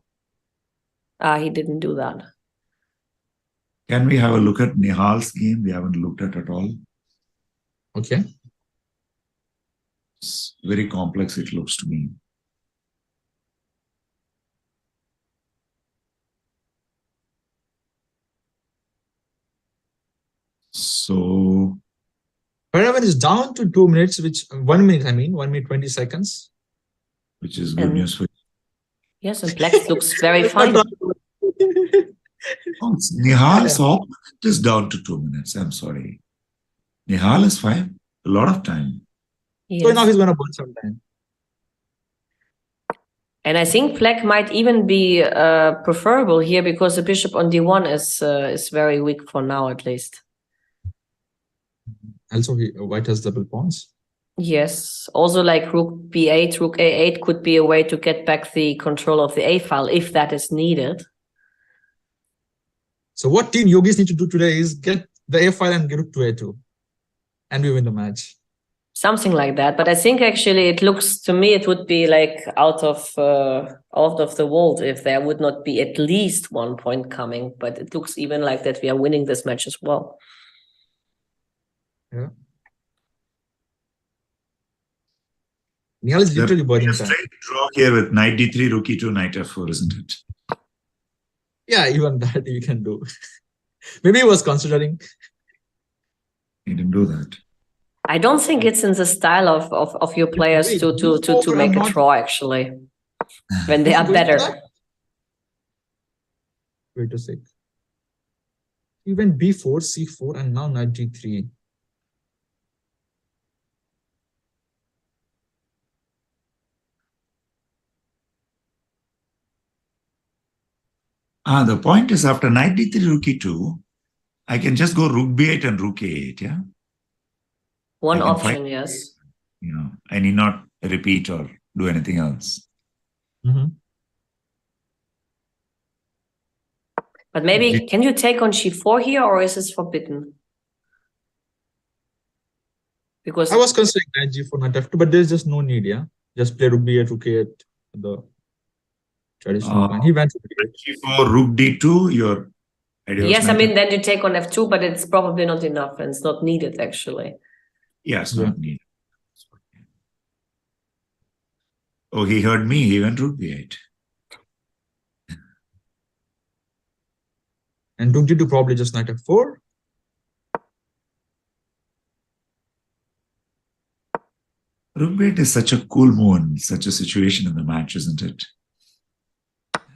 He didn't do that. Can we have a look at Nihal's game? We haven't looked at all. Okay. It's very complex, it looks to me. So Paravyan is down to 2 minutes, which 1 minute, 1 minute 20 seconds. Which is good news for you. Yes, and black looks very fine. Oh, Nihal's opponent is down to 2 minutes. I'm sorry. Nihal is fine. A lot of time. Yes. So now he's going to burn some time. And I think black might even be preferable here because the bishop on d1 is very weak for now, at least. Also, white has double pawns. Yes. Also, like rook b8, rook a8 could be a way to get back the control of the a file if that is needed. So what team Yogis need to do today is get the a file and get rook to a2, and we win the match. Something like that. But I think actually it looks to me it would be like out of the world if there would not be at least 1 point coming. But it looks even like that we are winning this match as well. Yeah. Nihal is literally burning time. Straight draw here with knight d3, rook e2, knight f4, isn't it? Yeah, even that you can do. Maybe he was considering. He didn't do that. I don't think it's in the style of your players to make a draw actually when they are better. Wait a sec. He went b4, c4, and now knight g3. The point is after knight d3, rook e2, I can just go rook b8 and rook a8, yeah? One option, yes. You know, I need not repeat or do anything else. But maybe, can you take on c4 here or is this forbidden? Because I was considering knight g4, knight f2, but there's just no need, yeah? Just play rook b8, rook a8, the traditional plan. He went g4, rook d2, your idea. Yes, I mean, then you take on f2, but it's probably not enough and it's not needed actually. Yes, not needed. Oh, he heard me. He went rook b8. And rook d2 probably just knight f4. Rook b8 is such a cool move in such a situation in the match, isn't it?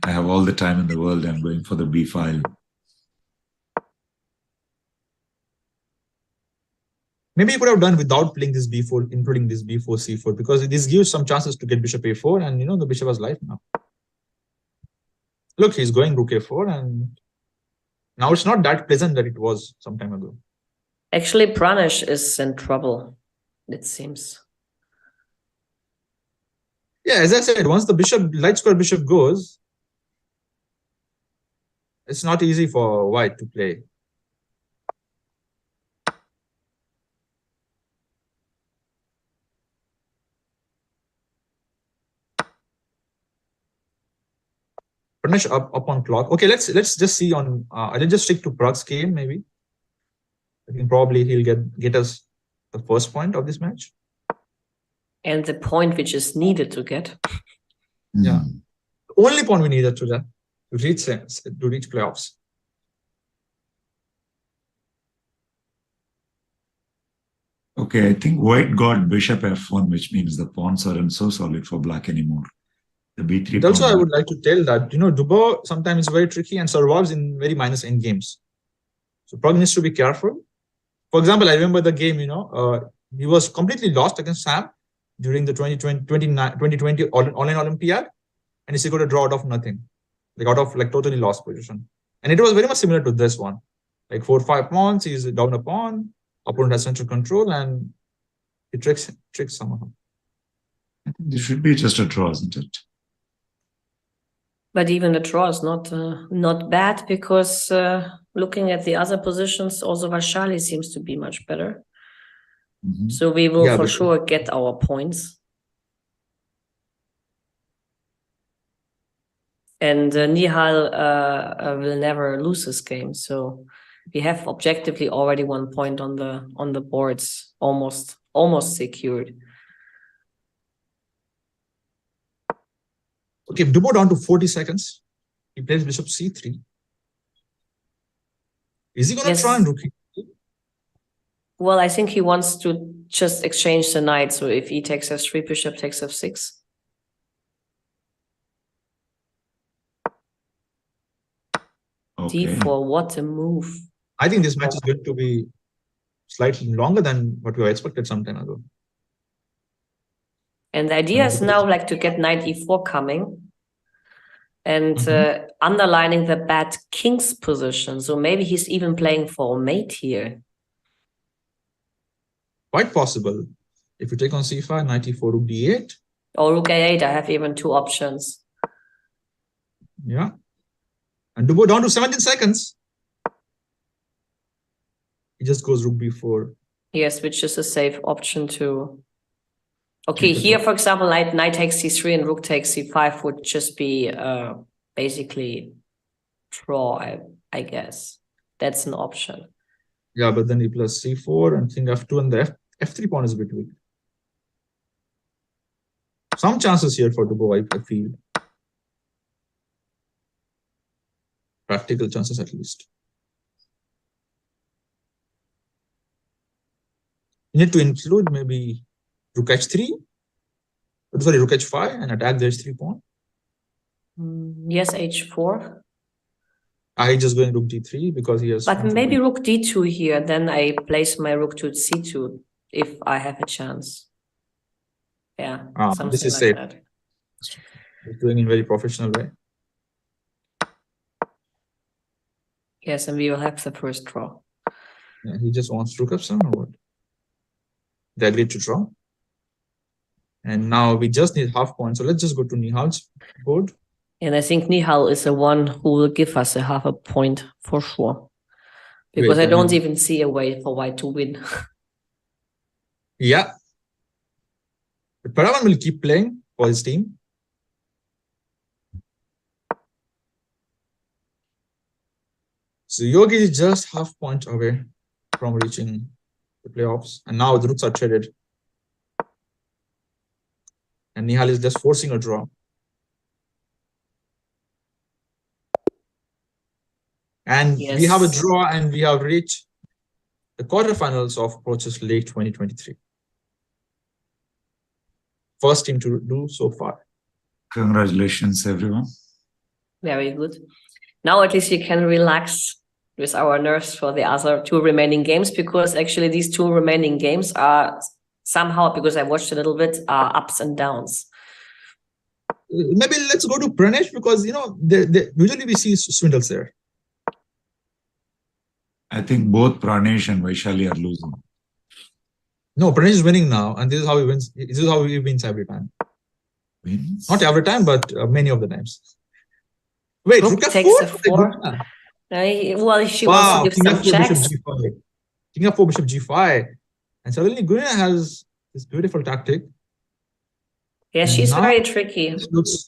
I have all the time in the world. I'm going for the b file. Maybe you could have done without playing this b4, including this b4, c4, because this gives some chances to get bishop a4, and you know the bishop has life now. Look, he's going rook a4, and Now it's not that pleasant that it was some time ago. Actually, Pranesh is in trouble, it seems. Yeah, as I said, once the light square bishop goes, it's not easy for white to play. Pranesh up on clock. Okay, let's just see on. I'll just stick to Pragg's game maybe. I think probably he'll get us the first point of this match. And the point which is needed to get. Yeah, the only point we needed to reach playoffs. Okay, I think white got bishop f1, which means the pawns aren't so solid for black anymore. The b3 Also, I would like to tell that, Dubov sometimes is very tricky and survives in very minus end games. So Pragg needs to be careful. For example, I remember the game, he was completely lost against Sam during the 2020 online Olympiad, and he got a draw out of nothing, out of totally lost position. And it was very much similar to this one. 4-5 pawns, he's down a pawn, opponent has central control, and he tricks somehow. I think this should be just a draw, isn't it? But even the draw is not bad, because looking at the other positions, also Vaishali seems to be much better. So we will for sure get our points. And Nihal will never lose this game. So we have objectively already 1 point on the boards, almost secured. Okay, Dubov down to 40 seconds. He plays bishop c3. Is he going to try and rook? Well, I think he wants to just exchange the knight. So if he takes f3, bishop takes f6. Okay. d4, what a move. I think this match is going to be slightly longer than what we expected some time ago. And the idea is now to get knight e4 coming and underlining the bad king's position. So maybe he's even playing for a mate here. Quite possible. If you take on c5, knight e4, rook d8. Or rook a8, I have even 2 options. Yeah. And Dubov down to 17 seconds. He just goes rook b4. Yes, which is a safe option too. Okay, here, for example, knight takes c3 and rook takes c5 would just be basically draw, I guess. That's an option. Yeah, but then e plus c4 and king f2 and the f3 pawn is a bit weak. Some chances here for Dubov, I feel. Practical chances at least. You need to include maybe rook h3, sorry, rook h5 and attack the h3 pawn. Yes, h4. I just going rook d3 because he has. But maybe rook d2 here. Then I place my rook to c2 if I have a chance. Yeah, something this is like safe. that. He's doing in very professional way. Yes, and we will have the first draw. Yeah, he just wants rook f7 or what? They agreed to draw. And now we just need half point. So let's just go to Nihal's board. And I think Nihal is the one who will give us a half a point for sure. Because I don't even see a way for white to win. Yeah. But Paravyan will keep playing for his team. So Yogi is just half point away from reaching the playoffs. And now the rooks are traded. And Nihal is just forcing a draw. And we have a draw and we have reached the quarterfinals of Approaches Late 2023. First team to do so far. Congratulations, everyone. Very good. Now at least we can relax with our nerves for the other 2 remaining games, because actually these 2 remaining games are somehow, because I watched a little bit, are ups and downs. Maybe let's go to Pranesh, because usually we see swindles there. think both Pranesh and Vaishali are losing. No, Pranesh is winning now, and this is how he wins. This is how he wins every time. Wins? Not every time, but many of the times. Wait, Rook rook takes f4? a 4. Well, she Wow, wants to king give some f4, bishop checks. g5. King f4, bishop g5. And suddenly Gunina has this beautiful tactic. Yeah, And she's now very tricky. this looks...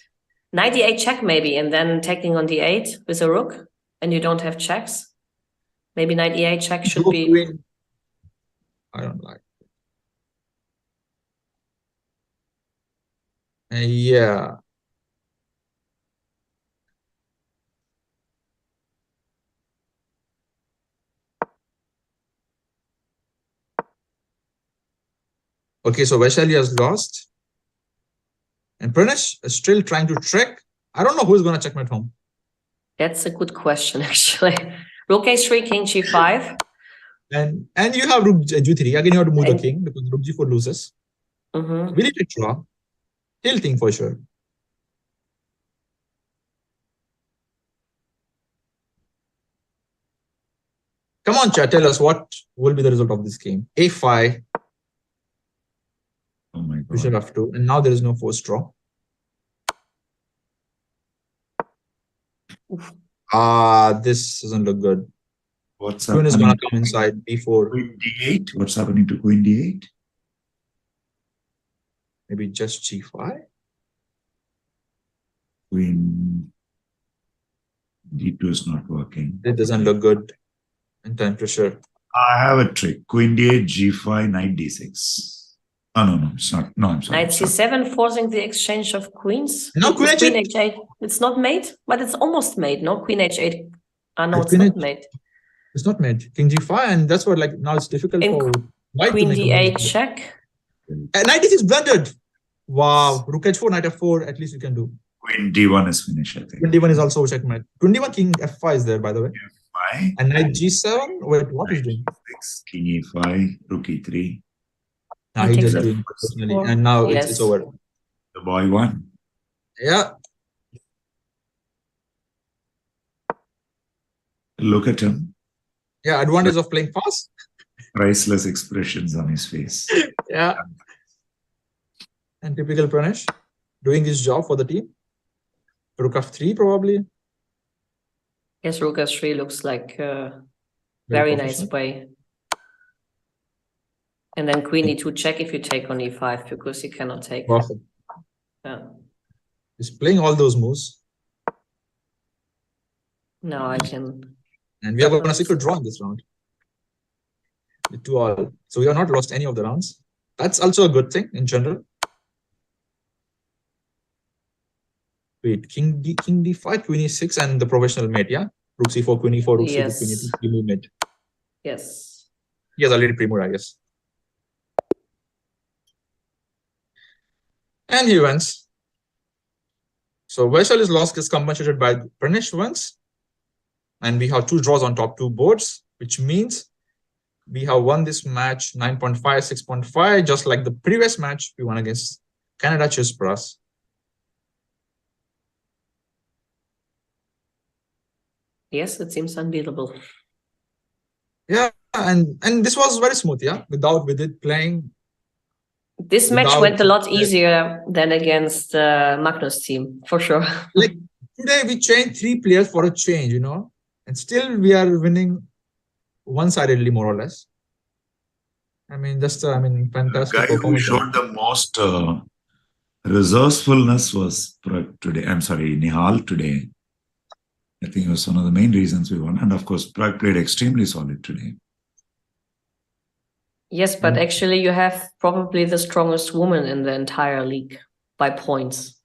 Knight d8 check maybe, and then taking on d8 with a rook, and you don't have checks. Maybe knight e8 check should be... Queen. I don't like it. Yeah. Okay, so Vaishali has lost. And Pranesh is still trying to trick. I don't know who's going to checkmate home. That's a good question, actually. Rook h3, king g5. And you have rook g3. Again, you have to move the king because rook g4 loses. Mm-hmm. Will it draw? He'll think for sure. Come on, chat. Tell us what will be the result of this game. a5. Oh my God. Bishop f2. And now there is no forced draw. This doesn't look good. What's Queen happening? is going to come inside b4. Queen d8? What's happening to queen d8? Maybe just g5. Queen d2 is not working. It doesn't look good in time pressure. I have a trick. Queen d8, g5, knight d6. Oh, no, it's not. No, I'm sorry. Knight c7 forcing the exchange of queens. No, queen h8. h8. It's not made, but it's almost made. No, queen h8. No, it's Queen not H8. made. It's not made. King g5, and that's what, like, now it's difficult And for white Queen to make d8 a move. check. Knight d6 blundered. Wow. Rook h4, knight f4, at least you can do. Queen d1 is finished, I think. Queen d1 is also checkmate. Queen d1, king f5 is there, by the way. F5. And knight g7. Wait, what is doing? 6, king e5, rook e3. Now He he takes just it doing personally. for- And now yes. it's over. The boy won. Yeah. Look at him. Yeah, advantage of playing fast. Priceless expressions on his face. Yeah. And typical Pranesh doing his job for the team. Rook f3 probably. Yes, rook h3 looks like a very nice professional. way. And then queen e2 check if you take on e5 because you cannot take. Perfect. Yeah. He's playing all those moves. Now I can. And we have got a secret draw in this round. 2-all. So we have not lost any of the rounds. That's also a good thing in general. Wait, king d5, queen e6, and the professional mate, yeah? Rook c4, queen e4, rook c2, queen e2, pre-move mate. Yes. He has already pre-moved, I guess. And he wins. So Vaishali's loss gets compensated by Pranesh wins. And we have 2 draws on top 2 boards, which means we have won this match 9.5, 6.5, just like the previous match we won against Canada Chess Plus. Yes, it seems unbeatable. Yeah, and this was very smooth, yeah, with it playing. This match went a lot easier than against Magnus' team, for sure. Like today we changed 3 players for a change, you know, and still we are winning one-sidedly, more or less. I mean, just fantastic The guy who performance. showed the most resourcefulness was Pragg today. I'm sorry, Nihal today. I think it was one of the main reasons we won. And of course, Pragg played extremely solid today. Yes, but actually you have probably the strongest woman in the entire league by points.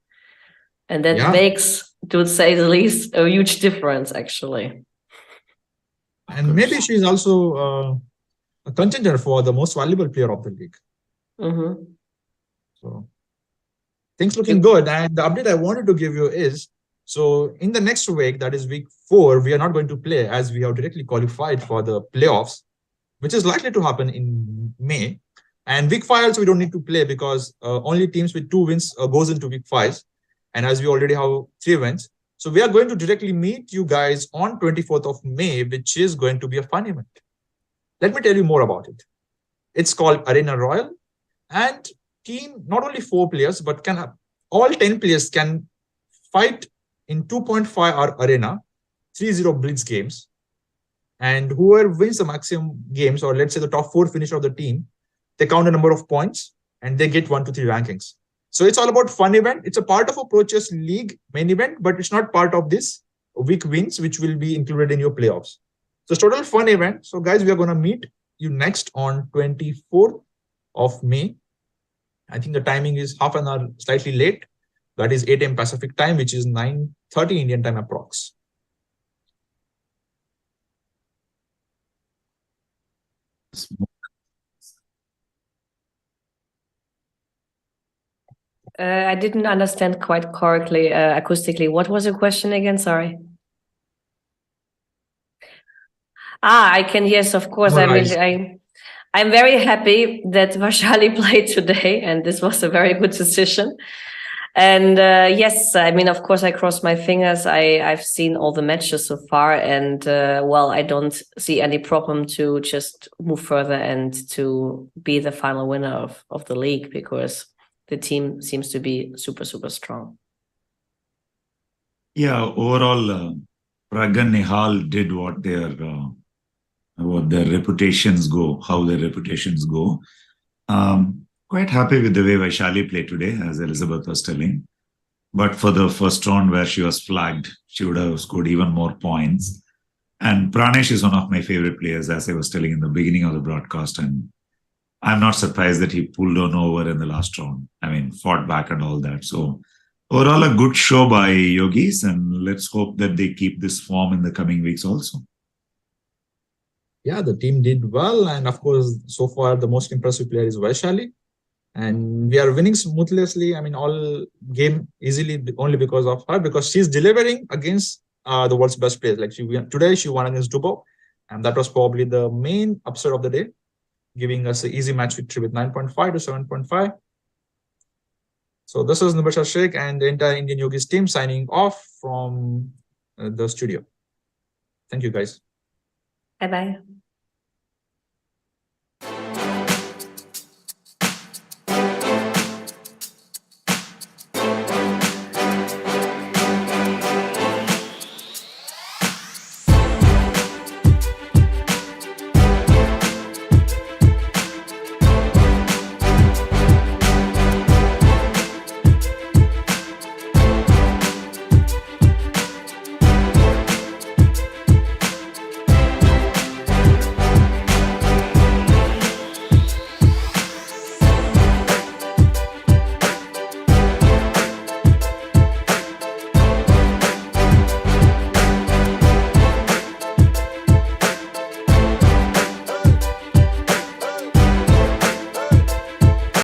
And that makes, to say the least, a huge difference, actually. And maybe she's also a contender for the most valuable player of the league. Mm-hmm. So things looking good. And the update I wanted to give you is, so in the next week, that is week 4, we are not going to play as we have directly qualified for the playoffs, which is likely to happen in May. And week 5 also we don't need to play because only teams with 2 wins goes into week 5. And as we already have 3 wins, So we are going to directly meet you guys on 24th of May, which is going to be a fun event. Let me tell you more about it. It's called Arena Royal, and team, not only 4 players, but all 10 players can fight in 2.5-hour arena, 3-0 blitz games. And whoever wins the maximum games, or let's say the top 4 finisher of the team, they count the number of points and they get 1 to 3 rankings. So it's all about fun event. It's a part of a Pro Chess League main event, but it's not part of this week wins, which will be included in your playoffs. So it's total fun event. So guys, we are going to meet you next on 24th of May. I think the timing is half an hour slightly late. That is 8 AM Pacific time, which is 9:30 Indian time approx. I didn't understand quite correctly acoustically. What was your question again? Sorry. I can, yes, of course. I mean, I'm very happy that Vaishali played today, and this was a very good decision. And yes, I mean, of course, I cross my fingers. I've seen all the matches so far, and well, I don't see any problem to just move further and to be the final winner of the league, because the team seems to be super, super strong. Yeah, overall, Pragg and Nihal did what their reputations go, how their reputations go. Quite happy with the way Vaishali played today, as Elizabeth was telling. But for the first round where she was flagged, she would have scored even more points. And Pranesh is one of my favorite players, as I was telling in the beginning of the broadcast. And I'm not surprised that he pulled on over in the last round. I mean, fought back and all that. So overall, a good show by Yogis. And let's hope that they keep this form in the coming weeks also. Yeah, the team did well. And of course, so far, the most impressive player is Vaishali. And we are winning smoothly. I mean, all game easily only because of her, because she's delivering against the world's best players. Like today, she won against Dubov, and that was probably the main upset of the day, giving us an easy match victory with 9.5 to 7.5. So this is Nubasha Sheikh and the entire Indian Yogis team signing off from the studio. Thank you, guys. Bye-bye.